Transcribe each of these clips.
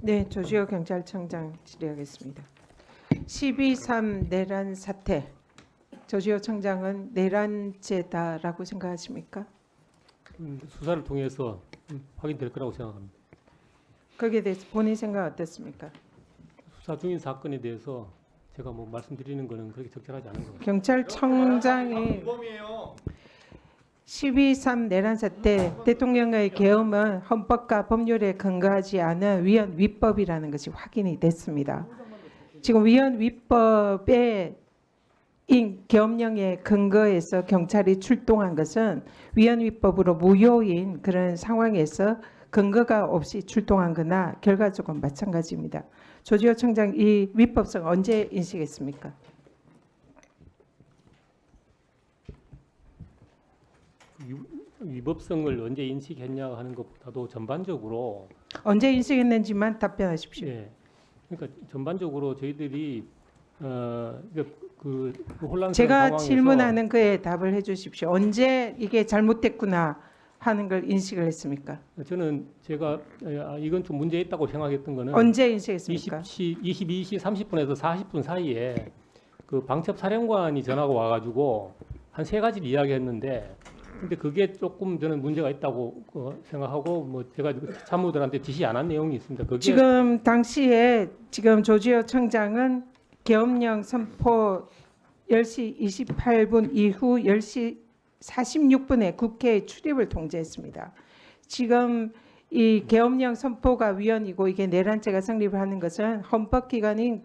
네, 조지호 경찰청장 질의하겠습니다. 12.3 내란 사태, 조지호 청장은 내란죄다라고 생각하십니까? 수사를 통해서 확인될 거라고 생각합니다. 거기에 대해서 본인 생각 어떻습니까? 수사 중인 사건에 대해서 제가 뭐 말씀드리는 거는 그렇게 적절하지 않은 것 같습니다. 경찰청장이 12.3 내란 사태 대통령의 계엄은 헌법과 법률에 근거하지 않은 위헌 위법이라는 것이 확인이 됐습니다. 지금 위헌 위법의 계엄령에 근거해서 경찰이 출동한 것은 위헌 위법으로 무효인 그런 상황에서 근거가 없이 출동한 거나 결과적으로 마찬가지입니다. 조지호 청장 이 위법성 언제 인식했습니까? 위법성을 언제 인식했냐 하는 것보다도 전반적으로 언제 인식했는지만 답변하십시오. 예, 그러니까 전반적으로 저희들이 그 혼란스러운 제가 상황에서 질문하는 그에 답을 해주십시오. 언제 이게 잘못됐구나 하는 걸 인식을 했습니까? 저는 제가 이건 좀 문제 있다고 생각했던 거는 언제 인식했습니까? 22시 30분에서 40분 사이에 그 방첩 사령관이 전화가 와가지고 한 세 가지를 이야기했는데, 근데 그게 조금 저는 문제가 있다고 생각하고 뭐 제가 참모들한테 지시 안 한 내용이 있습니다. 그게 지금 당시에 지금 조지호 청장은 계엄령 선포 10시 28분 이후 10시 46분에 국회에 출입을 통제했습니다. 지금 이 계엄령 선포가 위헌이고 이게 내란죄가 성립을 하는 것은 헌법기관인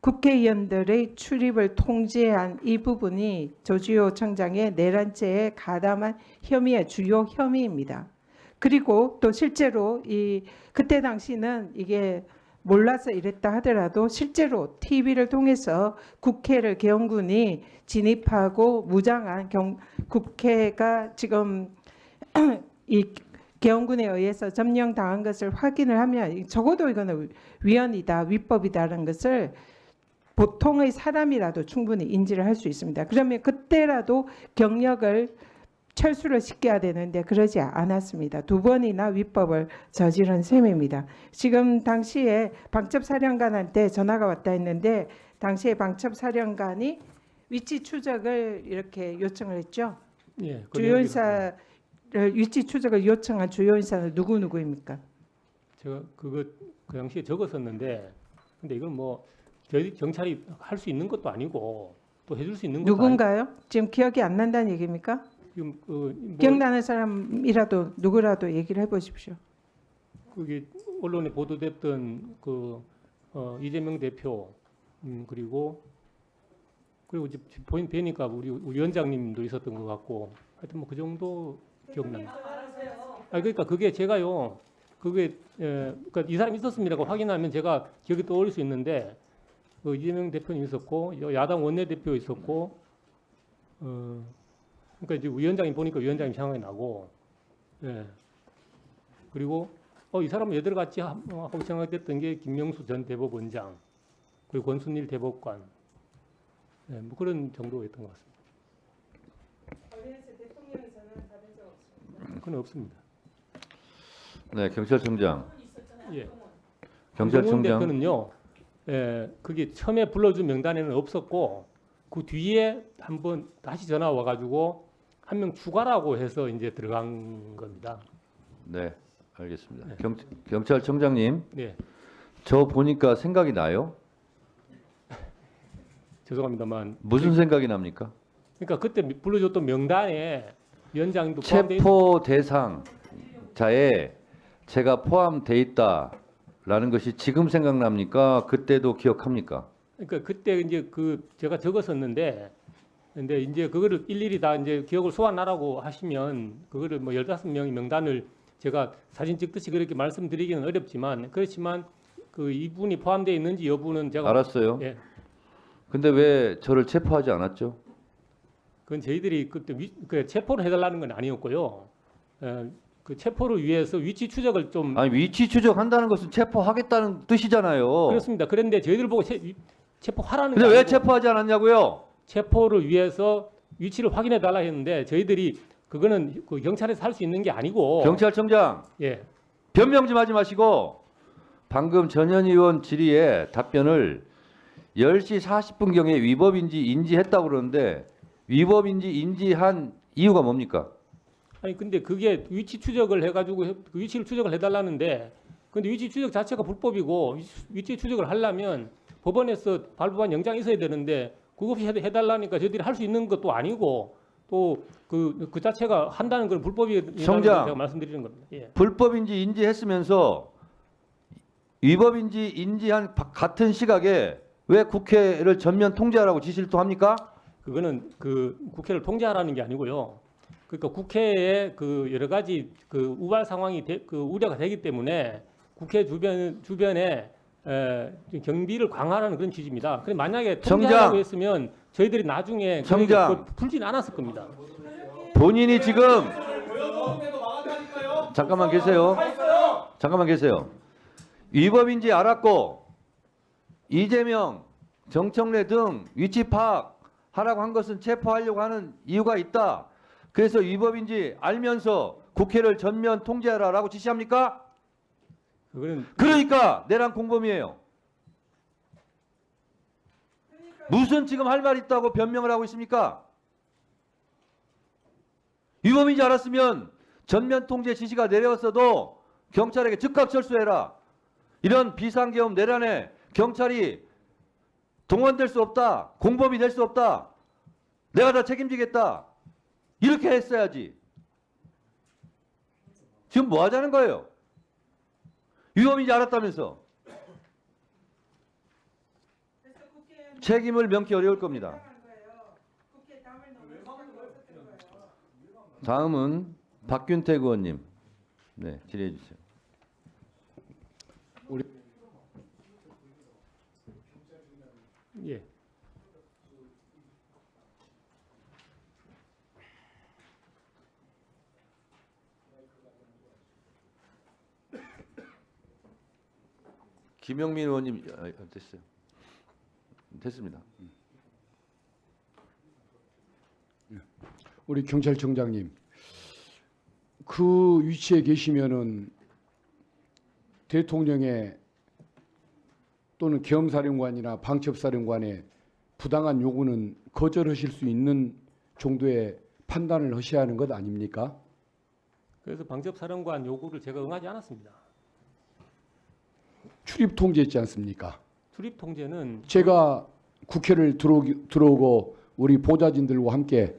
국회의원들의 출입을 통제한 이 부분이 조지호 청장의 내란죄에 가담한 혐의의 주요 혐의입니다. 그리고 또 실제로 그때 당시는 이게 몰라서 이랬다 하더라도 실제로 TV를 통해서 국회를 계엄군이 진입하고 무장한 국회가 지금 이 계엄군에 의해서 점령당한 것을 확인을 하면 적어도 이거는 위헌이다, 위법이다라는 것을 보통의 사람이라도 충분히 인지를 할 수 있습니다. 그러면 그때라도 경력을 철수를 시켜야 되는데 그러지 않았습니다. 두 번이나 위법을 저지른 셈입니다. 지금 당시에 방첩사령관한테 전화가 왔다 했는데 당시에 방첩사령관이 위치 추적을 이렇게 요청을 했죠. 예, 주요 인사를 위치 추적을 요청한 주요 인사는 누구입니까? 제가 그 당시에 적었었는데, 근데 이건 뭐 저희 경찰이 할 수 있는 것도 아니고 또 해줄 수 있는 것도 누군가요? 지금 기억이 안 난다는 얘기입니까? 지금 기억나는 사람이라도 누구라도 얘기를 해보십시오. 그게 언론에 보도됐던 이재명 대표 그리고 이제 뵈니까 우리 위원장님도 있었던 것 같고 하여튼 뭐 그 정도 기억납니다. 그러니까 그게 제가요 그러니까 이 사람이 있었습니다고 확인하면 제가 기억이 떠오를 수 있는데 이재명 대표님 있었고 야당 원내대표 있었고 그러니까 이제 위원장님 보니까 위원장님 생각이 나고, 예. 그리고 이 사람은 얘들 같이 하고 생각됐던 게 김명수 전 대법원장, 그리고 권순일 대법관, 예, 뭐 그런 정도였던 것 같습니다. 대통령에서는 다른 적 없습니다. 그건 없습니다. 네, 경찰청장. 예. 경찰청장. 대표는요, 예, 그게 처음에 불러준 명단에는 없었고 그 뒤에 한번 다시 전화 와가지고 한 명 추가라고 해서 이제 들어간 겁니다. 네, 알겠습니다. 네. 경찰청장님, 네, 저 보니까 생각이 나요? 죄송합니다만. 무슨 생각이 납니까? 그러니까 그때 불러줬던 명단에 위원장도 포함돼 체포 대상자에 제가 포함돼 있다라는 것이 지금 생각납니까? 그때도 기억합니까? 그러니까 그때 이제 제가 적었었는데, 근데 이제 그거를 일일이 다 이제 기억을 소환하라고 하시면 그거를 뭐 15명의 명단을 제가 사진 찍듯이 그렇게 말씀드리기는 어렵지만, 그렇지만 이분이 포함되어 있는지 여부는 제가 알았어요. 예, 근데 왜 저를 체포하지 않았죠? 그건 저희들이 그때 체포를 해달라는 건 아니었고요. 그 체포를 위해서 위치 추적을 좀 아니, 위치 추적한다는 것은 체포하겠다는 뜻이잖아요. 그렇습니다. 그런데 저희들 보고 체포하라는 근데 게 왜 아니고 체포하지 않았냐고요? 체포를 위해서 위치를 확인해 달라 했는데 저희들이 그거는 경찰에서 할 수 있는 게 아니고. 경찰청장, 예. 변명 좀 하지 마시고 방금 전현 의원 질의에 답변을 10시 40분경에 위법인지 인지했다고 그러는데 위법인지 인지한 이유가 뭡니까? 아니 근데 그게 위치 추적을 해가지고 그 위치를 추적을 해달라는데 근데 위치 추적 자체가 불법이고 위치 추적을 하려면 법원에서 발부한 영장이 있어야 되는데 그거 없이 해달라니까 저희들이 할 수 있는 것도 아니고 또 그 자체가 한다는 건 불법이라는 청장. 걸 제가 말씀드리는 겁니다. 예. 불법인지 인지했으면서 위법인지 인지한 같은 시각에 왜 국회를 전면 통제하라고 지시를 또 합니까? 그거는 그 국회를 통제하라는 게 아니고요. 그러니까 국회에 그 여러 가지 그 우발 상황이 그 우려가 되기 때문에 국회 주변에 경비를 강화하는 그런 취지입니다. 그런데 만약에 통제하라고 청장. 했으면 저희들이 나중에 청장. 그걸 풀지는 않았을 겁니다. 본인이 지금 잠깐만 계세요. 잠깐만 계세요. 위법인지 알았고 이재명, 정청래 등 위치 파악하라고 한 것은 체포하려고 하는 이유가 있다. 그래서 위법인지 알면서 국회를 전면 통제하라라고 지시합니까? 그거는 그러니까 내란 공범이에요. 무슨 지금 할 말 있다고 변명을 하고 있습니까? 위법인지 알았으면 전면 통제 지시가 내려왔어도 경찰에게 즉각 철수해라. 이런 비상계엄 내란에 경찰이 동원될 수 없다. 공범이 될 수 없다. 내가 다 책임지겠다. 이렇게 했어야지. 지금 뭐 하자는 거예요? 위법인지 알았다면서. 책임을 명기 어려울 겁니다. 다음은 박균택 의원님. 네, 질의해 주세요. 예. 김영민 의원님 됐어요. 됐습니다. 우리 경찰청장님, 그 위치에 계시면은 대통령의 또는 계엄사령관이나 방첩사령관의 부당한 요구는 거절하실 수 있는 정도의 판단을 하셔야 하는 것 아닙니까? 그래서 방첩사령관 요구를 제가 응하지 않았습니다. 출입 통제했지 않습니까? 출입 통제는 제가 국회를 들어오고 우리 보좌진들과 함께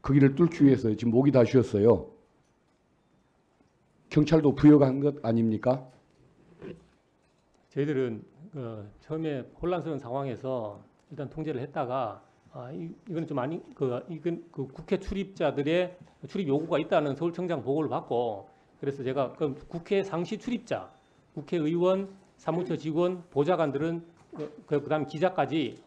그 길을 뚫기 위해서 지금 목이 다 쉬었어요. 경찰도 부여한 것 아닙니까? 저희들은 처음에 혼란스러운 상황에서 일단 통제를 했다가 이거는 좀 아니 이건 그 국회 출입자들의 출입 요구가 있다는 서울청장 보고를 받고 그래서 제가 국회 상시 출입자, 국회의원, 사무처 직원, 보좌관들은 그다음 기자까지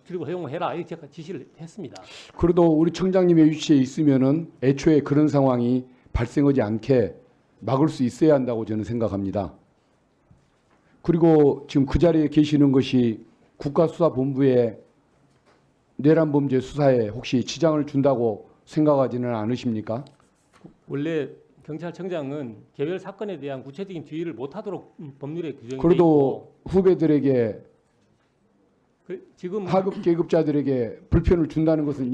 출입을 허용해라 이렇게 제가 지시를 했습니다. 그래도 우리 청장님의 위치에 있으면은 애초에 그런 상황이 발생하지 않게 막을 수 있어야 한다고 저는 생각합니다. 그리고 지금 그 자리에 계시는 것이 국가수사본부의 내란범죄 수사에 혹시 지장을 준다고 생각하지는 않으십니까? 원래 경찰청장은 개별 사건에 대한 구체적인 주의를 못하도록 법률에 규정이 돼 있고 그래도 후배들에게 지금 하급 계급자들에게 불편을 준다는 것은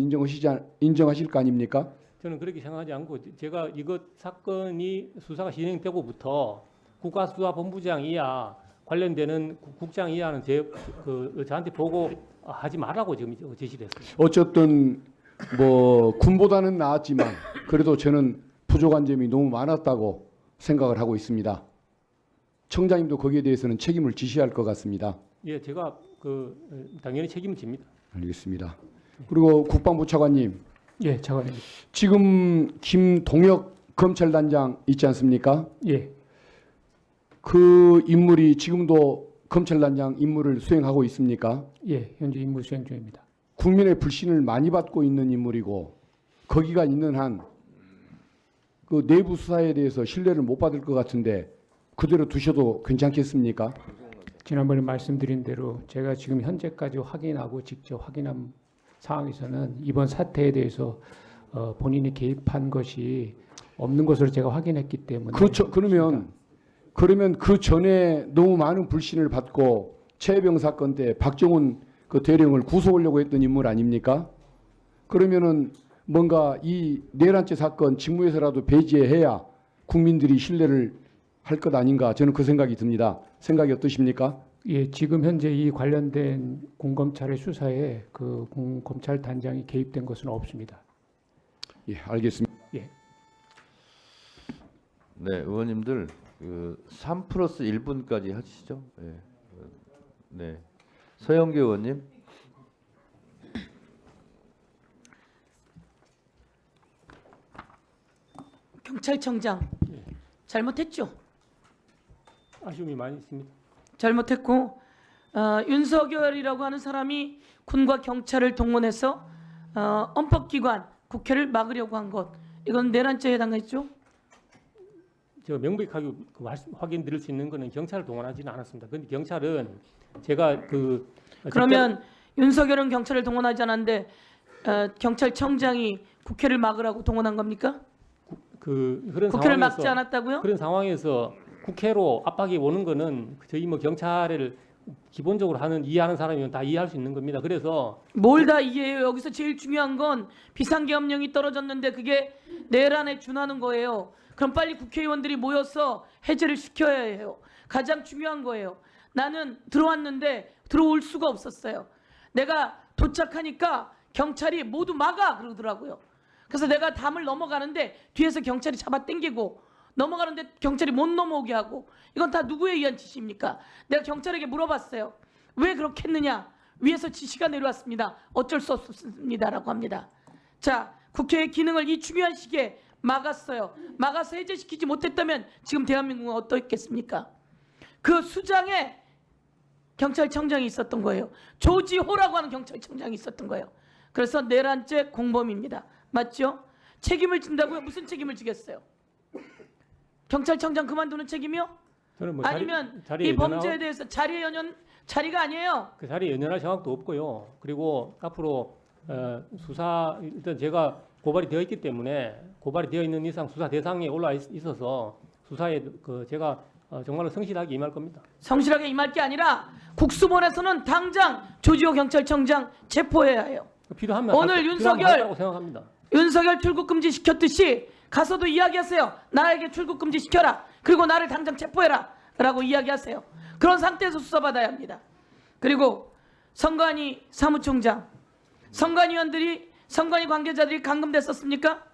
인정하실 거 아닙니까? 저는 그렇게 생각하지 않고 제가 이것 사건이 수사가 진행되고부터 국가수사본부장 이하 관련되는 국장 이하는 저한테 보고하지 말라고 지금 지시를 했습니다. 어쨌든 뭐 군보다는 나았지만 그래도 저는 부족한 점이 너무 많았다고 생각을 하고 있습니다. 청장님도 거기에 대해서는 책임을 지시할 것 같습니다. 예, 제가 당연히 책임을 집니다. 알겠습니다. 그리고 국방부 차관님, 예, 차관님. 지금 김동혁 검찰단장 있지 않습니까? 예, 그 인물이 지금도 검찰단장 임무를 수행하고 있습니까? 예, 현재 임무 수행 중입니다. 국민의 불신을 많이 받고 있는 인물이고 거기가 있는 한 그 내부 수사에 대해서 신뢰를 못 받을 것 같은데 그대로 두셔도 괜찮겠습니까? 지난번에 말씀드린 대로 제가 지금 현재까지 확인하고 직접 확인한 상황에서는 이번 사태에 대해서 본인이 개입한 것이 없는 것으로 제가 확인했기 때문에 그렇죠. 그러면 그러면 그 전에 너무 많은 불신을 받고 최혜병 사건 때 박정훈 그 대령을 구속하려고 했던 인물 아닙니까? 그러면은 뭔가 이 내란죄 사건 직무에서라도 배제해야 국민들이 신뢰를 할 것 아닌가, 저는 그 생각이 듭니다. 생각이 어떠십니까? 예, 지금 현재 이 관련된 공검찰의 수사에 그 검찰 단장이 개입된 것은 없습니다. 예, 알겠습니다. 네, 의원님들 3+1분까지 하시죠. 네. 네. 서영교 의원님. 경찰청장 잘못했죠. 아쉬움이 많이 있습니다. 잘못했고 윤석열이라고 하는 사람이 군과 경찰을 동원해서 헌법기관 국회를 막으려고 한 것, 이건 내란죄에 해당했죠. 제가 명백하게 확인드릴 수 있는 것은 경찰을 동원하지는 않았습니다. 그런데 경찰은 제가 그러면 윤석열은 경찰을 동원하지 않았는데 경찰청장이 국회를 막으라고 동원한 겁니까? 그런 국회를 상황에서 막지 않았다고요? 그런 상황에서 국회로 압박이 오는 거는 저희 경찰을 기본적으로 이해하는 사람이면 다 이해할 수 있는 겁니다. 그래서 뭘 다 이해해요? 여기서 제일 중요한 건 비상계엄령이 떨어졌는데 그게 내란에 준하는 거예요. 그럼 빨리 국회의원들이 모여서 해제를 시켜야 해요. 가장 중요한 거예요. 나는 들어왔는데 들어올 수가 없었어요. 내가 도착하니까 경찰이 모두 막아 그러더라고요. 그래서 내가 담을 넘어가는데 뒤에서 경찰이 잡아 당기고, 넘어가는데 경찰이 못 넘어오게 하고, 이건 다 누구에 의한 지시입니까? 내가 경찰에게 물어봤어요. 왜 그렇게 했느냐? 위에서 지시가 내려왔습니다. 어쩔 수 없습니다라고 합니다. 자, 국회의 기능을 이 중요한 시기에 막았어요. 막아서 해제시키지 못했다면 지금 대한민국은 어떻겠습니까? 그 수장에 경찰청장이 있었던 거예요. 조지호라고 하는 경찰청장이 있었던 거예요. 그래서 내란죄 공범입니다. 맞죠? 책임을 진다고요? 무슨 책임을 지겠어요? 경찰청장 그만두는 책임이요? 저는 아니면 자리에 이 범죄에 대해서 자리가 아니에요. 그 자리에 연연할 생각도 없고요. 그리고 앞으로 수사, 일단 제가 고발이 되어 있기 때문에 고발이 되어 있는 이상 수사 대상에 올라 있어서 수사에 제가 정말로 성실하게 임할 겁니다. 성실하게 임할 게 아니라 국수본에서는 당장 조지호 경찰청장 체포해야 해요. 필요하면 오늘 필요하면 할 거라고 생각합니다. 윤석열 출국금지 시켰듯이 가서도 이야기하세요. 나에게 출국금지 시켜라. 그리고 나를 당장 체포해라 라고 이야기하세요. 그런 상태에서 수사받아야 합니다. 그리고 선관위 사무총장, 선관위 관계자들이 감금됐었습니까?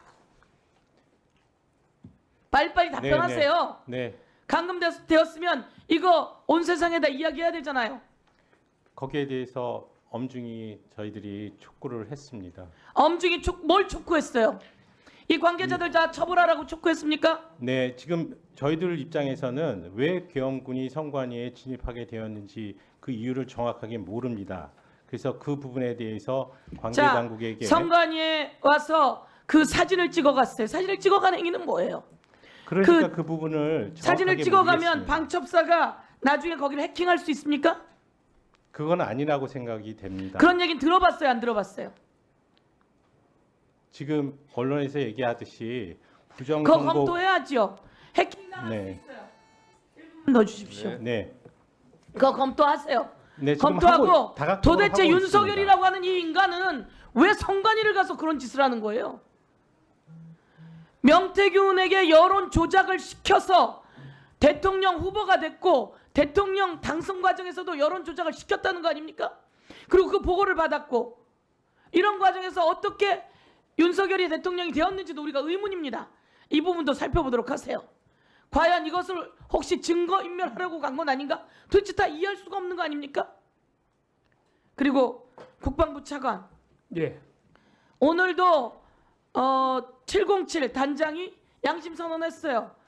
빨리빨리 답변하세요. 네. 감금되었으면 이거 온 세상에다 이야기해야 되잖아요. 거기에 대해서 엄중히 저희들이 촉구를 했습니다. 엄중히 뭘 촉구했어요? 이 관계자들 다 처벌하라고 촉구했습니까? 네, 지금 저희들 입장에서는 왜 계엄군이 선관위에 진입하게 되었는지 그 이유를 정확하게 모릅니다. 그래서 그 부분에 대해서 관계 자, 당국에게 선관위에 와서 그 사진을 찍어갔어요. 사진을 찍어간 행위는 뭐예요? 그러니까 그 부분을 사진을 정확하게 찍어가면 모르겠습니다. 방첩사가 나중에 거기를 해킹할 수 있습니까? 그건 아니라고 생각이 됩니다. 그런 얘기는 들어봤어요, 안 들어봤어요? 지금 언론에서 얘기하듯이 부정 그거 선고 검토해야죠. 해킹 당할 네. 수 있어요. 1분 넣어주십시오. 네. 그거 검토하세요. 네, 지금 검토하고 다각도로 도대체 하고 윤석열이라고 하는 이 인간은 왜 선관위를 가서 그런 짓을 하는 거예요? 명태균에게 여론 조작을 시켜서 대통령 후보가 됐고 대통령 당선 과정에서도 여론 조작을 시켰다는 거 아닙니까? 그리고 그 보고를 받았고, 이런 과정에서 어떻게 윤석열이 대통령이 되었는지도 우리가 의문입니다. 이 부분도 살펴보도록 하세요. 과연 이것을 혹시 증거인멸하려고 간 건 아닌가? 도대체 다 이해할 수가 없는 거 아닙니까? 그리고 국방부 차관, 예. 오늘도 707 단장이 양심선언했어요.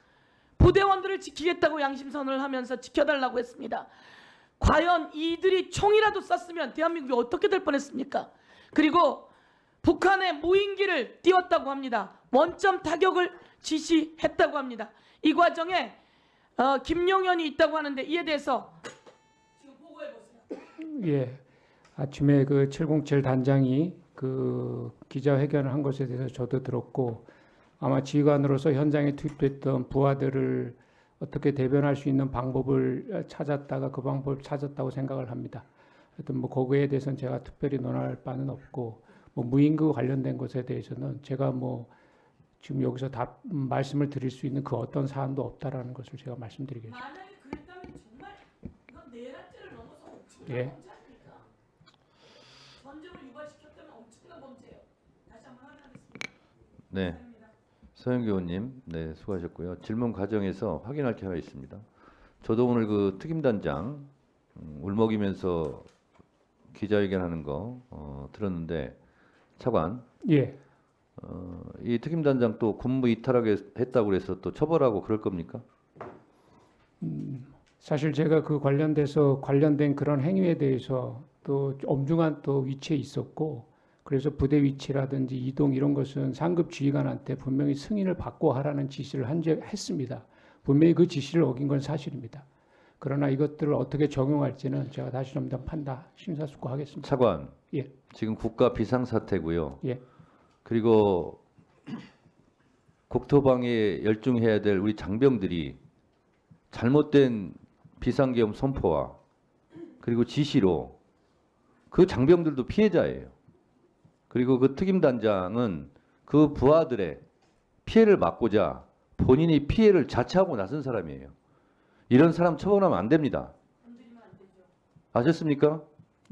부대원들을 지키겠다고 양심선언을 하면서 지켜달라고 했습니다. 과연 이들이 총이라도 쐈으면 대한민국이 어떻게 될 뻔했습니까? 그리고 북한의 무인기를 띄웠다고 합니다. 원점 타격을 지시했다고 합니다. 이 과정에 김용현이 있다고 하는데 이에 대해서 지금 보고해 보세요. 예. 아침에 그 707 단장이 그 기자회견을 한 것에 대해서 저도 들었고, 아마 지휘관으로서 현장에 투입됐던 부하들을 어떻게 대변할 수 있는 방법을 찾았다가 그 방법을 찾았다고 생각을 합니다. 하여튼 뭐 거기에 대해서는 제가 특별히 논할 바는 없고 뭐 무임금 관련된 것에 대해서는 제가 뭐 지금 여기서 답 말씀을 드릴 수 있는 그 어떤 사안도 없다라는 것을 제가 말씀드리겠습니다. 만약에 그랬다면 정말 이건 내란죄를 넘어서 엄청난 예. 범죄 아닙니까? 전쟁을 유발시켰다면 엄청난 범죄예요. 다시 한번 확인하겠습니다. 네. 감사합니다. 서영교 의원님, 네, 수고하셨고요. 질문 과정에서 확인할 게 하나 있습니다. 저도 오늘 그 특임단장 울먹이면서 기자회견하는 거 들었는데 차관, 예. 이 특임단장 또 군무 이탈하겠다고 그래서 또 처벌하고 그럴 겁니까? 사실 제가 그 관련된 그런 행위에 대해서 또 엄중한 또 위치에 있었고 그래서 부대 위치라든지 이동 이런 것은 상급 지휘관한테 분명히 승인을 받고 하라는 지시를 했습니다. 분명히 그 지시를 어긴 건 사실입니다. 그러나 이것들을 어떻게 적용할지는 제가 다시 좀 더 심사숙고하겠습니다. 차관, 예. 지금 국가 비상사태고요. 예. 그리고 국토방위에 열중해야 될 우리 장병들이 잘못된 비상계엄 선포와 그리고 지시로 그 장병들도 피해자예요. 그리고 그 특임단장은 그 부하들의 피해를 막고자 본인이 피해를 자처하고 나선 사람이에요. 이런 사람 처벌하면 안 됩니다. 아셨습니까?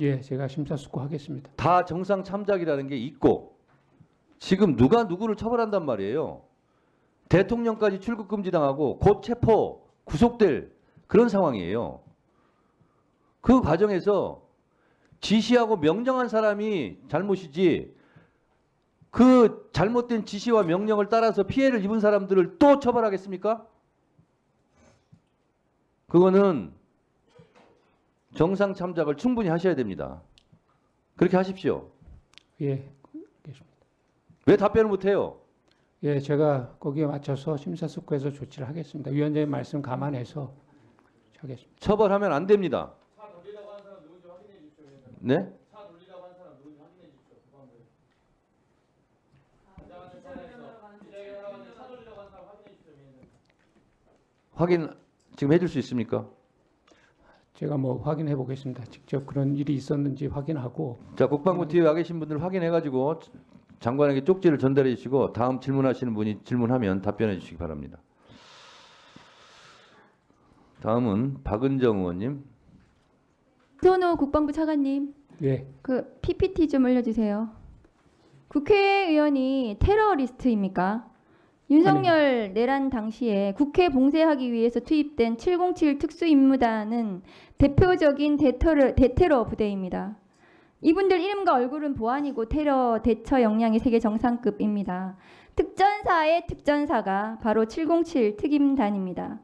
예, 제가 심사숙고하겠습니다. 다 정상 참작이라는 게 있고 지금 누가 누구를 처벌한단 말이에요. 대통령까지 출국 금지당하고 곧 체포, 구속될 그런 상황이에요. 그 과정에서 지시하고 명령한 사람이 잘못이지 그 잘못된 지시와 명령을 따라서 피해를 입은 사람들을 또 처벌하겠습니까? 그거는 정상 참작을 충분히 하셔야 됩니다. 그렇게 하십시오. 예, 알겠습니다. 왜 답변을 못해요? 예, 제가 거기에 맞춰서 심사숙고해서 조치를 하겠습니다. 위원장님 말씀 감안해서 하겠습니다. 처벌하면 안 됩니다. 네? 확인 지금 해줄 수 있습니까? 제가 뭐 확인해 보겠습니다. 직접 그런 일이 있었는지 확인하고 자, 국방부 뒤에 와 계신 분들 확인해가지고 장관에게 쪽지를 전달해 주시고 다음 질문하시는 분이 질문하면 답변해 주시기 바랍니다. 다음은 박은정 의원님. 손호 국방부 차관님, 예, 그 PPT 좀 올려주세요. 국회의원이 테러리스트입니까? 윤석열 내란 당시에 국회 봉쇄하기 위해서 투입된 707 특수임무단은 대표적인 대테러 부대입니다. 이분들 이름과 얼굴은 보안이고 테러 대처 역량이 세계 정상급입니다. 특전사의 특전사가 바로 707 특임단입니다.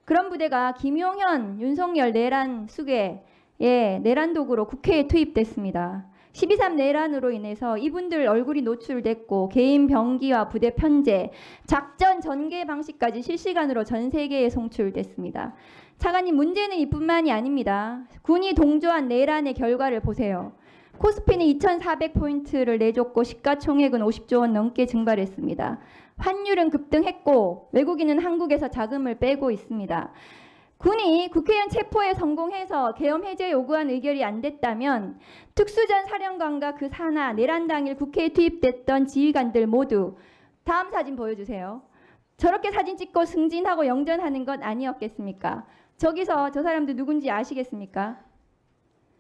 그런 부대가 김용현, 윤석열 내란 수괴의 내란 도구로 국회에 투입됐습니다. 12.3 내란으로 인해서 이분들 얼굴이 노출됐고 개인 병기와 부대 편제, 작전 전개 방식까지 실시간으로 전 세계에 송출됐습니다. 차관님, 문제는 이뿐만이 아닙니다. 군이 동조한 내란의 결과를 보세요. 코스피는 2,400포인트를 내줬고 시가총액은 50조 원 넘게 증발했습니다. 환율은 급등했고 외국인은 한국에서 자금을 빼고 있습니다. 군이 국회의원 체포에 성공해서 계엄 해제 요구한 의결이 안 됐다면 특수전 사령관과 그 산하 내란 당일 국회에 투입됐던 지휘관들 모두 다음 사진 보여주세요. 저렇게 사진 찍고 승진하고 영전하는 건 아니었겠습니까? 저기서 저 사람들 누군지 아시겠습니까?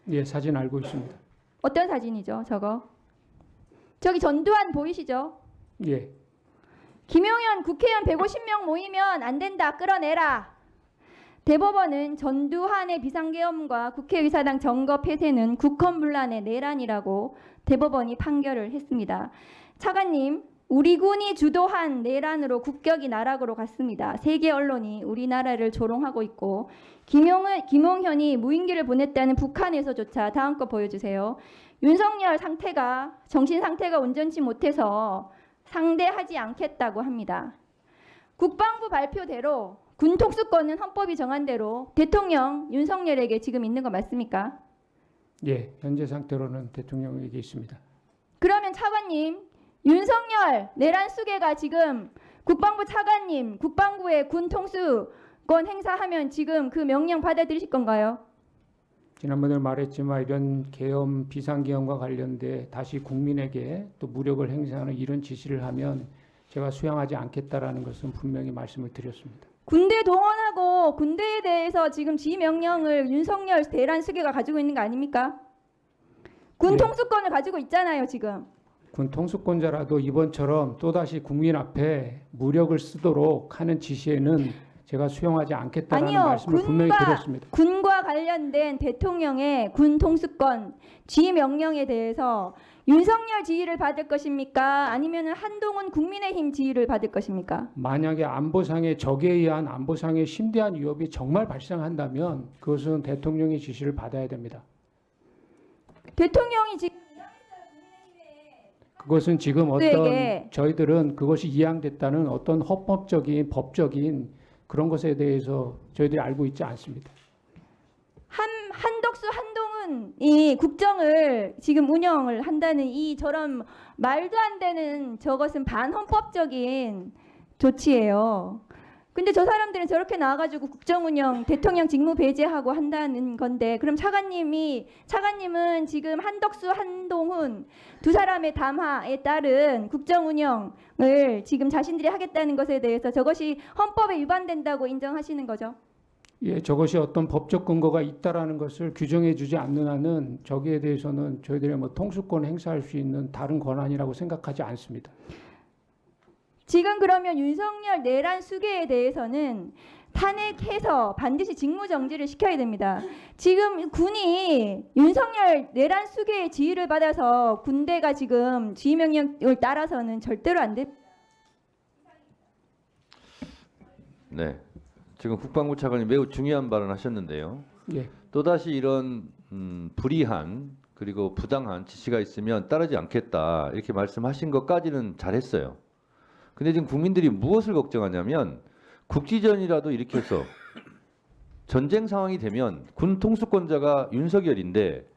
예, 사진 알고 있습니다. 어떤 사진이죠, 저거? 저기 전두환 보이시죠? 예, 김용현 국회의원 150명 모이면 안 된다, 끌어내라. 대법원은 전두환의 비상계엄과 국회의사당 점거 폐쇄는 국헌문란의 내란이라고 대법원이 판결을 했습니다. 차관님, 우리 군이 주도한 내란으로 국격이 나락으로 갔습니다. 세계 언론이 우리나라를 조롱하고 있고 김용현이 무인기를 보냈다는 북한에서조차 다음 거 보여주세요. 윤석열 상태가 정신 상태가 온전치 못해서 상대하지 않겠다고 합니다. 국방부 발표대로 군 특수권은 헌법이 정한 대로 대통령 윤석열에게 지금 있는 거 맞습니까? 예, 현재 상태로는 대통령에게 있습니다. 그러면 차관님, 윤석열 내란 수괴가 지금 국방부 차관님, 국방부의 군 통수 통수권 행사하면 지금 그 명령 받아들이실 건가요? 지난번에 말했지만 이런 계엄 비상계엄과 관련돼 다시 국민에게 또 무력을 행사하는 이런 지시를 하면 제가 수용하지 않겠다라는 것은 분명히 말씀을 드렸습니다. 군대 동원하고 군대에 대해서 지금 지휘 명령을 윤석열 대란 수계가 가지고 있는 거 아닙니까? 군 예. 통수권을 가지고 있잖아요, 지금. 군 통수권자라도 이번처럼 또다시 국민 앞에 무력을 쓰도록 하는 지시에는 제가 수용하지 않겠다라는 아니요, 말씀을 분명히 드렸습니다. 군과 관련된 대통령의 군 통수권 지휘 명령에 대해서 윤석열 지휘를 받을 것입니까? 아니면 한동훈 국민의힘 지휘를 받을 것입니까? 만약에 안보상의 적에 의한 안보상의 심대한 위협이 정말 발생한다면 그것은 대통령의 지시를 받아야 됩니다. 대통령이 지금 그것은 지금 어떤 네. 저희들은 그것이 이양됐다는 어떤 헌법적인 법적인 그런 것에 대해서 저희들이 알고 있지 않습니다. 한덕수 한동훈이 국정을 지금 운영을 한다는 이 저런 말도 안 되는 저것은 반헌법적인 조치예요. 근데 저 사람들은 저렇게 나와가지고 국정 운영 대통령 직무 배제하고 한다는 건데 그럼 차관님은 지금 한덕수 한동훈 두 사람의 담화에 따른 국정 운영을 지금 자신들이 하겠다는 것에 대해서 저것이 헌법에 위반된다고 인정하시는 거죠? 예, 저것이 어떤 법적 근거가 있다라는 것을 규정해주지 않는 한은 저기에 대해서는 저희들이 뭐 통수권 행사할 수 있는 다른 권한이라고 생각하지 않습니다. 지금 그러면 윤석열 내란 수계에 대해서는 탄핵해서 반드시 직무정지를 시켜야 됩니다. 지금 군이 윤석열 내란 수계의 지휘를 받아서 군대가 지금 지휘명령을 따라서는 절대로 안 돼. 네. 지금 국방부 차관이 매우 중요한 발언하셨는데요. 예, 또다시 이런 불이한 그리고 부당한 지시가 있으면 따르지 않겠다 이렇게 말씀하신 것까지는 잘했어요. 근데 지금 국민들이 무엇을 걱정하냐면 국지전이라도 일으켜서 전쟁 상황이 되면 군 통수권자가 윤석열인데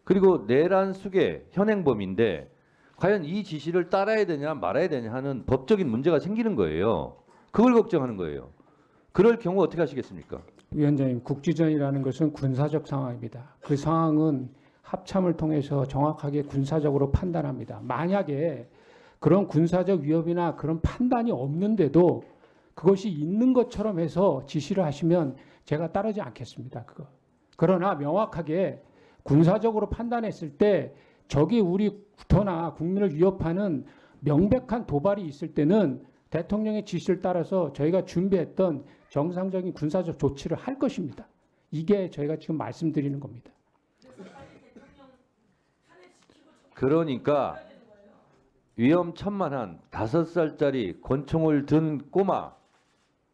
그리고 내란 수계 현행범인데 과연 이 지시를 따라야 되냐 말아야 되냐 하는 법적인 문제가 생기는 거예요. 그걸 걱정하는 거예요. 그럴 경우 어떻게 하시겠습니까? 위원장님, 국지전이라는 것은 군사적 상황입니다. 그 상황은 합참을 통해서 정확하게 군사적으로 판단합니다. 만약에 그런 군사적 위협이나 그런 판단이 없는데도 그것이 있는 것처럼 해서 지시를 하시면 제가 따르지 않겠습니다. 그거. 그러나 명확하게 군사적으로 판단했을 때 적이 우리 국토나 국민을 위협하는 명백한 도발이 있을 때는 대통령의 지시를 따라서 저희가 준비했던 정상적인 군사적 조치를 할 것입니다. 이게 저희가 지금 말씀드리는 겁니다. 그러니까 위험천만한 5살짜리 권총을 든 꼬마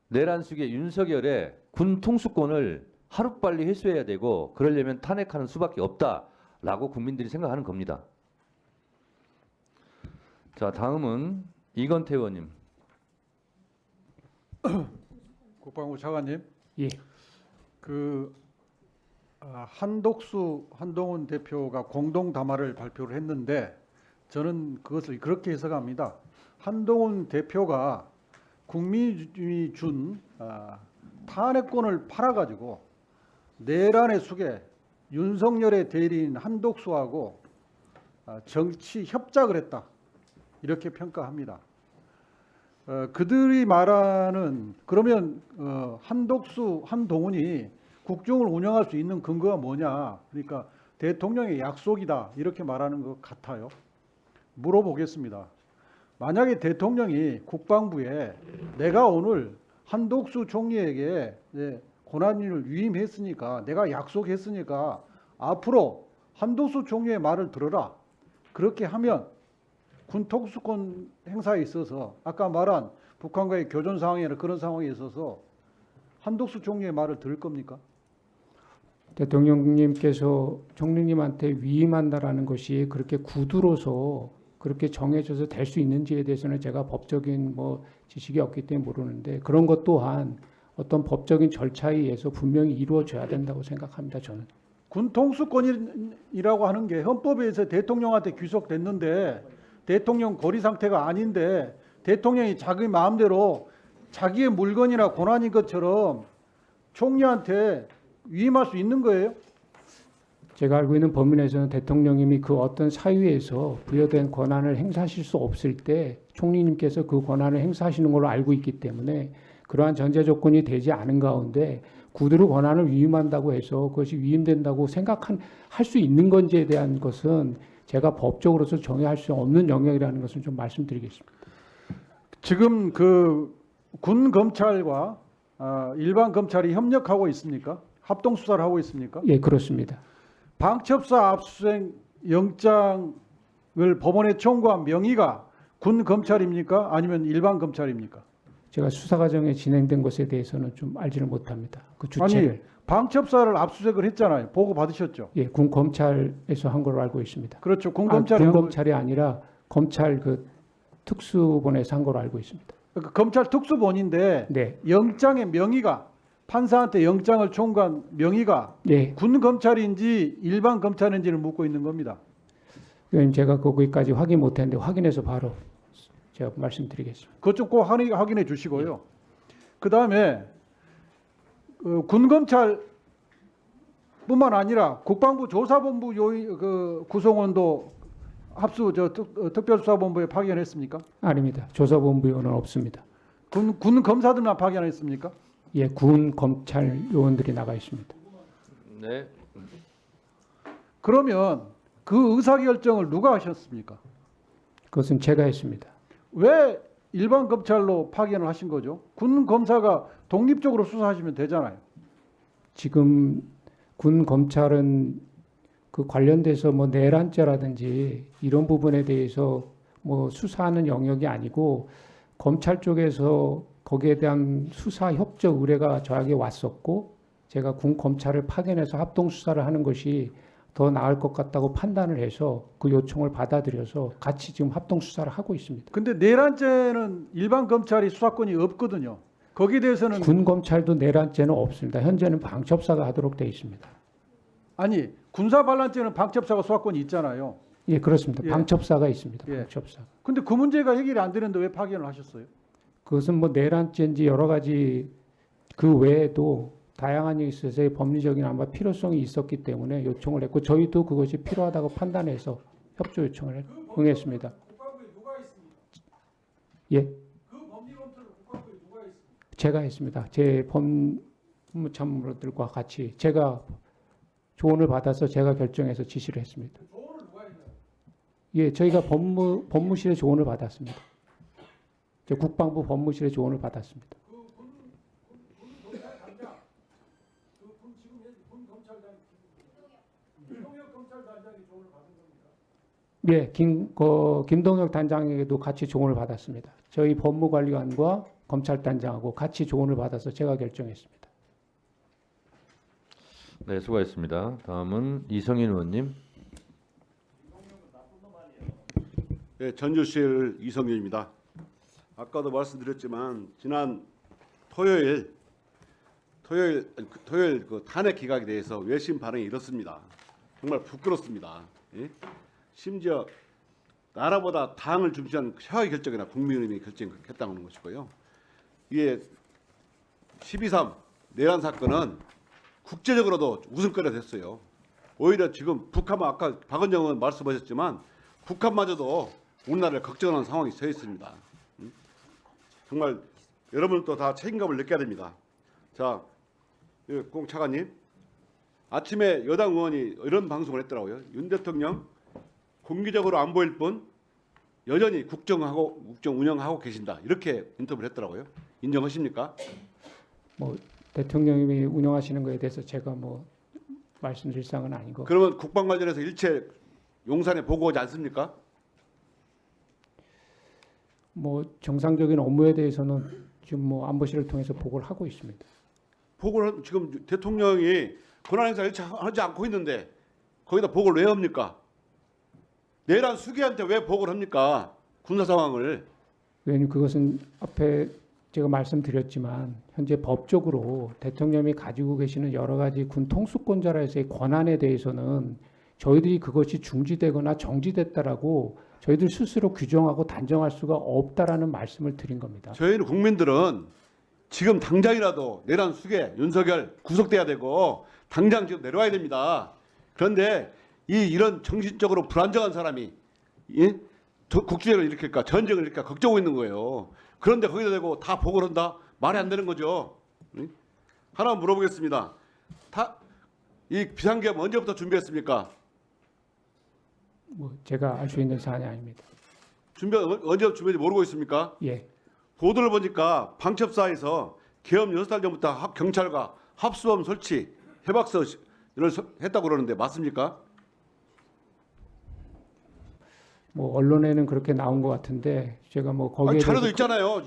내란 수계 윤석열의 군 통수권을 하루빨리 회수해야 되고 그러려면 탄핵하는 수밖에 없다라고 국민들이 생각하는 겁니다. 자, 다음은 이건태 의원님. 국방부 차관님, 예. 한덕수 한동훈 대표가 공동 담화를 발표를 했는데 저는 그것을 그렇게 해석합니다. 한동훈 대표가 국민이 준 탄핵권을 팔아가지고 내란의 수계 윤석열의 대리인 한덕수하고 정치 협작을 했다 이렇게 평가합니다. 그들이 말하는 그러면 한덕수 한동훈이 국정을 운영할 수 있는 근거가 뭐냐? 그러니까 대통령의 약속이다 이렇게 말하는 것 같아요. 물어보겠습니다. 만약에 대통령이 국방부에 내가 오늘 한덕수 총리에게 권한을 위임했으니까 내가 약속했으니까 앞으로 한덕수 총리의 말을 들어라. 그렇게 하면 군 통수권 행사에 있어서 아까 말한 북한과의 교전 상황이나 그런 상황에 있어서 한덕수 총리의 말을 들을 겁니까? 대통령님께서 총리님한테 위임한다라는 것이 그렇게 구두로서 그렇게 정해져서 될 수 있는지에 대해서는 제가 법적인 지식이 없기 때문에 모르는데 그런 것 또한 어떤 법적인 절차에 의해서 분명히 이루어져야 된다고 생각합니다. 저는. 군 통수권이라고 하는 게 헌법에 의해서 대통령한테 귀속됐는데 대통령 고리 상태가 아닌데 대통령이 자기 마음대로 자기의 물건이나 권한인 것처럼 총리한테 위임할 수 있는 거예요? 제가 알고 있는 법문에서는 대통령님이 그 어떤 사유에서 부여된 권한을 행사하실 수 없을 때 총리님께서 그 권한을 행사하시는 걸로 알고 있기 때문에 그러한 전제 조건이 되지 않은 가운데 구두로 권한을 위임한다고 해서 그것이 위임된다고 할 수 있는 건지에 대한 것은 제가 법적으로서 정의할 수 없는 영역이라는 것을 좀 말씀드리겠습니다. 지금 그 군 검찰과 일반 검찰이 협력하고 있습니까? 합동 수사를 하고 있습니까? 예, 그렇습니다. 방첩사 압수수색 영장을 법원에 청구한 명의가 군 검찰입니까? 아니면 일반 검찰입니까? 제가 수사 과정에 진행된 것에 대해서는 좀 알지를 못합니다. 그 주체를. 아니, 방첩사를 압수수색을 했잖아요. 보고 받으셨죠? 예, 군 검찰에서 한 걸로 알고 있습니다. 그렇죠. 군 군 검찰이 한 거- 검찰이 아니라 검찰 그 특수본에서 한 걸로 알고 있습니다. 그 검찰 특수본인데 네, 영장의 명의가 판사한테 영장을 청구한 명의가 네. 군 검찰인지 일반 검찰인지를 묻고 있는 겁니다. 의원님 제가 거기까지 확인 못했는데 확인해서 바로 제가 말씀드리겠습니다. 그것 좀 꼭 확인해 주시고요. 그 다음에 군 검찰뿐만 아니라 국방부 조사본부 구성원도 특별수사본부에 파견했습니까? 아닙니다. 조사본부요원은 없습니다. 군 검사들만 파견했습니까? 예, 군 검찰 요원들이 나가 있습니다. 네. 그러면 그 의사결정을 누가 하셨습니까? 그것은 제가 했습니다. 왜 일반 검찰로 파견을 하신 거죠? 군 검사가 독립적으로 수사하시면 되잖아요. 지금 군 검찰은 그 관련돼서 뭐 내란죄라든지 이런 부분에 대해서 뭐 수사하는 영역이 아니고 검찰 쪽에서 거기에 대한 수사 협조 의뢰가 저에게 왔었고 제가 군 검찰을 파견해서 합동 수사를 하는 것이 더 나을 것 같다고 판단을 해서 그 요청을 받아들여서 같이 지금 합동 수사를 하고 있습니다. 근데 내란죄는 일반 검찰이 수사권이 없거든요. 거기에 대해서는 군 검찰도 내란죄는 없습니다. 현재는 방첩사가 하도록 되어 있습니다. 아니 군사 반란죄는 방첩사가 수사권이 있잖아요. 예, 그렇습니다. 예. 방첩사가 있습니다. 예. 방첩사. 근데 그 문제가 해결이 안 되는데 왜 파견을 하셨어요? 그것은 뭐 내란죄인지 여러 가지 그 외에도 다양한 있어서의 법리적인 아마 필요성이 있었기 때문에 요청을 했고 저희도 그것이 필요하다고 판단해서 협조 요청을 응했습니다. 예. 제가 했습니다. 제 법무참모들과 같이 제가 조언을 받아서 제가 결정해서 지시를 했습니다. 예, 저희가 법무실의 조언을 받았습니다. 저 국방부 법무실의 조언을 받았습니다. 예, 김동혁 단장에게도 같이 조언을 받았습니다. 저희 법무관리관과 검찰단장하고 같이 조언을 받아서 제가 결정했습니다. 네, 수고하셨습니다. 다음은 이성인 의원님. 네, 전주실 이성윤입니다. 아까도 말씀드렸지만 지난 토요일 그 탄핵 기각에 대해서 외신 반응이 이렇습니다. 정말 부끄럽습니다. 예? 심지어 나라보다 당을 중시하는 최악의 결정이나 국민의힘이 결정했다는 것이고요. 이게 12.3 내란 사건은 국제적으로도 웃음거리가 됐어요. 오히려 지금 북한만 아까 박은정 의원 말씀하셨지만 북한마저도 우리나라를 걱정하는 상황이 처해 있습니다. 정말 여러분도 다 책임감을 느껴야 됩니다. 자, 공 차관님, 아침에 여당 의원이 이런 방송을 했더라고요. 윤 대통령 공개적으로 안 보일 뿐 여전히 국정 운영하고 계신다. 이렇게 인터뷰를 했더라고요. 인정하십니까? 뭐 대통령님이 운영하시는 것에 대해서 제가 뭐 말씀드릴 사항은 아니고. 그러면 국방 관련해서 일체 용산에 보고하지 않습니까? 뭐 정상적인 업무에 대해서는 지금 뭐 안보실을 통해서 보고를 하고 있습니다. 보고를 지금 대통령이 권한 행사 일체 하지 않고 있는데 거기다 보고를 왜 합니까? 내란 수기한테 왜 보고를 합니까? 군사 상황을. 의원님 그것은 앞에 제가 말씀드렸지만 현재 법적으로 대통령이 가지고 계시는 여러 가지 군 통수권자로서의 권한에 대해서는 저희들이 그것이 중지되거나 정지됐다라고 저희들 스스로 규정하고 단정할 수가 없다라는 말씀을 드린 겁니다. 저희는 국민들은 지금 당장이라도 내란 수계 윤석열 구속돼야 되고 당장 지금 내려와야 됩니다. 그런데 이런 정신적으로 불안정한 사람이 국주의를 일으킬까 전쟁을 일으킬까 걱정하고 있는 거예요. 그런데 거기다 대고 다 보고를 한다? 말이 안 되는 거죠. 하나 물어보겠습니다. 이 비상계엄 언제부터 준비했습니까? 뭐 제가 알 수 있는 사안이 아닙니다. 언제부터 준비했는지 모르고 있습니까? 예, 보도를 보니까 방첩사에서 계엄 6달 전부터 경찰과 합수범 설치 협약서를 했다고 그러는데 맞습니까? 뭐 언론에는 그렇게 나온 것 같은데 제가 뭐 거기에 아니, 자료도 대해서 있잖아요.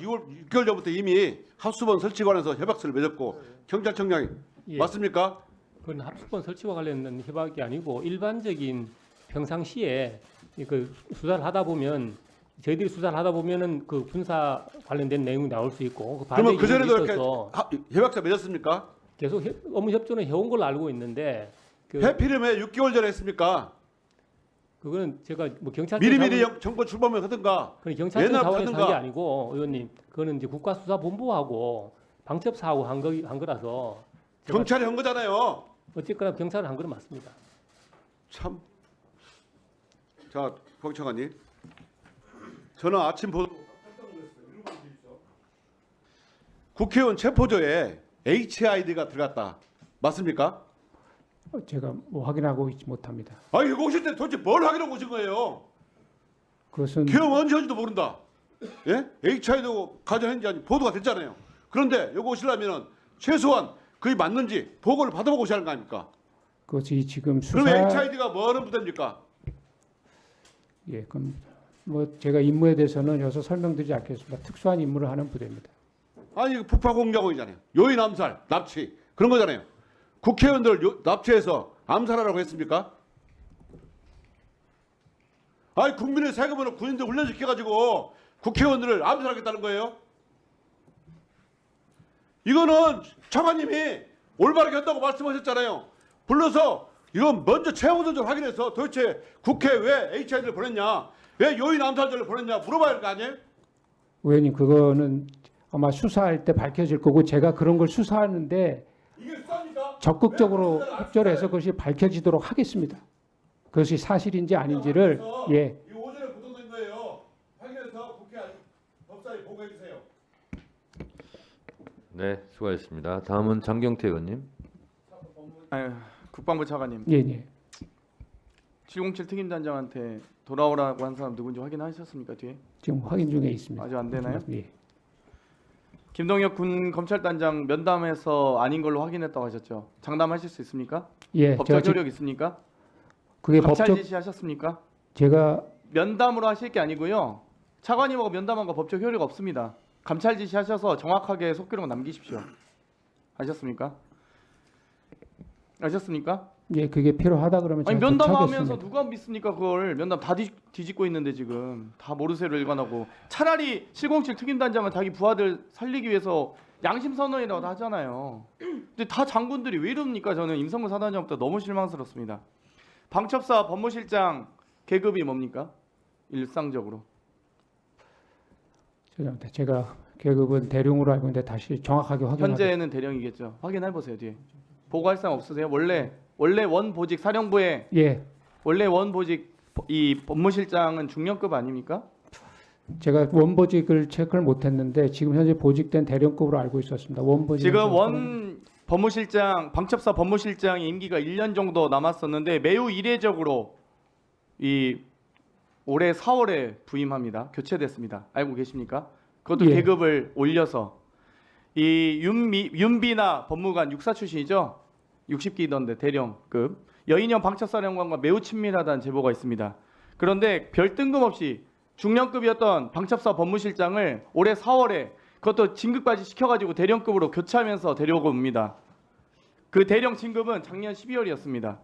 6개월 전부터 이미 합수범 설치 관해서 협약서를 맺었고 경찰청장이 예. 맞습니까? 그건 합수본 설치와 관련된 협약이 아니고 일반적인 평상시에 그 수사를 하다 보면 저희들이 수사를 하다 보면은 그 군사 관련된 내용이 나올 수 있고 그 그러면 반대 그 전에도 이유가 이렇게 있어서 협약서 맺었습니까? 계속 업무 협조는 해온 걸로 알고 있는데 해필이면 왜 6개월 전에 했습니까? 그거는 제가 뭐 경찰청 미리미리 정권 출범을 하든가 그건 경찰청 옛날 차원에서 한 게 하든가. 아니고 의원님 그거는 이제 국가수사본부하고 방첩사하고 한 거라서 제가 경찰이 한 거잖아요. 어쨌거나 경찰은 한 거는 맞습니다. 참. 자, 경찰관님. 저는 아침 보도 국회의원 체포조에 HID가 들어갔다. 맞습니까? 제가 뭐 확인하고 있지 못합니다. 아니 이거 오실 때 도대체 뭘 확인하고 오신 거예요? 그것은 계엄 언제 한지도 모른다. 예? HID도 가져했는지 아니 보도가 됐잖아요. 그런데 여기 오시려면 최소한 그게 맞는지 보고를 받아보고 오셔야 하는 거 아닙니까? 그것이 지금 수사 그럼 HID가 뭐 하는 부대입니까? 예, 그럼 뭐 제가 임무에 대해서는 여기서 설명드리지 않겠습니다. 특수한 임무를 하는 부대입니다. 아니 이거 북파공작원이잖아요. 요인 암살, 납치 그런 거잖아요. 국회의원들 납치해서 암살하라고 했습니까? 아니 국민의 세금으로 군인들 훈련시켜가지고 국회의원들을 암살하겠다는 거예요? 이거는 장관님이 올바르게 한다고 말씀하셨잖아요. 불러서 이건 먼저 최우선 좀 확인해서 도대체 국회에 왜 HID를 보냈냐, 왜 요인 암살자를 보냈냐 물어봐야 할 거 아니에요? 의원님 그거는 아마 수사할 때 밝혀질 거고 제가 그런 걸 수사하는데 이게 수사입니까? 적극적으로 협조해서 그것이 밝혀지도록 하겠습니다. 그것이 사실인지 아닌지를 예. 이 오전에 보도된 거예요. 확인해서 국회 법사위 보고해 주세요. 네, 수고하셨습니다. 다음은 장경태 의원님. 아유, 국방부 차관님, 예, 예. 707 특임단장한테 돌아오라고 한 사람 누군지 확인하셨습니까? 뒤에 지금 확인 중에 있습니다. 아직 안 되나요? 예. 김동혁 군 검찰단장 면담에서 아닌 걸로 확인했다고 하셨죠? 장담하실 수 있습니까? 예, 법적 제가 지금 효력 있습니까? 그게 감찰 법적 지시하셨습니까? 제가 면담으로 하실 게 아니고요. 차관님하고 면담한 거 법적 효력 없습니다. 감찰 지시하셔서 정확하게 속기록 남기십시오. 아셨습니까? 아셨습니까? 예, 그게 필요하다 그러면 아니 제가 면담하면서 조치하겠습니다. 누가 믿습니까? 그걸 면담 다 뒤집고 있는데 지금 다 모르쇠로 일관하고 차라리 707 특임단장은 자기 부하들 살리기 위해서 양심 선언이라도 하잖아요. 근데 다 장군들이 왜 이럽니까? 저는 임성근 사단장부터 너무 실망스럽습니다. 방첩사 법무실장 계급이 뭡니까? 일상적으로 죄송합니다. 제가 계급은 대령으로 알고 있는데 다시 정확하게 확인하겠습니다. 현재는 대령이겠죠. 확인해 보세요 뒤에. 보고할 사람 없으세요? 원래 원 보직 사령부에 예, 원래 원 보직 이 법무실장은 중령급 아닙니까? 제가 원보직을 체크를 못했는데 지금 현재 보직된 대령급으로 알고 있었습니다. 원보직 지금 원 법무실장 방첩사 법무실장의 임기가 1년 정도 남았었는데 매우 이례적으로 이 올해 4월에 부임합니다. 교체됐습니다. 알고 계십니까? 그것도 예. 계급을 올려서 이 윤비나 법무관 육사 출신이죠. 60기던데 대령급 여인형 방첩사령관과 매우 친밀하다는 제보가 있습니다. 그런데 별 뜬금없이 중령급이었던 방첩사 법무실장을 올해 4월에 그것도 진급까지 시켜가지고 대령급으로 교체하면서 데려옵니다. 그 대령 진급은 작년 12월이었습니다.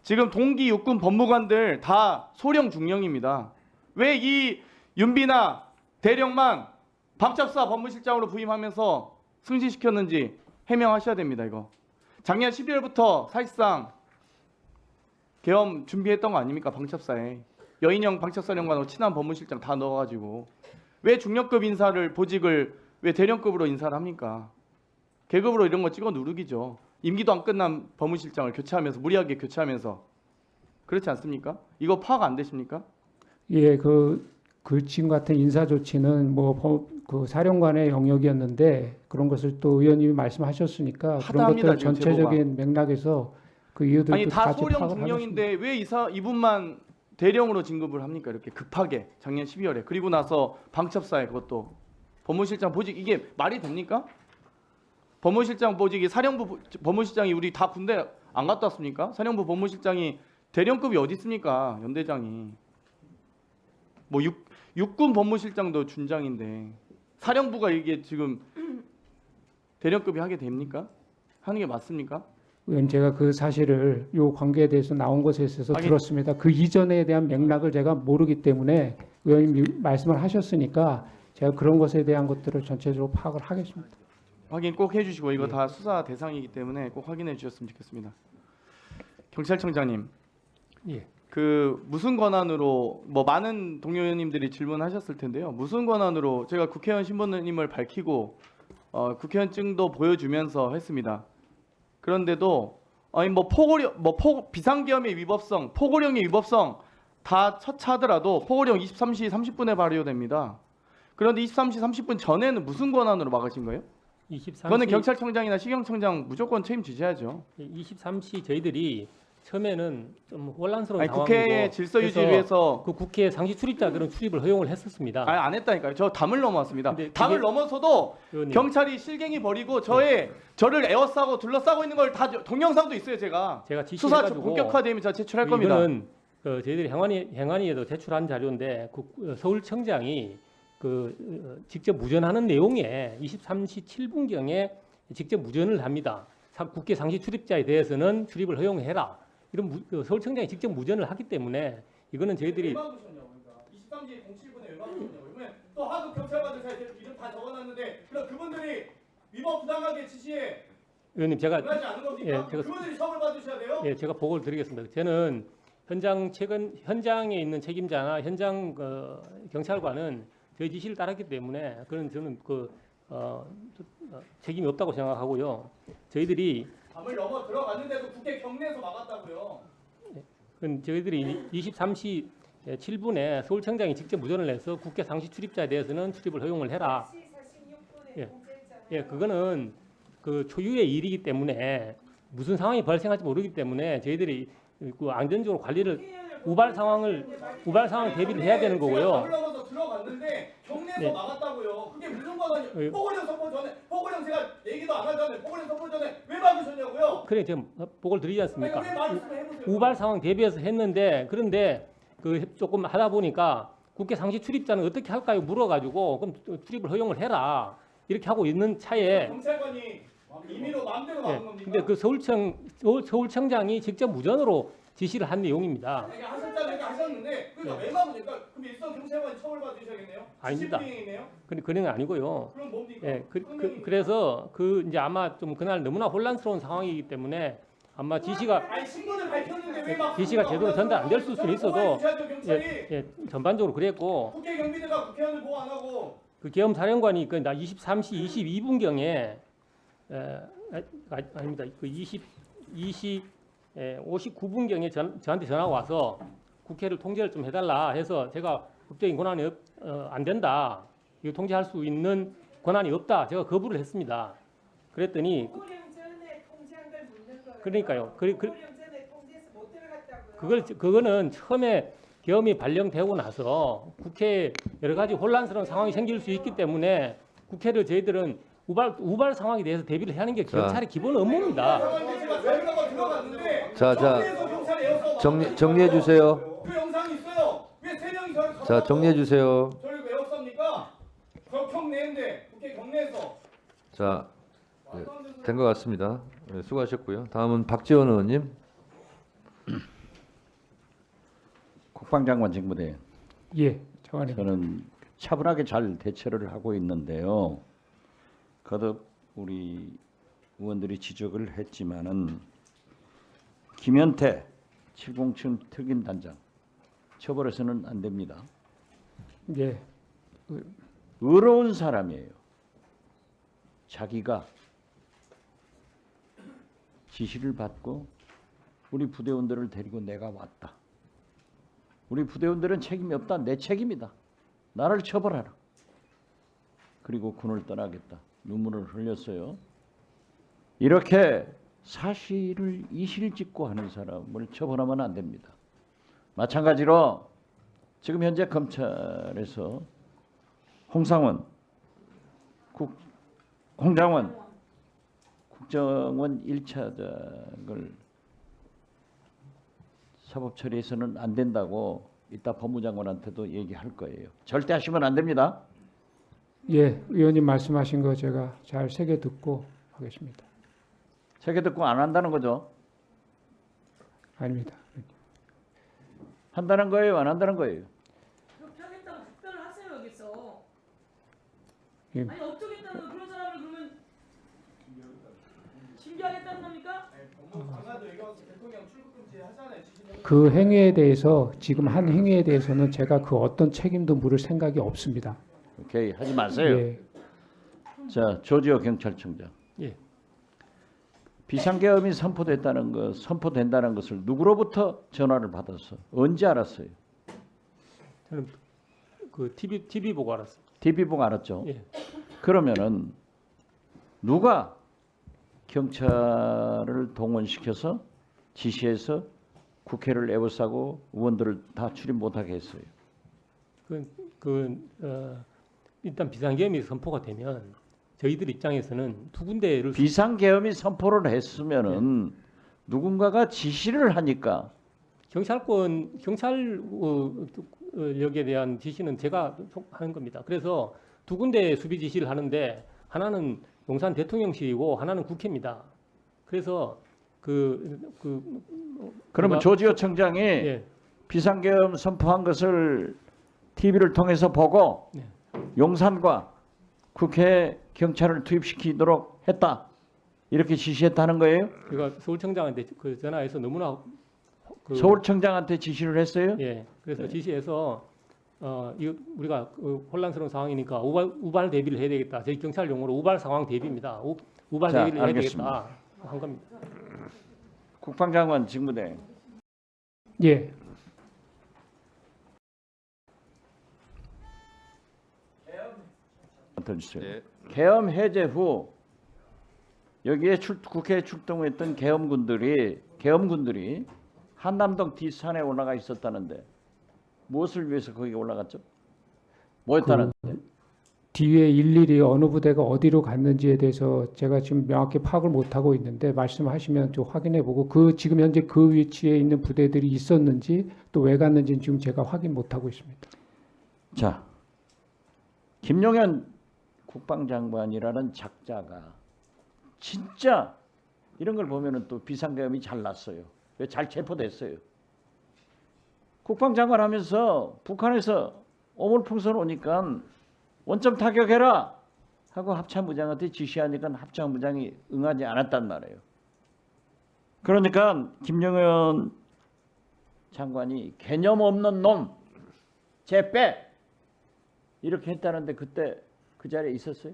지금 동기 육군 법무관들 다 소령 중령입니다. 왜 이 윤비나 대령만 방첩사 법무실장으로 부임하면서 승진시켰는지 해명하셔야 됩니다. 이거 작년 12월부터 사실상 계엄 준비했던 거 아닙니까? 방첩사에 여인영 방첩사령관하고 친한 법무실장 다 넣어가지고 왜 중령급 인사를 보직을 왜 대령급으로 인사를 합니까? 계급으로 이런 거 찍어 누르기죠. 임기도 안 끝난 법무실장을 교체하면서 무리하게 교체하면서 그렇지 않습니까? 이거 파악 안 되십니까? 예, 그 지금 같은 인사 조치는 그 사령관의 영역이었는데 그런 것을 또 의원님이 말씀하셨으니까 그런 하다합니다, 것들 지금 전체적인 맥락에서 그 이유들도 아니 다 같이 소령 파악을 중령인데 왜 이분만 대령으로 진급을 합니까? 이렇게 급하게 작년 12월에 그리고 나서 방첩사에 그것도 법무실장 보직 이게 말이 됩니까? 법무실장 보직이 사령부 법무실장이 우리 다 군대 안 갔다 왔습니까? 사령부 법무실장이 대령급이 어디 있습니까? 연대장이 뭐 육군 법무실장도 준장인데 사령부가 이게 지금 대령급이 하게 됩니까? 하는 게 맞습니까? 의원 제가 그 사실을 요 관계에 대해서 나온 것에 있어서 아니, 들었습니다. 그 이전에 대한 맥락을 제가 모르기 때문에 의원님이 말씀을 하셨으니까 제가 그런 것에 대한 것들을 전체적으로 파악을 하겠습니다. 확인 꼭 해주시고 이거 예. 다 수사 대상이기 때문에 꼭 확인해 주셨으면 좋겠습니다. 경찰청장님, 예. 그 무슨 권한으로 뭐 많은 동료 의원님들이 질문하셨을 텐데요. 무슨 권한으로 제가 국회의원 신분임을 밝히고 국회의원증도 보여주면서 했습니다. 그런데도 아니 뭐 비상계엄의 위법성, 포고령의 위법성 다 처차하더라도 포고령 23시 30분에 발효됩니다. 그런데 23시 30분 전에는 무슨 권한으로 막으신 거예요? 23시 그거는 경찰청장이나 시경청장 무조건 책임 지셔야죠. 23시 저희들이 처음에는 좀 혼란스러운 아니, 상황이고 국회의 질서 유지 그래서 위해서 그 국회 상시 출입자들은 출입을 허용을 했었습니다. 아니 안 했다니까요. 저 담을 넘어왔습니다. 근데 담을 그게- 넘어서도 의원님, 경찰이 실갱이 벌이고 저를 에워싸고 둘러싸고 있는 걸 다 동영상도 있어요. 제가 제가 수사 지시해가지고 본격화되면 제가 제출할 겁니다. 이거는 저희들이 행안위에도 제출한 자료인데 서울청장이 직접 무전하는 내용에 23시 7분경에 직접 무전을 합니다. 국회 상시 출입자에 대해서는 출입을 허용해라. 이런 서울청장이 직접 무전을 하기 때문에 이거는 저희들이 왜 막으셨냐고, 그러니까. 23시 07분에 왜 막으셨냐고. 그러면 또 하급 경찰관들 사이에 이름 다 적어놨는데 그럼 그분들이 위법 부당하게 지시에 의원님 제가 응하지 않은 겁니까? 예, 제가- 그분들이 처벌 받으셔야 돼요? 예, 제가 보고를 드리겠습니다. 저는 현장에 있는 책임자나 현장 경찰관은 저희 지시를 따랐기 때문에 저는 책임이 없다고 생각하고요. 저희들이 담을 넘어 들어갔는데도 국회 경내에서 막았다고요. 저희들이 23시 7분에 서울청장이 직접 무전을 해서 국회 상시 출입자에 대해서는 출입을 허용을 해라. 예, 그거는 그 초유의 일이기 때문에 무슨 상황이 발생할지 모르기 때문에 저희들이 그 안전적으로 관리를 우발 상황 대비를 해야 되는 거고요. 담을 넘어서 들어갔는데 경내에서 네. 막았다고요. 그게 무슨 관계요? 예. 포고령 선포 전에, 포고령 제가 얘기도 안 하잖아요. 포고령 선포 전에 왜 막으셨냐고요? 그래 지금 보고를 드리지 않습니까? 왜 말씀을 해보세요. 우발 상황 대비해서 했는데 그런데 조금 하다 보니까 국회 상시 출입자는 어떻게 할까요? 물어가지고 그럼 출입을 허용을 해라 이렇게 하고 있는 차에 경찰관이 임의로 마음대로 막은 겁니까? 근데 그 서울청장이 직접 무전으로 지시를 한 내용입니다. 내가 하셨다니까 하셨는데 그러니까 왜 막으니까 그럼 일선 경찰관이 처벌받으셔야겠네요? 아닙니다. 시민행위네요? 그런 건 아니고요. 그럼 뭡니까? 예, 그래서 이제 아마 좀 그날 너무나 혼란스러운 상황이기 때문에 아마 지시가 아니 신분을 밝혔는데 왜 막? 지시가 제대로 전달 안 될 수는 있어도 경찰이 전반적으로 그랬고 국회 경비대가 국회의원을 보호 안 하고 그 계엄 사령관이 23시 22분경에 아닙니다. 59분경에 저한테 전화가 와서 국회를 통제를 좀 해달라 해서 제가 법적인 권한이 안 된다. 이거 통제할 수 있는 권한이 없다. 제가 거부를 했습니다. 그랬더니 그러니까요. 그거는 처음에 계엄이 발령되고 나서 국회에 여러 가지 혼란스러운 상황이 생길 수 있기 때문에 국회를 저희들은 우발 상황에 대해서 대비를 해야 하는 게 경찰의 기본 업무입니다. 정리해 주세요. 그 영상이 있어요. 왜 세 명이 저를 자, 정리해 주세요. 저를 왜 없습니까? 경내인데 국회 경내에서 자, 된 것 같습니다. 네, 수고하셨고요. 다음은 박지원 의원님. 국방장관 직무대. 예, 장관님. 저는 차분하게 잘 대처를 하고 있는데요. 거듭 우리 의원들이 지적을 했지만은 김현태 707 특임 단장 처벌해서는 안 됩니다. 예, 의로운 사람이에요. 자기가 지시를 받고 우리 부대원들을 데리고 내가 왔다. 우리 부대원들은 책임이 없다. 내 책임이다. 나를 처벌하라. 그리고 군을 떠나겠다. 눈물을 흘렸어요. 이렇게 사실을 이실직고 하는 사람을 처벌하면 안 됩니다. 마찬가지로 지금 현재 검찰에서 홍장원 국정원 1차장을 사법 처리해서는 안 된다고 이따 법무장관한테도 얘기할 거예요. 절대 하시면 안 됩니다. 예, 의원님 말씀하신 거 제가 잘 새겨 듣고 하겠습니다. 새겨 듣고 안 한다는 거죠? 아닙니다. 한다는 거예요? 안 한다는 거예요? 그렇게 하겠다고 답변을 하세요 여기서. 예. 아니 어쩌겠다는 그런 사람을 그러면 징계하겠다는 겁니까? 그 행위에 대해서 지금 한 행위에 대해서는 제가 그 어떤 책임도 물을 생각이 없습니다. 오케이, 하지 마세요. 예, 자, 조지호 경찰청장. 예. 비상계엄이 선포된다는 것을 누구로부터 전화를 받아서 언제 알았어요? 저는 그 TV 보고 알았어요. TV 보고 알았죠. 예. 그러면은 누가 경찰을 동원시켜서 지시해서 국회를 에워싸고 의원들을 다 출입 못하게 했어요? 일단 비상계엄이 선포가 되면 저희들 입장에서는 두 군데를 비상계엄이 선포를 했으면은 누군가가 지시를 하니까 경찰력에 대한 지시는 제가 하는 겁니다. 그래서 두 군데 수비 지시를 하는데 하나는 용산 대통령실이고 하나는 국회입니다. 그래서 그러면 조지호 청장이 예. 비상계엄 선포한 것을 TV를 통해서 보고 네. 용산과 국회에 경찰을 투입시키도록 했다. 이렇게 지시했다는 거예요? 그러니까 서울청장한테 그 전화해서 너무나 서울청장한테 지시를 했어요? 예. 그래서 네. 지시해서 이거 우리가 혼란스러운 상황이니까 우발 대비를 해야 되겠다. 저희 경찰 용어로 우발 상황 대비입니다. 우발 자, 대비를 해야 알겠습니다. 되겠다 한 겁니다. 국방장관 직무대행. 예, 주세요. 계엄 해제 후 여기에 국회에 출동했던 계엄군들이 한남동 뒷산에 올라가 있었다는데 무엇을 위해서 거기 올라갔죠? 뭐였다는데? 뒤에 일일이 어느 부대가 어디로 갔는지에 대해서 제가 지금 명확히 파악을 못하고 있는데 말씀하시면 좀 확인해보고 지금 현재 그 위치에 있는 부대들이 있었는지 또 왜 갔는지는 지금 제가 확인 못하고 있습니다. 자, 김용현 국방장관이라는 작자가 진짜 이런 걸 보면은 또 비상계엄이 잘 났어요. 왜 잘 체포됐어요? 국방장관 하면서 북한에서 오물풍선 오니까 원점 타격해라 하고 합참부장한테 지시하니까 합참부장이 응하지 않았단 말이에요. 그러니까 김영현 장관이 개념 없는 놈, 쟤 이렇게 했다는데 그때 그 자리에 있었어요?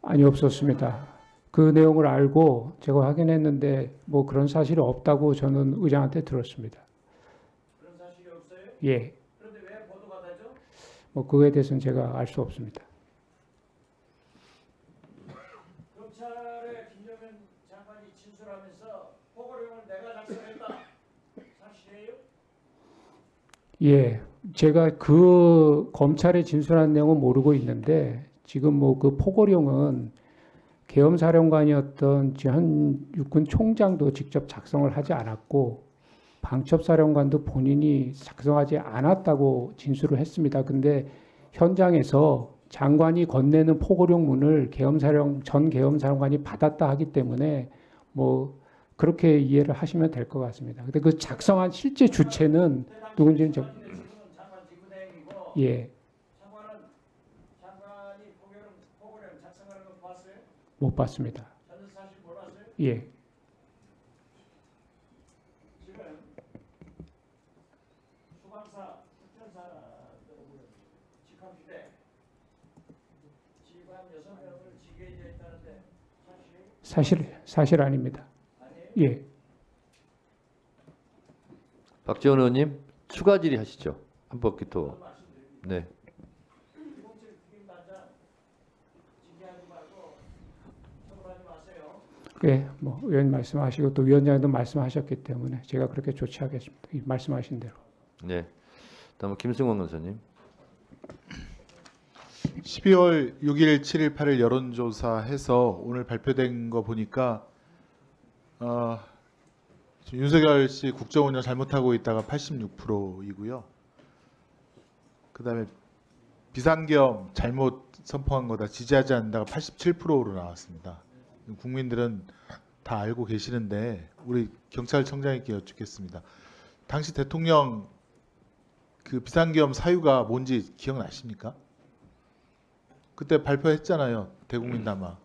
아니, 없었습니다. 그 내용을 알고 제가 확인했는데 뭐 그런 사실이 없다고 저는 의장한테 들었습니다. 그런 사실이 없어요? 예. 그런데 왜 보도가 되죠? 뭐 그거에 대해서는 제가 알 수 없습니다. 검찰에 김영현 장관이 진술하면서 포고령을 내가 작성했다. 사실이에요? 예. 제가 그 검찰에 진술한 내용은 모르고 있는데 지금 뭐 그 포고령은 계엄사령관이었던 한 육군 총장도 직접 작성을 하지 않았고 방첩사령관도 본인이 작성하지 않았다고 진술을 했습니다. 근데 현장에서 장관이 건네는 포고령문을 전 계엄사령관이 받았다 하기 때문에 뭐 그렇게 이해를 하시면 될 것 같습니다. 근데 그 작성한 실제 주체는 누군지는 장관 직무대행이고 예, 장관이 포고령 작성하는 거 봤어요? 못 봤습니다. 저는 사실 몰랐어요. 예, 지금 사실 아닙니다. 예. 박지원 의원님 추가 질의하시죠. 한 바퀴 더. 네. 예, 뭐 의원 말씀하시고 또 위원장님도 말씀하셨기 때문에 제가 그렇게 조치하겠습니다. 이 말씀하신 대로. 네. 다음 김승원 의원님. 12월 6일, 7일, 8일 여론조사해서 오늘 발표된 거 보니까 지금 윤석열 씨 국정운영 잘못하고 있다가 86%이고요. 그다음에 비상계엄 잘못 선포한 거다 지지하지 않는다가 87%로 나왔습니다. 국민들은 다 알고 계시는데 우리 경찰청장님께 여쭙겠습니다. 당시 대통령 그 비상계엄 사유가 뭔지 기억나십니까? 그때 발표했잖아요. 대국민 담화.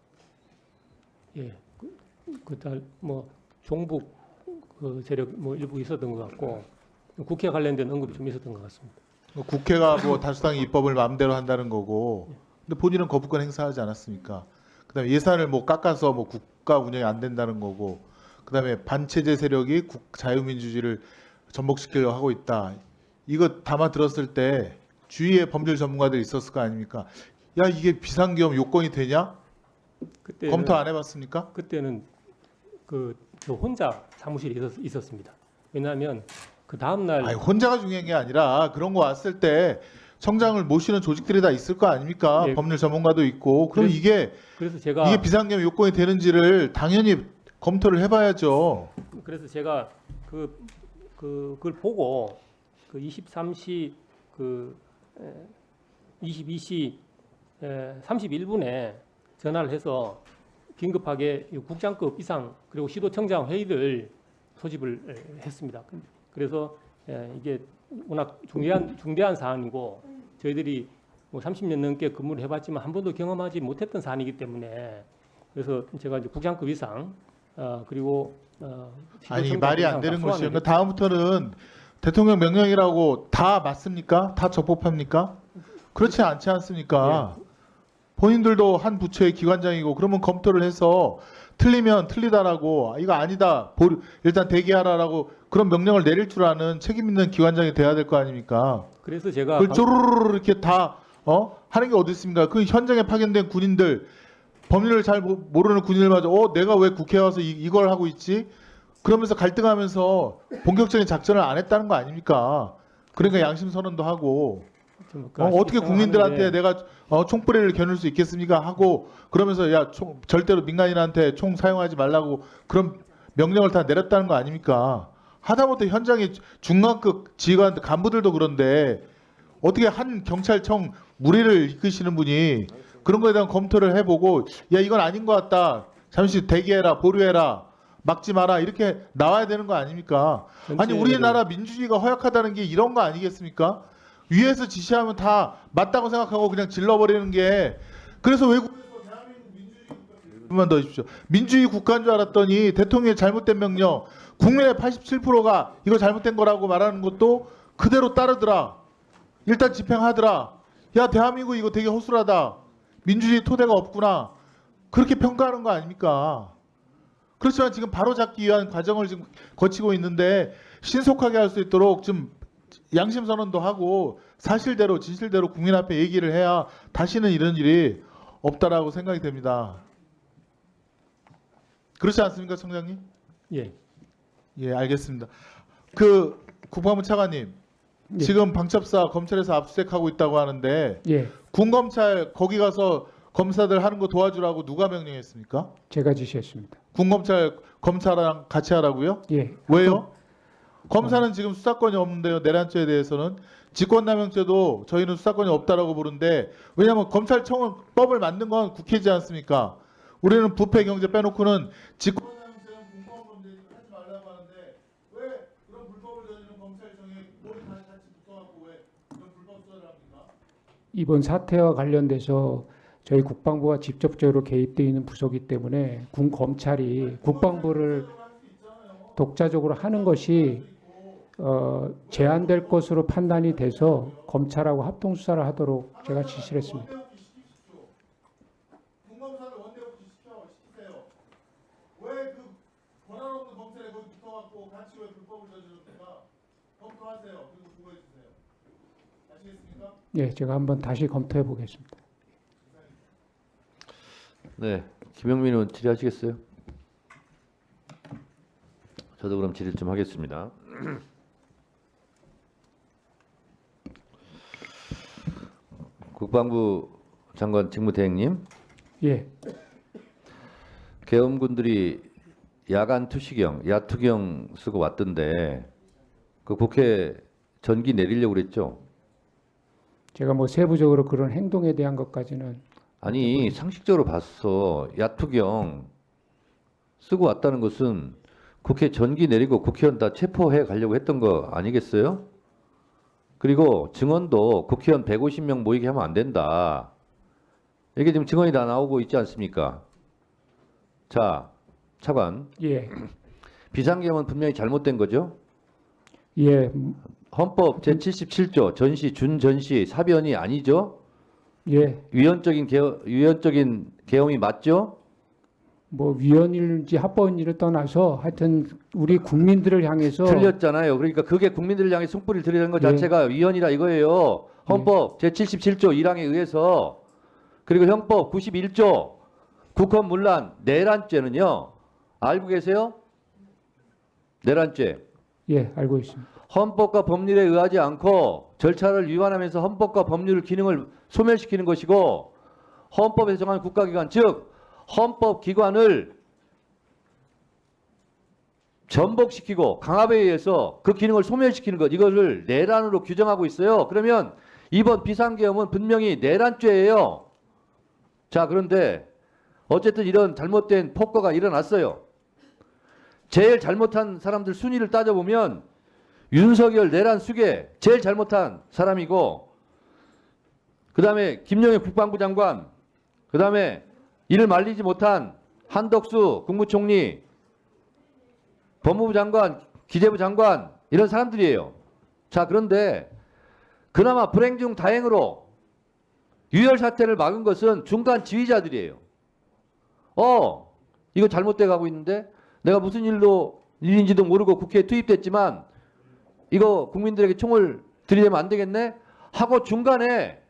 예, 그달 뭐 종북 그 세력 뭐 일부 있었던 것 같고 국회 관련된 언급이 좀 있었던 것 같습니다. 국회가 뭐 다수당 입법을 마음대로 한다는 거고, 근데 본인은 거부권 행사하지 않았습니까? 그다음에 예산을 뭐 깎아서 뭐 국가 운영이 안 된다는 거고, 그다음에 반체제 세력이 자유민주주의를 전복시키려고 하고 있다. 이거 담아 들었을 때 주위에 법률 전문가들이 있었을 거 아닙니까? 야 이게 비상계엄 요건이 되냐? 검토 안 해봤습니까? 그때는 저 혼자 사무실에 있었습니다. 왜냐하면 그 다음 날 아니, 혼자가 중요한 게 아니라 그런 거 왔을 때 청장을 모시는 조직들이 다 있을 거 아닙니까? 예. 법률 전문가도 있고. 그럼 그래서 제가 이게 비상계엄 요건이 되는지를 당연히 검토를 해봐야죠. 그래서 제가 그걸 보고 그 23시 22시 31분에 전화를 해서 긴급하게 국장급 이상 그리고 시도청장 회의를 소집을 했습니다. 그래서 이게 워낙 중대한 사안이고 저희들이 뭐 30년 넘게 근무를 해봤지만 한 번도 경험하지 못했던 사안이기 때문에 그래서 제가 이제 국장급 이상 그리고 아니 말이 안 되는 것이요. 그러니까 다음부터는 대통령 명령이라고 다 맞습니까? 다 적법합니까? 그렇지 않지 않습니까? 본인들도 한 부처의 기관장이고 그러면 검토를 해서 틀리면 틀리다라고 이거 아니다 일단 대기하라라고 그런 명령을 내릴 줄 아는 책임 있는 기관장이 돼야 될 거 아닙니까? 그래서 제가 그걸 쪼르르 이렇게 다 하는 게 어디 있습니까? 그 현장에 파견된 군인들 법률을 잘 모르는 군인들마저 내가 왜 국회에 와서 이걸 하고 있지? 그러면서 갈등하면서 본격적인 작전을 안 했다는 거 아닙니까? 그러니까 양심 선언도 하고 어떻게 국민들한테 내가 총뿌리를 겨눌 수 있겠습니까? 하고 그러면서 절대로 민간인한테 총 사용하지 말라고 그런 명령을 다 내렸다는 거 아닙니까? 하다못해 현장의 중간급 지휘관 간부들도 그런데 어떻게 한 경찰청 무리를 이끄시는 분이 그런 거에 대한 검토를 해보고 이건 아닌 것 같다. 잠시 대기해라, 보류해라, 막지 마라 이렇게 나와야 되는 거 아닙니까? 아니 우리나라 민주주의가 허약하다는 게 이런 거 아니겠습니까? 위에서 지시하면 다 맞다고 생각하고 그냥 질러버리는 게 그래서 외국에서 대한민국 민주주의 더 해주십시오. 민주주의 국가인 줄 알았더니 대통령의 잘못된 명령 국민의 87%가 이거 잘못된 거라고 말하는 것도 그대로 따르더라. 일단 집행하더라. 야 대한민국 이거 되게 허술하다. 민주주의 토대가 없구나. 그렇게 평가하는 거 아닙니까? 그렇지만 지금 바로잡기 위한 과정을 지금 거치고 있는데 신속하게 할 수 있도록 좀 양심 선언도 하고 사실대로 진실대로 국민 앞에 얘기를 해야 다시는 이런 일이 없다라고 생각이 됩니다. 그렇지 않습니까, 청장님? 예. 예, 알겠습니다. 그 국방부 차관님, 예. 지금 방첩사 검찰에서 압수수색하고 있다고 하는데 예, 군검찰 거기 가서 검사들 하는 거 도와주라고 누가 명령했습니까? 제가 지시했습니다. 군검찰 검사랑 같이 하라고요? 예, 왜요? 검사는 지금 수사권이 없는데요. 내란죄에 대해서는 직권남용죄도 저희는 수사권이 없다라고 보는데 왜냐하면 검찰청은 법을 만든 건 국회지 않습니까? 우리는 부패 경제 빼놓고는 직권남용죄는 공무원 범죄 하지 말라고 하는데 왜 그런 불법을 저지르는 검찰청에 머리 같이 붙어갖고 왜 그런 불법 수사를 합니까? 이번 사태와 관련돼서 저희 국방부가 직접적으로 개입되어 있는 부서이기 때문에 군 검찰이 국방부를 독자적으로 하는 것이 제한될 것으로 판단이 돼서 검찰하고 합동 수사를 하도록 제가 지시를 했습니다. 공검사를 원대부터 시키세요. 왜 그 권한 없는 검찰에 거기 붙어갖고 같이 왜 불법을 저지릅니까? 검토하세요. 그리고 보고해 주세요. 아시겠습니까? 예, 제가 한번 다시 검토해 보겠습니다. 네, 김영민 의원 질의하시겠어요? 저도 그럼 질의 좀 하겠습니다. 국방부 장관 직무대행님, 예, 계엄군들이 야간 투시경, 야투경 쓰고 왔던데 그 국회 전기 내리려고 그랬죠? 제가 뭐 세부적으로 그런 행동에 대한 것까지는 아니 상식적으로 봤어. 야투경 쓰고 왔다는 것은 국회 전기 내리고 국회의원 다 체포해 가려고 했던 거 아니겠어요? 그리고 증언도 국회의원 150명 모이게 하면 안 된다. 이게 지금 증언이 다 나오고 있지 않습니까? 자, 차관. 예, 비상계엄은 분명히 잘못된 거죠? 예, 헌법 제77조 전시, 준전시, 사변이 아니죠? 예, 위헌적인 계엄이 맞죠? 뭐 위헌일지 합법인지를 떠나서 하여튼 우리 국민들을 향해서 틀렸잖아요. 그러니까 그게 국민들을 향해 승부를 들이는 것 자체가 위헌이라 이거예요. 헌법 제77조 1항에 의해서. 그리고 형법 91조 국헌문란 내란죄는요. 알고 계세요? 내란죄. 예, 알고 있습니다. 헌법과 법률에 의하지 않고 절차를 위반하면서 헌법과 법률 기능을 소멸시키는 것이고 헌법에서 정한 국가기관 즉 헌법기관을 전복시키고 강압에 의해서 그 기능을 소멸시키는 것 이것을 내란으로 규정하고 있어요. 그러면 이번 비상계엄은 분명히 내란죄예요. 자, 그런데 어쨌든 이런 잘못된 폭거가 일어났어요. 제일 잘못한 사람들 순위를 따져보면 윤석열 내란 수계 제일 잘못한 사람이고 그 다음에 김영애 국방부 장관 그 다음에 이를 말리지 못한 한덕수 국무총리 법무부 장관 기재부 장관 이런 사람들이에요. 자, 그런데 그나마 불행 중 다행으로 유혈 사태를 막은 것은 중간 지휘자들이에요. 이거 잘못돼 가고 있는데 내가 무슨 일인지도 모르고 국회에 투입됐지만 이거 국민들에게 총을 들이대면 안 되겠네 하고 중간에